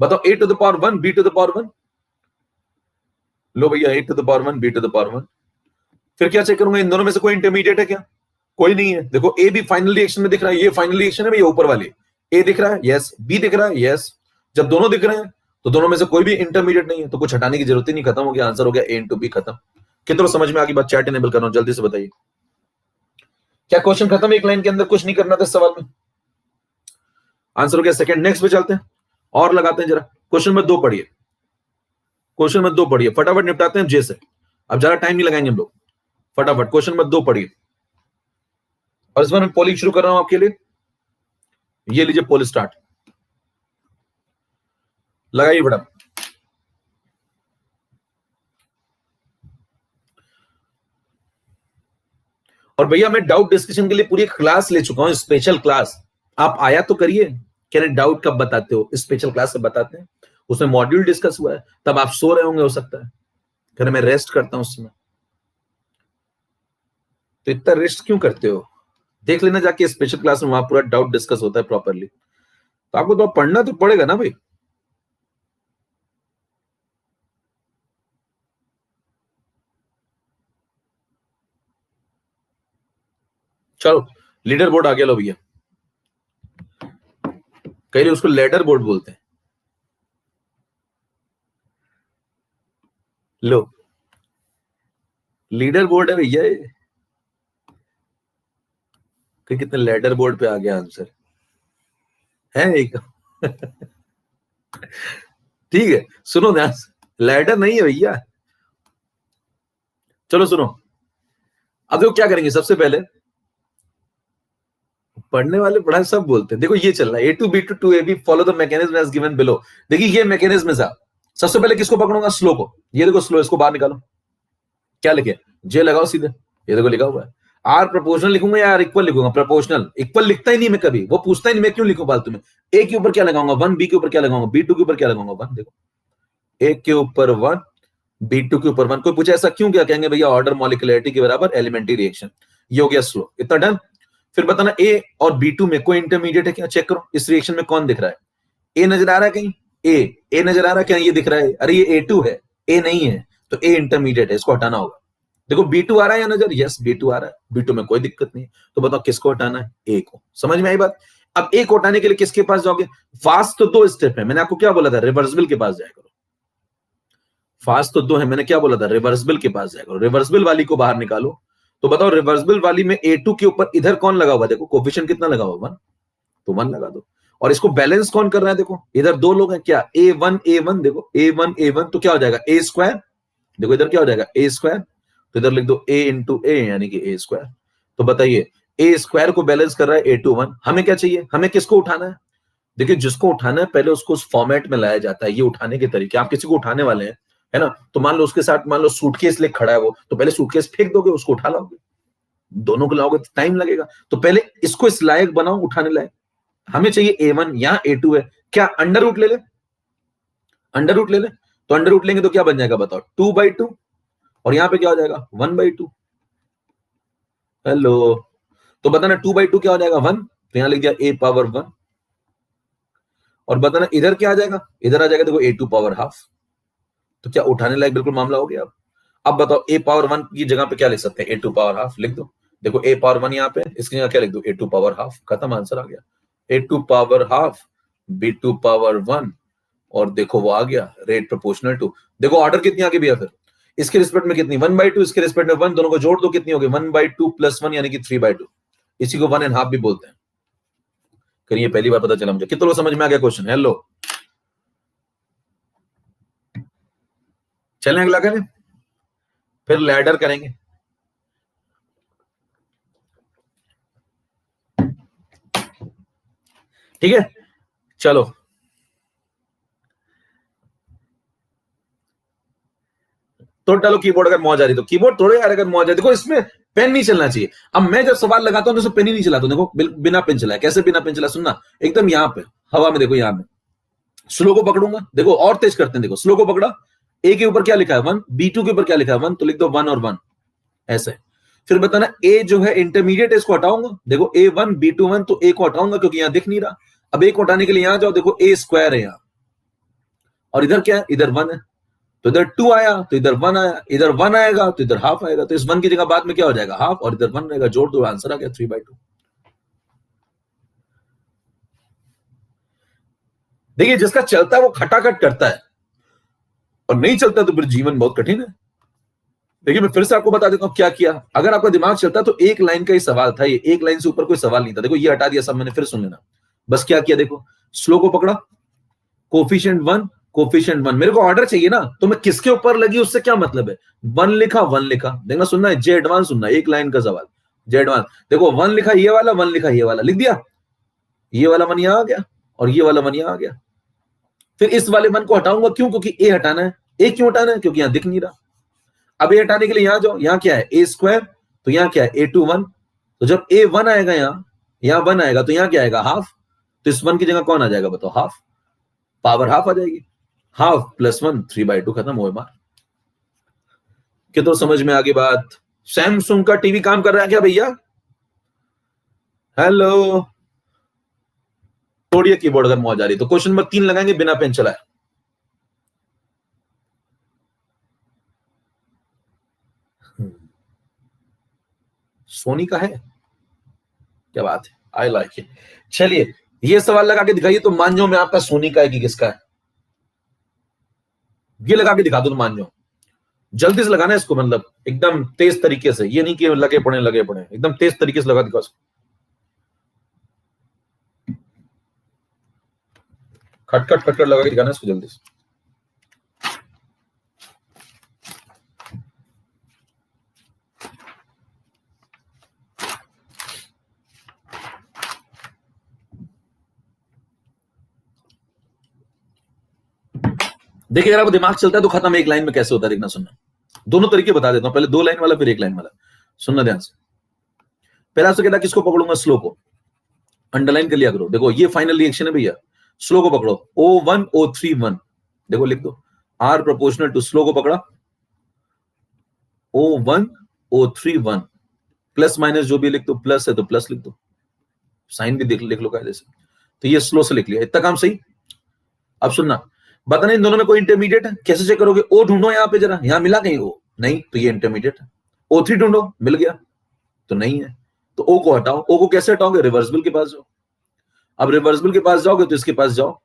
[SPEAKER 1] बताओ A⁻1 B⁻1। लो भैया A⁻1 B⁻1। फिर क्या चेक करूंगा, इन दोनों में से कोई इंटरमीडिएट है क्या, कोई नहीं है। देखो ए भी फाइनल रिएक्शन में दिख रहा है, ये फाइनल रिएक्शन है भैया ऊपर वाली। ए दिख रहा है, यस। बी दिख रहा है, यस। जब दोनों दिख रहे हैं तो दोनों में से कोई भी इंटरमीडिएट नहीं है, तो कुछ हटाने की जरूरत ही नहीं, खत्म हो गया, आंसर हो गया A × B, खत्म। कितना समझ में आ गई बात, चैट इनेबल कर रहा हूं, जल्दी से बताइए। क्या क्वेश्चन खत्म, एक लाइन के अंदर कुछ नहीं करना था इस सवाल में, आंसर हो गया। सेकंड, नेक्स्ट पे चलते हैं और लगाते हैं जरा। क्वेश्चन नंबर 2 पढ़िए, क्वेश्चन नंबर 2 पढ़िए, फटाफट निपटाते हैं जे से, अब ज्यादा टाइम नहीं लगाएंगे हम लोग, फटाफट क्वेश्चन नंबर 2 पढ़िए। और इस बार मैं पोलिंग शुरू कर रहा हूं आपके लिए, ये लीजिए पोल स्टार्ट, लगाइए फटाफट। और भैया मैं डाउट डिस्कशन के लिए पूरी क्लास ले चुका हूं, स्पेशल क्लास। आप आया तो करिए, कह रहे डाउट कब बताते हो, स्पेशल क्लास से बताते हैं, उसमें मॉड्यूल डिस्कस हुआ है, तब आप सो रहे होंगे हो सकता है, कह रहे मैं रेस्ट करता हूं उस समय। तो इतना रेस्ट क्यों करते हो, देख लेना जाके स्पेशल क्लास में, वहां पूरा डाउट डिस्कस होता है प्रॉपरली। तो आपको तो पढ़ना तो पड़ेगा ना भाई। चलो लीडर बोर्ड आ गया, लो भैया, कह रहे उसको लेडर बोर्ड बोलते हैं, लो लीडर बोर्ड है भैया ये, कितने लेडर बोर्ड पे आ गया आंसर है एक ठीक है, सुनो ध्यान से, लैडर नहीं है भैया। चलो सुनो, अब देखो क्या करेंगे, सबसे पहले पढ़ने वाले पढ़ाई सब बोलते हैं, देखो ये चल रहा है A to B to 2AB, follow the mechanism as given below. देखिए ये मैकेनिज्म है साहब। सबसे पहले किसको पकड़ूंगा, स्लो को। ये देखो स्लो, इसको बाहर निकालो, क्या लिखे, जे लगाओ सीधे, ये देखो लिखा हुआ है। आर प्रोपोर्शनल लिखूंगा या आर इक्वल लिखूंगा? प्रोपोर्शनल। इक्वल लिखता ही नहीं मैं कभी, वो पूछता ही नहीं, मैं क्यों लिखूं फालतू में। ए के ऊपर क्या लगाऊंगा? वन। बी के ऊपर क्या लगाऊंगा? बी2 के ऊपर क्या लगाऊंगा? वन। देखो, ए के ऊपर वन, बी2 के ऊपर वन। कोई पूछे ऐसा क्यों? क्या कहेंगे? भैया ऑर्डर मॉलिक्यूलरिटी के बराबर एलिमेंट्री रिएक्शन। ये हो गया स्लो। इतना डन। फिर बताना ए और बी2 में कोई इंटरमीडिएट है क्या? चेक करो इस रिएक्शन में कौन दिख रहा है। ए नजर आ रहा है कहीं? ए नजर आ रहा है क्या? ये दिख रहा है। अरे ये A2 है, ए नहीं है, तो ए इंटरमीडिएट है, इसको हटाना होगा। देखो B2 आ रहा है या नजर? यस, B2 आ रहा है। B2 में कोई दिक्कत नहीं है। तो बताओ किसको हटाना है? ए को। समझ में आई बात? अब ए को हटाने के लिए किसके पास जाओगे? फास्ट तो दो स्टेप है, मैंने आपको क्या बोला था? रिवर्सिबल के पास जाया करो। फास्ट तो दो है, मैंने क्या बोला था? रिवर्सिबल के पास जाया करो। रिवर्सिबल वाली को बाहर निकालो। तो बताओ रिवर्सिबल वाली में A2 के ऊपर इधर कौन लगा हुआ? देखो कोफिशिएंट कितना लगा हुआ? वन। तो वन लगा दो। और इसको बैलेंस कौन कर रहा है? देखो इधर दो लोग हैं क्या? A1 देखो A1 तो क्या हो जाएगा? ए स्क्वायर। देखो इधर क्या हो जाएगा? ए स्क्वायर। तो इधर लिख दो A × A यानी कि ए स्क्वायर। तो बताइए ए स्क्वायर को बैलेंस कर रहा है A21। हमें क्या चाहिए? हमें किसको उठाना है? देखिए जिसको उठाना है पहले उसको उस फॉर्मेट में लाया जाता है। ये उठाने के तरीके, आप किसी को उठाने वाले हैं है ना, तो मान लो उसके साथ मान लो सूटकेस लेके खड़ा है वो, तो पहले सूटकेस फेंक दोगे, उसको उठा लाओगे। दोनों को लाओगे तो टाइम लगेगा, तो पहले इसको इस लायक बनाओ, उठाने लायक। हमें चाहिए A1, यहाँ A2 है। क्या अंडर रूट ले ले? अंडर रूट ले ले। तो अंडर रूट लेंगे तो क्या बन जाएगा बताओ? 2/2। और यहाँ पे क्या हो जाएगा? 1/2। हेलो, तो बताना 2/2 क्या हो जाएगा? 1। तो यहाँ लिख दिया A पावर 1। और बताना इधर क्या आ जाएगा? इधर आ जाएगा देखो A2 पावर हाफ। तो क्या उठाने लायक बिल्कुल मामला हो गया। अब बताओ A पावर 1 की जगह पे क्या लिख सकते हैं? A2 पावर हाफ लिख दो। देखो A पावर 1 यहाँ पे, इसकी जगह क्या लिख दो? A2 power half. खत्म, आंसर आ गया। A2 power half, B2 power 1। और देखो वो आ गया रेट प्रोपोर्शनल टू। देखो ऑर्डर कितनी आगे भैया? फिर इसके रिस्पेक्ट में कितनी? 1/2, इसके रिस्पेक्ट में 1। दोनों को जोड़ दो, कितनी होगी? 1/2 + 1 यानी कि 3/2। इसी को 1.5 भी बोलते हैं। करिए, पहली बार पता चला मुझे। कितने लोग समझ में आ गया क्वेश्चन? हेलो, चलें अगला करें, फिर लैडर करेंगे। ठीक है, चलो। तो डालो कीबोर्ड अगर मौज आ रही तो कीबोर्ड तोड़ो यार अगर मौज आ रही। देखो इसमें पेन नहीं चलना चाहिए। अब मैं जब सवाल लगाता हूं तो पेन ही नहीं चलाता हूं। देखो बिना पेन चलाए। कैसे बिना पेन चला? सुनना, एकदम यहां पे हवा में, देखो यहां में स्लो को पकड़ूंगा। देखो और तेज करते हैं। देखो स्लो को पकड़ा, ए के ऊपर क्या लिखा है? 1। B2 के ऊपर क्या लिखा है? 1। तो लिख दो 1 और 1 ऐसे। फिर बताना ए जो है इंटरमीडिएट है, इसको हटाऊंगा। देखो A1 B2 1, तो ए को हटाऊंगा क्योंकि यहां दिख नहीं रहा। अब ए को हटाने के लिए यहां जाओ, देखो A स्क्वायर है यहां, और इधर क्या है? इधर 1 है। तो इधर 2 आया तो इधर 1 आया, इधर 1 आएगा तो इधर हाफ आएगा। तो इस 1 की जगह बाद में क्या हो जाएगा? हाफ, और इधर 1 रहेगा। जोड़ दो, आंसर आ गया 3/2। देखिए जिसका चलता है वो खटाखट करता है, और नहीं चलता तो फिर जीवन बहुत कठिन है। देखिए मैं फिर से आपको बता देता हूं क्या किया। अगर आपका दिमाग चलता तो एक लाइन का ही सवाल था ये, एक लाइन से ऊपर कोई सवाल नहीं था। देखो ये हटा दिया सब मैंने, फिर सुन लेना। बस क्या किया? देखो स्लो को पकड़ा, कोफिशिएंट 1, कोफिशिएंट 1। मेरे को ऑर्डर चाहिए ना, तो मैं किसके ऊपर लगी उससे क्या मतलब है? 1 लिखा, 1 लिखा। देखना, सुनना है, जे एडवांस सुनना, एक लाइन का सवाल, जे एडवांस। देखो 1 लिखा ये वाला, 1 लिखा ये वाला, लिख दिया। ये वाला 1 यहां आ गया, और ये वाला 1 यहां आ गया। फिर इस वाले 1 को हटाऊंगा, क्यों? क्योंकि ए हटाना है। ए क्यों हटाना है? क्योंकि यहां दिख नहीं रहा। अब ए हटाने के लिए यहां जाओ, यहां क्या है? ए स्क्वायर। तो यहां क्या है? A2 1। तो जब A1 आएगा यहां 1 आएगा, तो यहां क्या आएगा? हाफ। तो इस 1 की जगह कौन आ जाएगा बताओ? हाफ। पावर हाफ आ जाएगी। हाफ + 1 3/2। खत्म हुए बात। कि तो समझ में आ गई बात। सैमसंग का टीवी काम कर रहा है क्या भैया? हेलो, तोड़िए कीबोर्ड अगर मौज आ रही तो। क्वेश्चन नंबर 3 लगाएंगे बिना पेन चलाए। सोनी का है, क्या बात है, आई लाइक इट। चलिए ये सवाल लगा के दिखाइए तो मान जाओ मैं आपका सोनी का है कि किसका है। ये लगा के दिखा दो तो मान जाओ। जल्दी से लगाना है इसको, मतलब एकदम तेज तरीके से। ये नहीं कि लगे पड़े, एकदम तेज तरीके से लगा दिखाओ। खटखट खटखट लगा के दिखाना इसको जल्दी से। देखिए अगर आपको दिमाग चलता है तो खत्म। एक लाइन में कैसे होता है देखना, सुनना। दोनों तरीके बता देता हूं, पहले 2 लाइन वाला फिर 1 लाइन वाला। सुनना ध्यान से। पहला आपसे कहता किसको पकड़ूंगा, स्लो को, अंडरलाइन कर लिया करो। देखो ये फाइनल रिएक्शन है भैया, स्लो को पकड़ो, O1 O3 1, देखो लिख दो, R प्रोपोर्शनल टू स्लो को पकड़ा, O1 O3 1, प्लस माइनस जो भी लिख दो, प्लस है तो प्लस लिख दो, साइन भी लिख लो कायदे से। तो ये स्लो से लिख लिया, इतना काम सही। अब सुनना, बताना इन दोनों में कोई इंटरमीडिएट है, कैसे चेक करोगे, ओ ढूंढो यहाँ पे जरा, यहाँ मिला कहीं ओ, नहीं तो ये इंटरमीडिएट है। O3 ढूंढो, मिल गया तो नहीं है, तो ओ को हटाओ। ओ को कैसे हटाओगे, रिवर्सिबल के पास जाओ। अब रिवर्सिबल के पास जाओगे तो इसके पास जाओ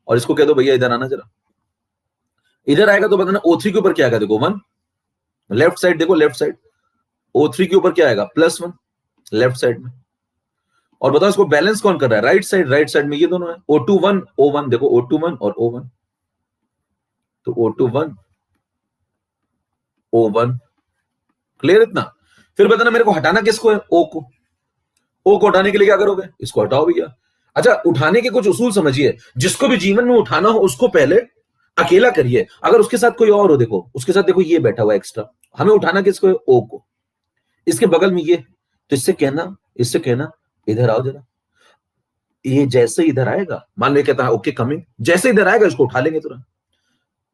[SPEAKER 1] और इसको कह दो भैया इधर आना जरा, इधर आएगा तो बताना O3 के ऊपर क्या आएगा, देखो 1, लेफ्ट साइड देखो, लेफ्ट साइड O3 के ऊपर क्या आएगा, +1 लेफ्ट साइड में। और बताओ इसको बैलेंस कौन कर रहा है, राइट साइड, राइट साइड में ये दोनों है, O2 1 O1, देखो O2 1 और O1, तो O2 1 O1, क्लियर इतना। फिर बताना मेरे को हटाना किसको है, ओ को। ओ को हटाने के लिए क्या करोगे, इसको हटाओ भैया। अच्छा, उठाने के कुछ उसूल समझिए, जिसको भी जीवन में उठाना हो उसको पहले अकेला करिए, अगर उसके साथ कोई और हो, देखो उसके साथ देखो ये बैठा हुआ एक्स्ट्रा, हमें उठाना किसको है, ओ को, इसके बगल में ये, तो इससे कहना इधर आओ जरा, ये जैसे इधर आएगा, मान लो कहता है ओके कमिंग, जैसे इधर आएगा इसको उठा लेंगे तुरंत,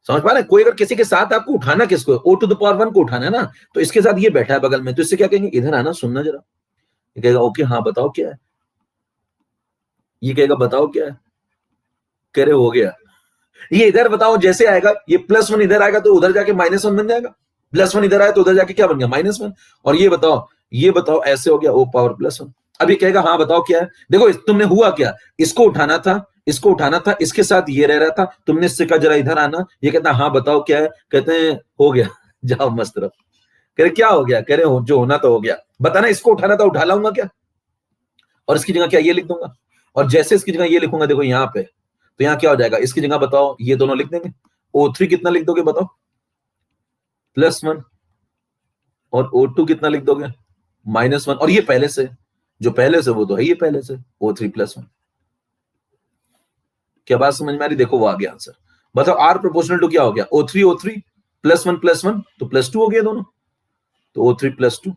[SPEAKER 1] समझ पा रहे हैं। कोई अगर किसी के साथ आपको उठाना किसको है, O⁴ को उठाना है ना, तो इसके साथ ये बैठा है बगल में, तो इससे क्या कहेंगे, इधर आना, सुनना जरा, ये कहेगा ओके हाँ बताओ क्या है, ये कहेगा बताओ क्या है, कह रहे हो गया, ये इधर बताओ जैसे आएगा, ये +1 इधर आएगा तो उधर जाके -1 बन जाएगा, +1 इधर आया तो उधर जाके क्या बन गया, -1, और ये बताओ ऐसे हो गया O⁴+1। अब ये कहेगा हाँ बताओ क्या है, देखो तुमने हुआ क्या, इसको उठाना था, इसके साथ ये रह रहा था, तुमने इससे कहा जरा इधर आना, ये कहता हाँ बताओ क्या है, कहते हैं हो गया, जाओ मस्त रहो, कह रहे क्या हो गया, कह रहे जो होना तो हो गया, बताना इसको उठाना था, उठा लाऊंगा क्या, और इसकी जगह क्या ये लिख दूंगा, और जैसे इसकी जगह ये लिखूंगा देखो यहाँ पे, तो यहाँ क्या हो जाएगा, इसकी जगह बताओ ये दोनों लिख देंगे, O3 कितना लिख दोगे बताओ, +1, और O2 कितना लिख दोगे, -1, और ये पहले से, जो पहले से वो तो है ये पहले से, O3+1। क्या बात समझ में आ रही, देखो वो आ गया आंसर। बताओ R प्रोपोर्शनल टू क्या हो गया, O3 +1 तो +2 हो गया दोनों, तो O3+2।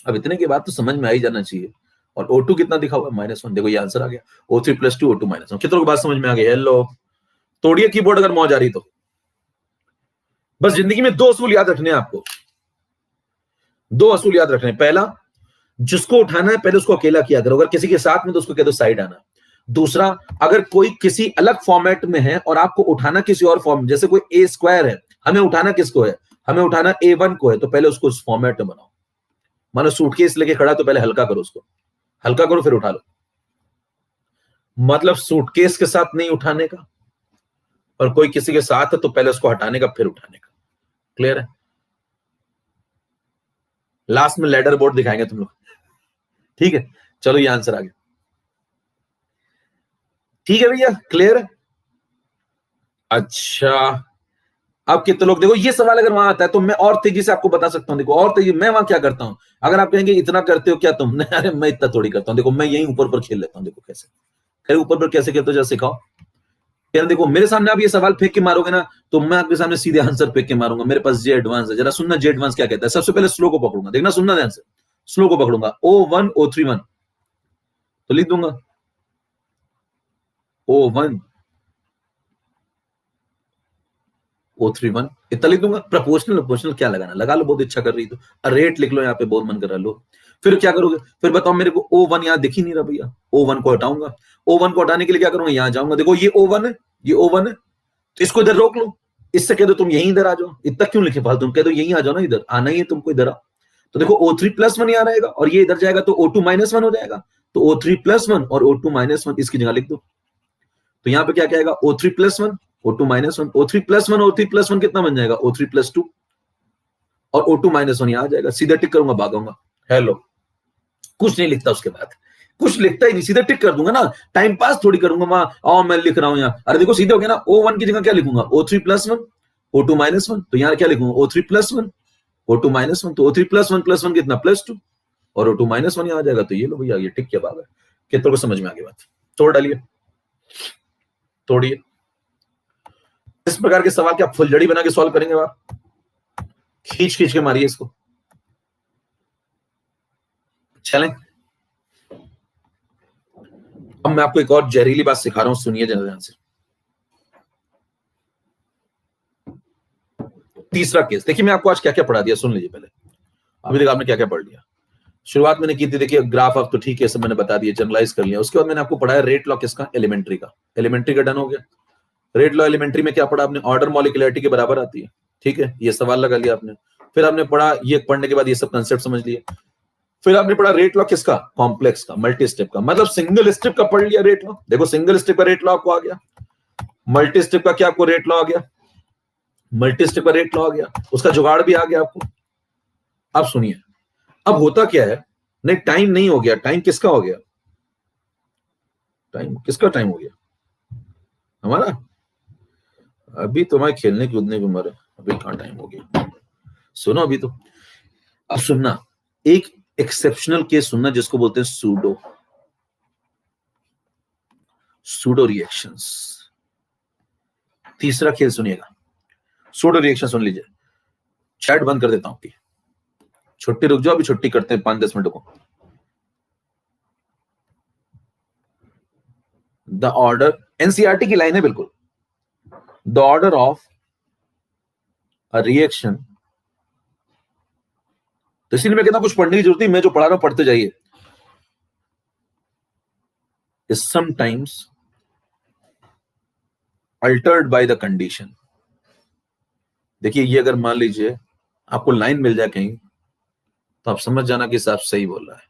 [SPEAKER 1] अब इतने के बाद तो समझ में आ ही जाना चाहिए, और O2 कितना दिखा हुआ है, -1, देखो ये आंसर आ गया, O3+2 O2 -1। कितनों को बात समझ में आ गई, हेलो, तोड़िए कीबोर्ड अगर मौज आ रही तो। बस जिंदगी में 2 असूल याद रखने हैं आपको, 2 असूल याद रखने हैं। पहला, जिसको उठाना है पहले उसको अकेला किया करो, अगर किसी के साथ में तो उसको कह दो साइड आना। दूसरा, अगर कोई किसी अलग फॉर्मेट में है और आपको उठाना किसी और फॉर्म, जैसे कोई A² है, हमें उठाना किसको है, हमें उठाना A1 को है, तो पहले उसको उस फॉर्मेट में बनाओ। मानो सूटकेस लेके खड़ा तो पहले हल्का करो उसको, हल्का करो फिर उठा लो, मतलब सूटकेस के साथ नहीं उठाने का, और कोई किसी के साथ है तो पहले उसको हटाने का फिर उठाने का। क्लियर है। लास्ट में लैडर बोर्ड दिखाएंगे तुम लोग, ठीक है। चलो ये आंसर आ गया, ठीक है भैया, क्लियर है। अच्छा, अब कितने लोग, देखो ये सवाल अगर वहां आता है तो मैं और तेजी से आपको बता सकता हूं, देखो और तेजी, मैं वहां क्या करता हूं, अगर आप कहेंगे इतना करते हो क्या तुम, अरे मैं इतना थोड़ी करता हूं, देखो मैं यही ऊपर पर खेल लेता हूं, देखो कैसे, अरे ऊपर पर कैसे खेलते हो जरा सिखाओ। यार देखो मेरे सामने आप ये सवाल फेंक के मारोगे ना, तो मैं आपके सामने सीधे आंसर फेंक के मारूंगा, मेरे पास जे एडवांस है, जरा सुनना जे एडवांस क्या कहता है। सबसे पहले स्लो को पकड़ूंगा, देखना सुनना ध्यान से, स्लो को पकड़ूंगा, O1 O3 1, तो लिख दूंगा O1 O3 1, इतना लिख दूंगा। प्रपोर्शनल क्या लगाना, लगा लो, बहुत इच्छा कर रही तो रेट लिख लो, यहाँ पे बहुत मन कर रहा लो। फिर क्या करोगे, फिर बताओ मेरे को O1 यहाँ दिख ही नहीं रहा भैया, O1 को हटाऊंगा, O1 को हटाने के लिए क्या करूंगा, यहाँ जाऊंगा, देखो ये O1 है, ये O1 है, तो इसको इधर रोक लो, इससे कह दो तुम यहीं इधर आ जाओ, इतना क्यों लिखे फालतू, तुम कह दो यहीं आ जाओ ना, इधर आना ही है तुमको, इधर आओ, तो देखो O3+1 यहाँ रहेगा, और ये इधर जाएगा तो O2 -1 हो जाएगा, तो O3+1 और O2 -1 इसकी जगह लिख दो, तो यहाँ पे क्या कहेगा, O3+1 O2 -1, O3+1 O3+1 कितना बन जाएगा, O3+2, और O2 -1 यहाँ आ जाएगा, सीधा टिक करूंगा, भागूंगा, हेलो, कुछ नहीं लिखता उसके बाद, कुछ लिखता ही नहीं, सीधा टिक कर दूंगा ना, टाइम पास थोड़ी करूंगा वहां, आओ मैं लिख रहा हूं यहाँ, अरे देखो सीधे हो गया ना, O1 की जगह क्या लिखूंगा, O3+1 O2 -1, तो यहाँ क्या लिखूंगा, O3+1 O2 -1, तो O3+1+1 कितना, +2, और O2 -1 यहाँ आ जाएगा, तो ये लो भैया, ये टिक के बाद कितनों को समझ में आ गई बात, तोड़ डालिए, तोड़िए। इस प्रकार के सवाल क्या फुलझड़ी बना के सॉल्व करेंगे आप, खींच खींच के मारिए इसको, चलें, अब मैं आपको एक और जहरीली बात सिखा रहा हूं, सुनिए जरा ध्यान से। तीसरा केस देखिए, मैं आपको आज क्या क्या पढ़ा दिया, सुन लीजिए पहले। अभी तक आपने क्या क्या पढ़ लिया? शुरुआत मैंने की थी, देखिए ग्राफ ऑफ तो ठीक है, सब मैंने बता दिया, जनरलाइज कर लिया। उसके बाद मैंने आपको पढ़ाया रेट लॉ किसका, एलिमेंट्री का। एलिमेंट्री का डन हो गया। रेट लॉ एलिमेंट्री में क्या पढ़ा आपने, ऑर्डर मॉलिक्यूलरिटी के बराबर आती है, ठीक है, ये सवाल लगा लिया आपने। फिर आपने पढ़ा, ये पढ़ने के बाद ये सब कंसेप्ट समझ लिए। फिर आपने पढ़ा रेट लॉ किसका, कॉम्प्लेक्स का, मल्टी स्टेप का। मतलब सिंगल स्टेप का पढ़ लिया रेट लॉ, देखो सिंगल स्टेप का रेट लॉ आपको आ गया, मल्टी स्टेप का क्या आपको रेट लॉ आ गया, मल्टी स्टेप का रेट लॉ आ गया, उसका जुगाड़ भी आ गया आपको। अब सुनिए, अब होता क्या है, नहीं टाइम नहीं हो गया, टाइम किसका हो गया, टाइम किसका टाइम हो गया, हमारा। अभी तुम्हारे खेलने कूदने की उम्र है, अभी कहां टाइम हो गया, सुनो अभी तो। अब सुनना, एक एक्सेप्शनल केस सुनना जिसको बोलते हैं सूडो, सूडो रिएक्शंस। तीसरा खेल सुनिएगा, सूडो रिएक्शन सुन लीजिए। चैट बंद कर देता हूं आपकी, छुट्टी रुक जाओ, अभी छुट्टी करते हैं 5-10 मिनट को। द ऑर्डर, एनसीईआरटी की लाइन है बिल्कुल, the order of a reaction. तो इसीलिए मैं कहता हूं कुछ पढ़ने की जरूरत नहीं, मैं जो पढ़ा रहा हूं पढ़ते जाइए। Is sometimes Altered by the condition. देखिए ये अगर मान लीजिए आपको लाइन मिल जाए कहीं, तो आप समझ जाना कि साहब सही बोल रहा है।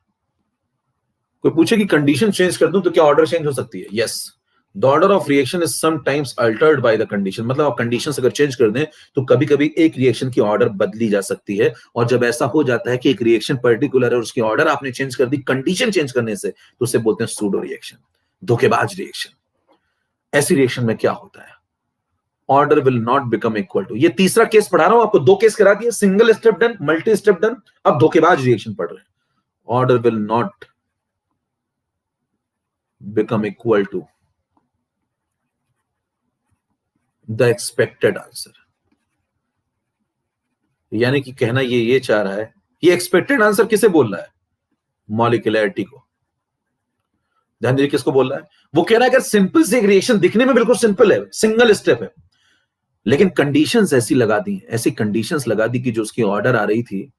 [SPEAKER 1] कोई पूछे कि कंडीशन चेंज कर दूं तो क्या ऑर्डर चेंज हो सकती है, yes. The order of reaction is sometimes Altered by the condition. मतलब आप कंडीशंस अगर चेंज कर दें तो कभी कभी एक रिएक्शन की ऑर्डर बदली जा सकती है। और जब ऐसा हो जाता है कि एक रिएक्शन पर्टिकुलर है और उसकी ऑर्डर आपने चेंज कर दी कंडीशन चेंज करने से, तो उसे बोलते हैं सूडो रिएक्शन, धोखेबाज रिएक्शन। ऐसी रिएक्शन में क्या होता है, order will not become equal to. ये तीसरा केस पढ़ा रहा हूं आपको, 2 केस करा दिए, single step done, multi step done, अब धोखेबाज रिएक्शन पढ़ रहे हैं। Order will not become equal to the expected answer. यानी कि कहना ये चाह रहा है, ये एक्सपेक्टेड आंसर किसे बोल रहा है, मॉलिक्यूलरिटी को। ध्यान दीजिए किसको बोल रहा है, वो कह रहा है अगर सिंपल से एक रिएक्शन दिखने में बिल्कुल सिंपल है, सिंगल स्टेप है, लेकिन कंडीशंस ऐसी लगा दी, ऐसी कंडीशंस लगा दी कि जो उसकी ऑर्डर आ रही थी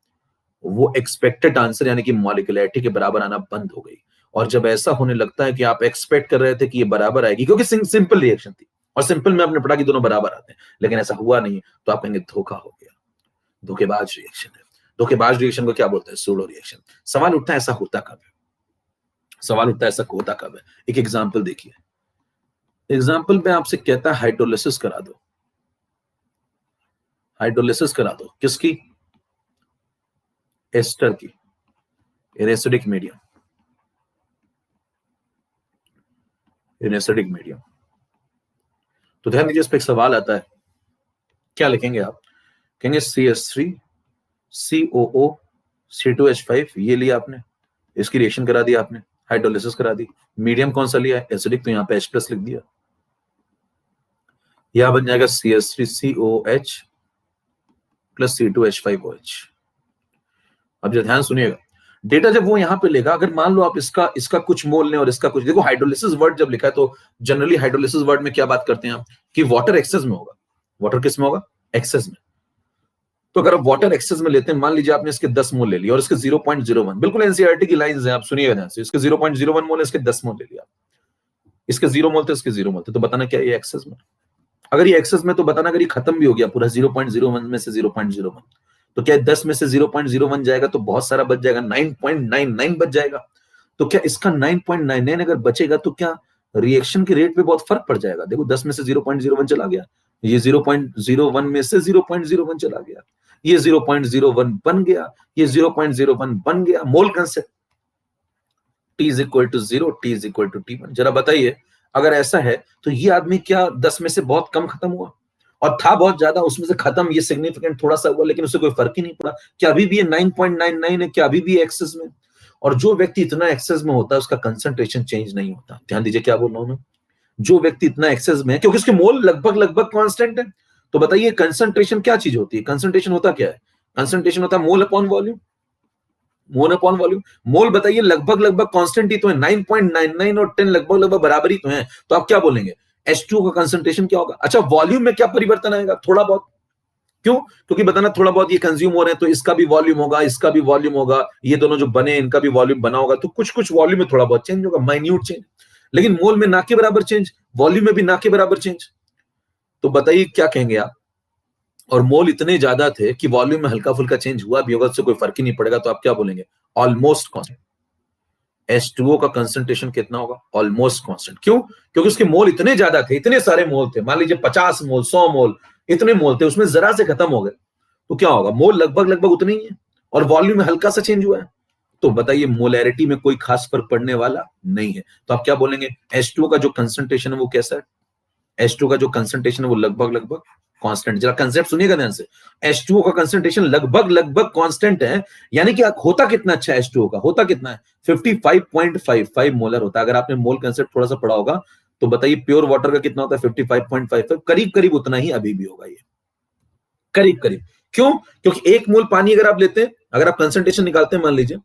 [SPEAKER 1] वो एक्सपेक्टेड आंसर यानी कि मॉलिक्यूलरिटी के बराबर आना बंद हो गई। और जब ऐसा होने लगता है कि आप एक्सपेक्ट कर रहे थे कि ये बराबर आएगी, क्योंकि सिंपल रिएक्शन थी और सिंपल में आपने पढ़ा कि दोनों बराबर आते हैं, लेकिन ऐसा हुआ नहीं, तो आप कहेंगे धोखा हो गया, धोखेबाज रिएक्शन है। धोखेबाज रिएक्शन को क्या बोलते हैं, सूडो रिएक्शन। सवाल उठता है ऐसा होता कब है, सवाल उठता है ऐसा होता कब है। एक एग्जाम्पल देखिए, एग्जाम्पल में आपसे कहता है हाइड्रोलिसिस करा दो, हाइड्रोलिसिस करा दो किसकी, एस्टर की, in acidic medium, in acidic medium. तो ध्यान दीजिए इस पर एक सवाल आता है, क्या लिखेंगे आप, कहेंगे CH3 COO C2H5, ये लिया आपने, इसकी रिएक्शन करा दी आपने, हाइड्रोलिसिस करा दी, मीडियम कौन सा लिया है, एसिडिक, तो यहाँ पे H+ लिख दिया, यह बन जाएगा CH3COH प्लस C2H5OH। अब जो ध्यान सुनिएगा, डेटा जब वो यहां पे लेगा, अगर मान लो आप इसका कुछ मोल लें और इसका कुछ, देखो हाइड्रोलिसिस वर्ड जब लिखा है तो जनरली हाइड्रोलिसिस वर्ड में क्या बात करते हैं आप, कि वाटर एक्सेस में होगा, वाटर किस में होगा, एक्सेस में। तो अगर आप वाटर एक्सेस में लेते हैं, मान लीजिए आपने इसके 10 मोल ले लिया और इसके 0.01, बिल्कुल एनसीईआरटी की लाइंस हैं, आप सुनिएगा ध्यान से, इसके 0.01 मोल है, इसके 10 मोल ले लिया, इसके 0 मोल थे, इसके 0 मोल थे, तो बताना क्या ये एक्सेस में, अगर ये एक्सेस में तो बताना अगर ये खत्म भी हो गया पूरा 0.01 में से 0.01, तो क्या 10 में से 0.01 जाएगा तो बहुत सारा बच जाएगा, 9.99 बच जाएगा। तो क्या इसका 9.99 अगर बचेगा तो क्या रिएक्शन के रेट पे बहुत फर्क पड़ जाएगा। देखो 10 में से 0.01 चला गया, ये 0.01 में से 0.01 चला गया, ये 0.01 बन गया, ये 0.01 बन गया, mole concept, T is equal to 0, T is equal to T1। जरा बताइए अगर ऐसा है तो ये आदमी क्या 10 में से बहुत कम खत्म हुआ, और था बहुत ज्यादा, उसमें से खत्म ये सिग्निफिकेंट थोड़ा सा हुआ, लेकिन उससे कोई फर्क ही नहीं पड़ा। क्या अभी भी ये 9.99 है, क्या अभी भी एक्सेस में। और जो व्यक्ति इतना एक्सेस में होता है उसका कंसंट्रेशन चेंज नहीं होता। ध्यान दीजिए क्या बोल रहा हूं मैं, जो व्यक्ति इतना एक्सेस में है, क्योंकि उसके मोल लगभग कांस्टेंट है। तो बताइए कंसंट्रेशन क्या चीज होती है, कंसंट्रेशन होता क्या है, कंसंट्रेशन होता है mole upon volume. Mole upon volume. Mole बताइए लगभग लगभग कांस्टेंट ही तो है, 9.99 और 10 लगभग लगभग बराबर ही तो है, तो आप क्या बोलेंगे H2O का कंसंट्रेशन क्या होगा। अच्छा वॉल्यूम में क्या परिवर्तन आएगा, थोड़ा बहुत, क्यों, क्योंकि बताना थोड़ा बहुत ये कंज्यूम हो रहे हैं तो इसका भी वॉल्यूम होगा, इसका भी वॉल्यूम होगा, ये दोनों जो बने इनका भी वॉल्यूम बना होगा, तो कुछ कुछ वॉल्यूम में थोड़ा बहुत चेंज होगा, माइन्यूट चेंज। लेकिन मोल में ना के बराबर चेंज, वॉल्यूम में भी ना के बराबर चेंज, तो बताइए क्या कहेंगे आप। और मोल इतने ज्यादा थे कि वॉल्यूम में हल्का फुल्का चेंज हुआ भी होगा, उससे कोई फर्क ही नहीं पड़ेगा, तो आप क्या बोलेंगे ऑलमोस्ट कांस्टेंट। H2O का कंसंट्रेशन कितना होगा, ऑलमोस्ट कांस्टेंट। क्यों, क्योंकि उसके मोल इतने ज्यादा थे, इतने सारे मोल थे, मान लीजिए 50 मोल 100 मोल, इतने मोल थे, उसमें जरा से खत्म हो गए, तो क्या होगा, मोल लगभग लगभग उतने ही है और वॉल्यूम में हल्का सा चेंज हुआ है, तो बताइए मोलैरिटी में कोई खास फर्क पड़ने वाला नहीं है, तो आप क्या बोलेंगे H2O का जो कंसंट्रेशन है वो कैसा है, H2O का जो कंसंट्रेशन है वो लगभग लगभग कांस्टेंट। जरा कंसेप्ट सुनिएगा ध्यान से, H2O का कंसंट्रेशन लगभग लगभग कांस्टेंट है, यानी कि होता कितना अच्छा है H2O का, होता कितना है 55.55 मोलर होता है। अगर आपने मोल कंसेप्ट थोड़ा सा पढ़ा होगा तो बताइए प्योर वाटर का कितना होता है 55.55, करीब करीब उतना ही अभी भी होगा, ये करीब करीब। क्यों, क्योंकि एक मोल पानी अगर आप लेते हैं, अगर आप कंसंट्रेशन निकालते हैं मान लीजिए,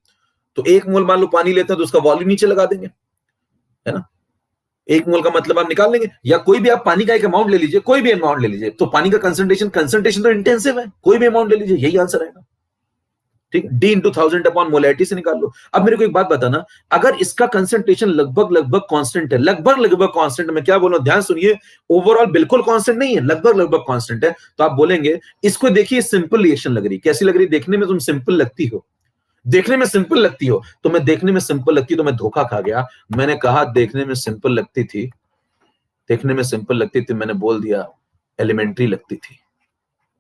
[SPEAKER 1] तो एक मोल मान लो पानी लेते हैं तो उसका वॉल्यूम नीचे लगा देंगे, है ना, एक मोल का मतलब आप निकाल लेंगे, या कोई भी आप पानी का एक अमाउंट ले लीजिए, कोई भी अमाउंट ले लीजिए, तो पानी का कंसंट्रेशन कंसंट्रेशन तो इंटेंसिव है, कोई भी अमाउंट ले लीजिए, यही आंसर आएगा, ठीक है, डी इंटू 1000 अपॉन मोलैरिटी से निकाल लो। अब मेरे को एक बात बताना, अगर इसका कंसंट्रेशन लगभग लगभग कांस्टेंट है, लगभग लगभग कांस्टेंट, मैं क्या बोल रहा हूं ध्यान सुनिए, ओवरऑल बिल्कुल कांस्टेंट नहीं है, लगभग लगभग कांस्टेंट है, तो आप बोलेंगे इसको देखिए सिंपल रिएक्शन लग रही, कैसी लग रही, देखने में तुम सिंपल लगती हो, देखने में सिंपल लगती हो, तो मैं देखने में सिंपल लगती तो मैं धोखा खा गया, मैंने कहा देखने में सिंपल लगती थी, देखने में सिंपल लगती थी, मैंने बोल दिया एलिमेंट्री लगती थी,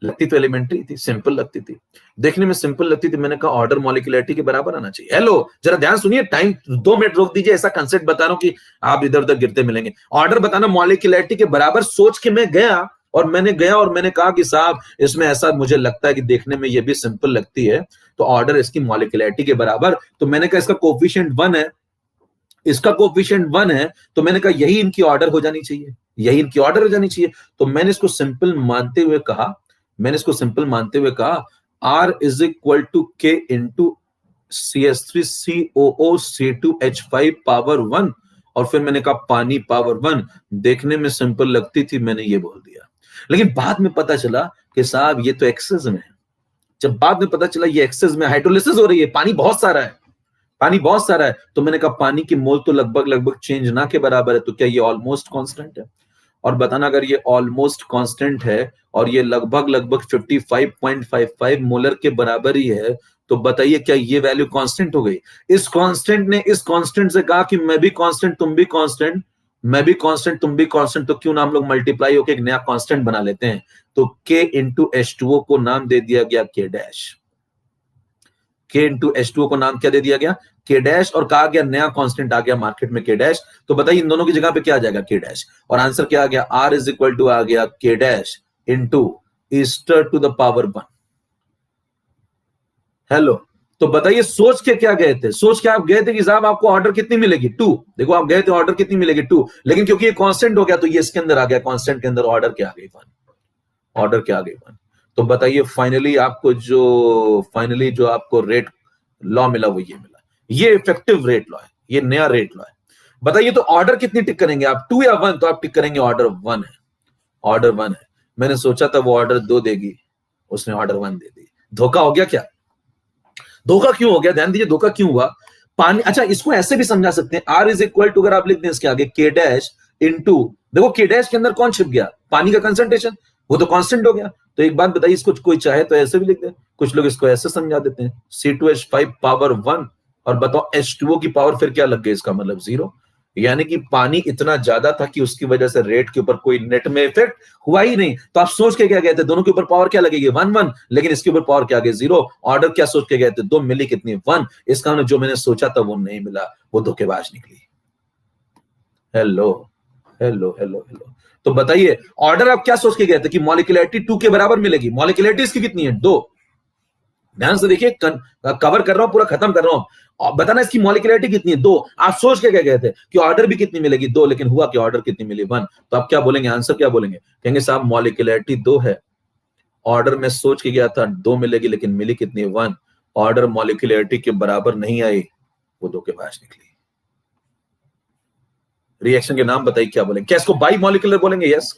[SPEAKER 1] लगती तो एलिमेंट्री थी, सिंपल लगती थी, देखने में सिंपल लगती थी, मैंने कहा ऑर्डर मॉलिक्यूलरिटी के बराबर आना चाहिए। हेलो जरा ध्यान सुनिए, टाइम 2 मिनट रोक दीजिए, ऐसा कंसेप्ट बता रहा हूं कि आप इधर उधर गिरते मिलेंगे। ऑर्डर बताना मॉलिक्यूलरिटी के बराबर सोच के मैं गया, और मैंने कहा कि साहब इसमें ऐसा मुझे लगता है कि देखने में ये भी सिंपल लगती है, तो ऑर्डर इसकी मॉलिक्यूलरिटी के बराबर, तो मैंने कहा इसका कोफिशिएंट 1 है, इसका कोफिशिएंट 1 है, तो मैंने कहा यही इनकी ऑर्डर हो जानी चाहिए, यही इनकी ऑर्डर हो जानी चाहिए, तो मैंने इसको सिंपल मानते हुए कहा, मैंने इसको सिंपल मानते हुए कहा R is equal to K into CH3COO C2H5 power 1, और फिर मैंने कहा पानी पावर 1, देखने में सिंपल लगती थी, मैंने ये बोल दिया, लेकिन बाद में पता चला कि साहब ये तो एक्सेस में है, जब बाद में पता चला ये एक्सेस में हाइड्रोलिसिस हो रही है, पानी बहुत सारा है, पानी बहुत सारा है, तो मैंने कहा पानी की मोल तो लगभग लगभग चेंज ना के बराबर है, तो क्या ये ऑलमोस्ट कांस्टेंट है, और बताना अगर ये ऑलमोस्ट कांस्टेंट है और ये लगभग लगभग 55.55 मोलर के बराबर ही है, तो बताइए क्या ये वैल्यू कांस्टेंट हो गई। इस कांस्टेंट ने इस कांस्टेंट से कहा कि मैं भी कांस्टेंट तुम भी कांस्टेंट, मैं भी कांस्टेंट तुम भी कांस्टेंट, तो क्यों ना हम लोग मल्टीप्लाई होकर एक नया कांस्टेंट बना लेते हैं, तो K इंटू H2O को नाम दे दिया गया K dash, K into H2O को नाम क्या दे दिया गया K डैश, और कहा गया नया कांस्टेंट आ गया मार्केट में K डैश, तो बताइए इन दोनों की जगह पे क्या आ जाएगा K डैश, और आंसर क्या आ गया R इज इक्वल टू आ गया K डैश इंटू ईस्टर टू द पावर 1। हेलो, तो बताइए सोच के क्या गए थे, सोच के आप गए थे कि साहब आपको ऑर्डर कितनी मिलेगी 2, देखो आप गए थे ऑर्डर कितनी मिलेगी 2, लेकिन क्योंकि ये कांस्टेंट हो गया तो ये इसके अंदर आ गया, कांस्टेंट के अंदर ऑर्डर क्या आ गई 1, ऑर्डर क्या आ गई 1, तो बताइए फाइनली जो आपको रेट लॉ मिला वो ये मिला, ये इफेक्टिव रेट लॉ है, ये नया रेट लॉ है। बताइए तो ऑर्डर कितनी टिक करेंगे आप, 2 या 1, तो आप टिक करेंगे ऑर्डर 1 है, ऑर्डर 1 है। मैंने सोचा था वो ऑर्डर 2 देगी, उसने ऑर्डर 1 दे दी, धोखा हो गया क्या, धोखा क्यों हो गया, ध्यान दीजिए धोखा क्यों हुआ, पानी, अच्छा इसको ऐसे भी समझा सकते हैं, R इज इक्वल टू, अगर आप लिख दें इसके आगे K डैश इंटू, देखो K डैश के अंदर कौन छिप गया, पानी का कंसंट्रेशन, वो तो कांस्टेंट हो गया, तो एक बात बताइए इसको कोई चाहे तो ऐसे भी लिख दे, कुछ लोग इसको ऐसे समझा देते हैं C2H5 पावर 1, और बताओ H2O की पावर फिर क्या लग गई, इसका मतलब 0, यानी कि पानी इतना ज्यादा था कि उसकी वजह से रेट के ऊपर कोई नेट में इफेक्ट हुआ ही नहीं, तो आप सोच के क्या गए थे, दोनों के ऊपर पावर क्या लगेगी 1 1, लेकिन इसके ऊपर पावर क्या आ गई 0, ऑर्डर क्या सोच के गए थे 2, मिली कितनी 1, इसका मतलब जो मैंने सोचा था वो नहीं मिला, वो धोखेबाज निकली। हेलो हेलो हेलो हेलो, तो बताइए ऑर्डर आप क्या सोच के गए थे कि मॉलिक्यूलरिटी 2 के बराबर मिलेगी, मॉलिक्यूलरिटी इसकी कितनी है 2, ध्यान से देखिए, कवर कर रहा हूं, पूरा खत्म कर रहा हूं, बताना इसकी मॉलिक्यूलरिटी कितनी है 2, आप सोच के क्या गए थे कि ऑर्डर भी कितनी मिलेगी 2, लेकिन हुआ कि ऑर्डर कितनी मिली 1, तो आप क्या बोलेंगे, आंसर क्या बोलेंगे, कहेंगे साहब मॉलिक्यूलरिटी 2 है, ऑर्डर में सोच के गया था 2 मिलेगी लेकिन मिली कितनी 1, ऑर्डर मॉलिक्यूलरिटी के बराबर नहीं आई, वो धोखेबाज निकली। रिएक्शन के नाम बताइए क्या बोलेंगे? क्या इसको बाई मॉलिक्यूलर बोलेंगे? यस।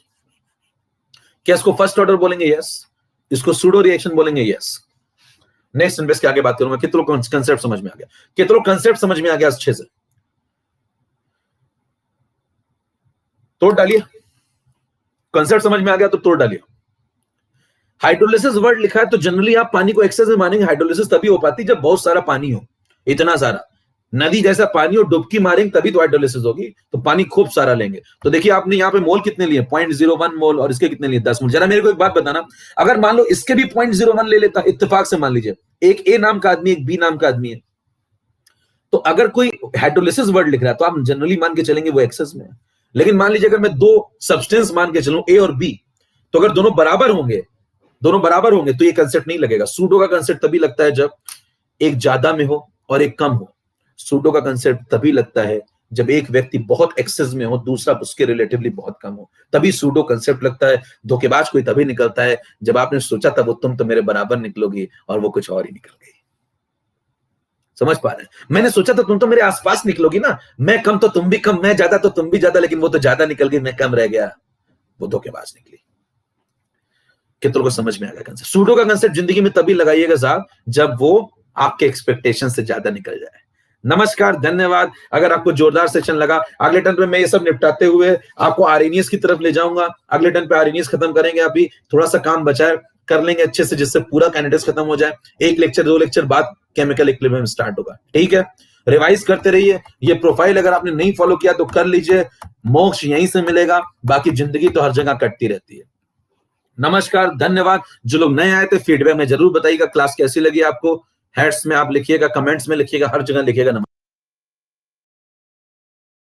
[SPEAKER 1] क्या इसको फर्स्ट ऑर्डर बोलेंगे? यस। इसको सूडो रिएक्शन बोलेंगे? यस। नेक्स्ट इन्वेस्ट के आगे बात करूंगा। कितनों कंसेप्ट समझ में आ गया? कितनों कंसेप्ट समझ में आ गया अच्छे से? तोड़ डालिए। कंसेप्ट समझ में आ गया तो तोड़ डालिए। हाइड्रोलिसिस वर्ड लिखा है तो जनरली आप पानी को एक्सेस में मानेंगे। हाइड्रोलिसिस तभी हो पाती जब बहुत सारा पानी हो, इतना सारा नदी जैसा पानी और डुबकी मारेंगे तभी तो हाइड्रोलिसिस होगी। तो पानी खूब सारा लेंगे। तो देखिए आपने यहाँ पे मोल कितने लिए? 0.01 मोल, और इसके कितने लिए? 10 मोल। जरा मेरे को एक बात बताना, अगर मान लो इसके भी 0.01 ले लेता, इत्तेफाक से मान लीजिए, एक ए नाम का आदमी, एक बी नाम का आदमी है, तो अगर कोई हाइड्रोलिसिस वर्ड लिख रहा है तो आप जनरली मान के चलेंगे वो एक्सेस में है। लेकिन मान लीजिए अगर मैं दो सब्सटेंस मान के चलूं, ए और बी, तो अगर दोनों बराबर होंगे तो ये कंसेप्ट नहीं लगेगा। सूडो का कंसेप्ट तभी लगता है जब एक ज्यादा में हो और एक कम हो। सूडो का कंसेप्ट तभी लगता है जब एक व्यक्ति बहुत एक्सेस में हो, दूसरा उसके रिलेटिवली बहुत कम हो, तभी सूडो कंसेप्ट लगता है। धोखेबाज कोई तभी निकलता है जब आपने सोचा था वो तुम तो मेरे बराबर निकलोगी और वो कुछ और ही निकल गई। समझ पा रहे हैं? मैंने सोचा था तुम तो मेरे आसपास निकलोगी ना, मैं कम तो तुम भी कम, मैं ज्यादा तो तुम भी ज्यादा, लेकिन वो तो ज्यादा निकल गई, मैं कम रह गया। वो धोखेबाज निकली। कितनों को समझ में आ गया कंसेप्ट? सूडो का कंसेप्ट जिंदगी में तभी लगाइएगा साहब जब वो आपके एक्सपेक्टेशन से ज्यादा निकल जाए। नमस्कार, धन्यवाद। अगर आपको जोरदार सेशन लगा, अगले टर्न पे मैं ये सब निपटाते हुए आपको आरएनएस की तरफ ले जाऊंगा। अगले टर्न पे आरएनएस खत्म करेंगे। अभी थोड़ा सा काम बचा है, कर लेंगे अच्छे से जिससे पूरा कैंडिडेट्स खत्म हो जाए। एक लेक्चर 2 लेक्चर बाद केमिकल इक्विलिब्रियम स्टार्ट होगा। ठीक है, रिवाइज करते रहिए। ये प्रोफाइल अगर आपने नहीं फॉलो किया तो कर लीजिए, मोक्ष यहीं से मिलेगा, बाकी जिंदगी तो हर जगह कटती रहती है। नमस्कार, धन्यवाद। जो लोग नए आए थे फीडबैक में जरूर बताइएगा क्लास कैसी लगी आपको। हेड्स में आप लिखिएगा, कमेंट्स में लिखिएगा, हर जगह लिखिएगा।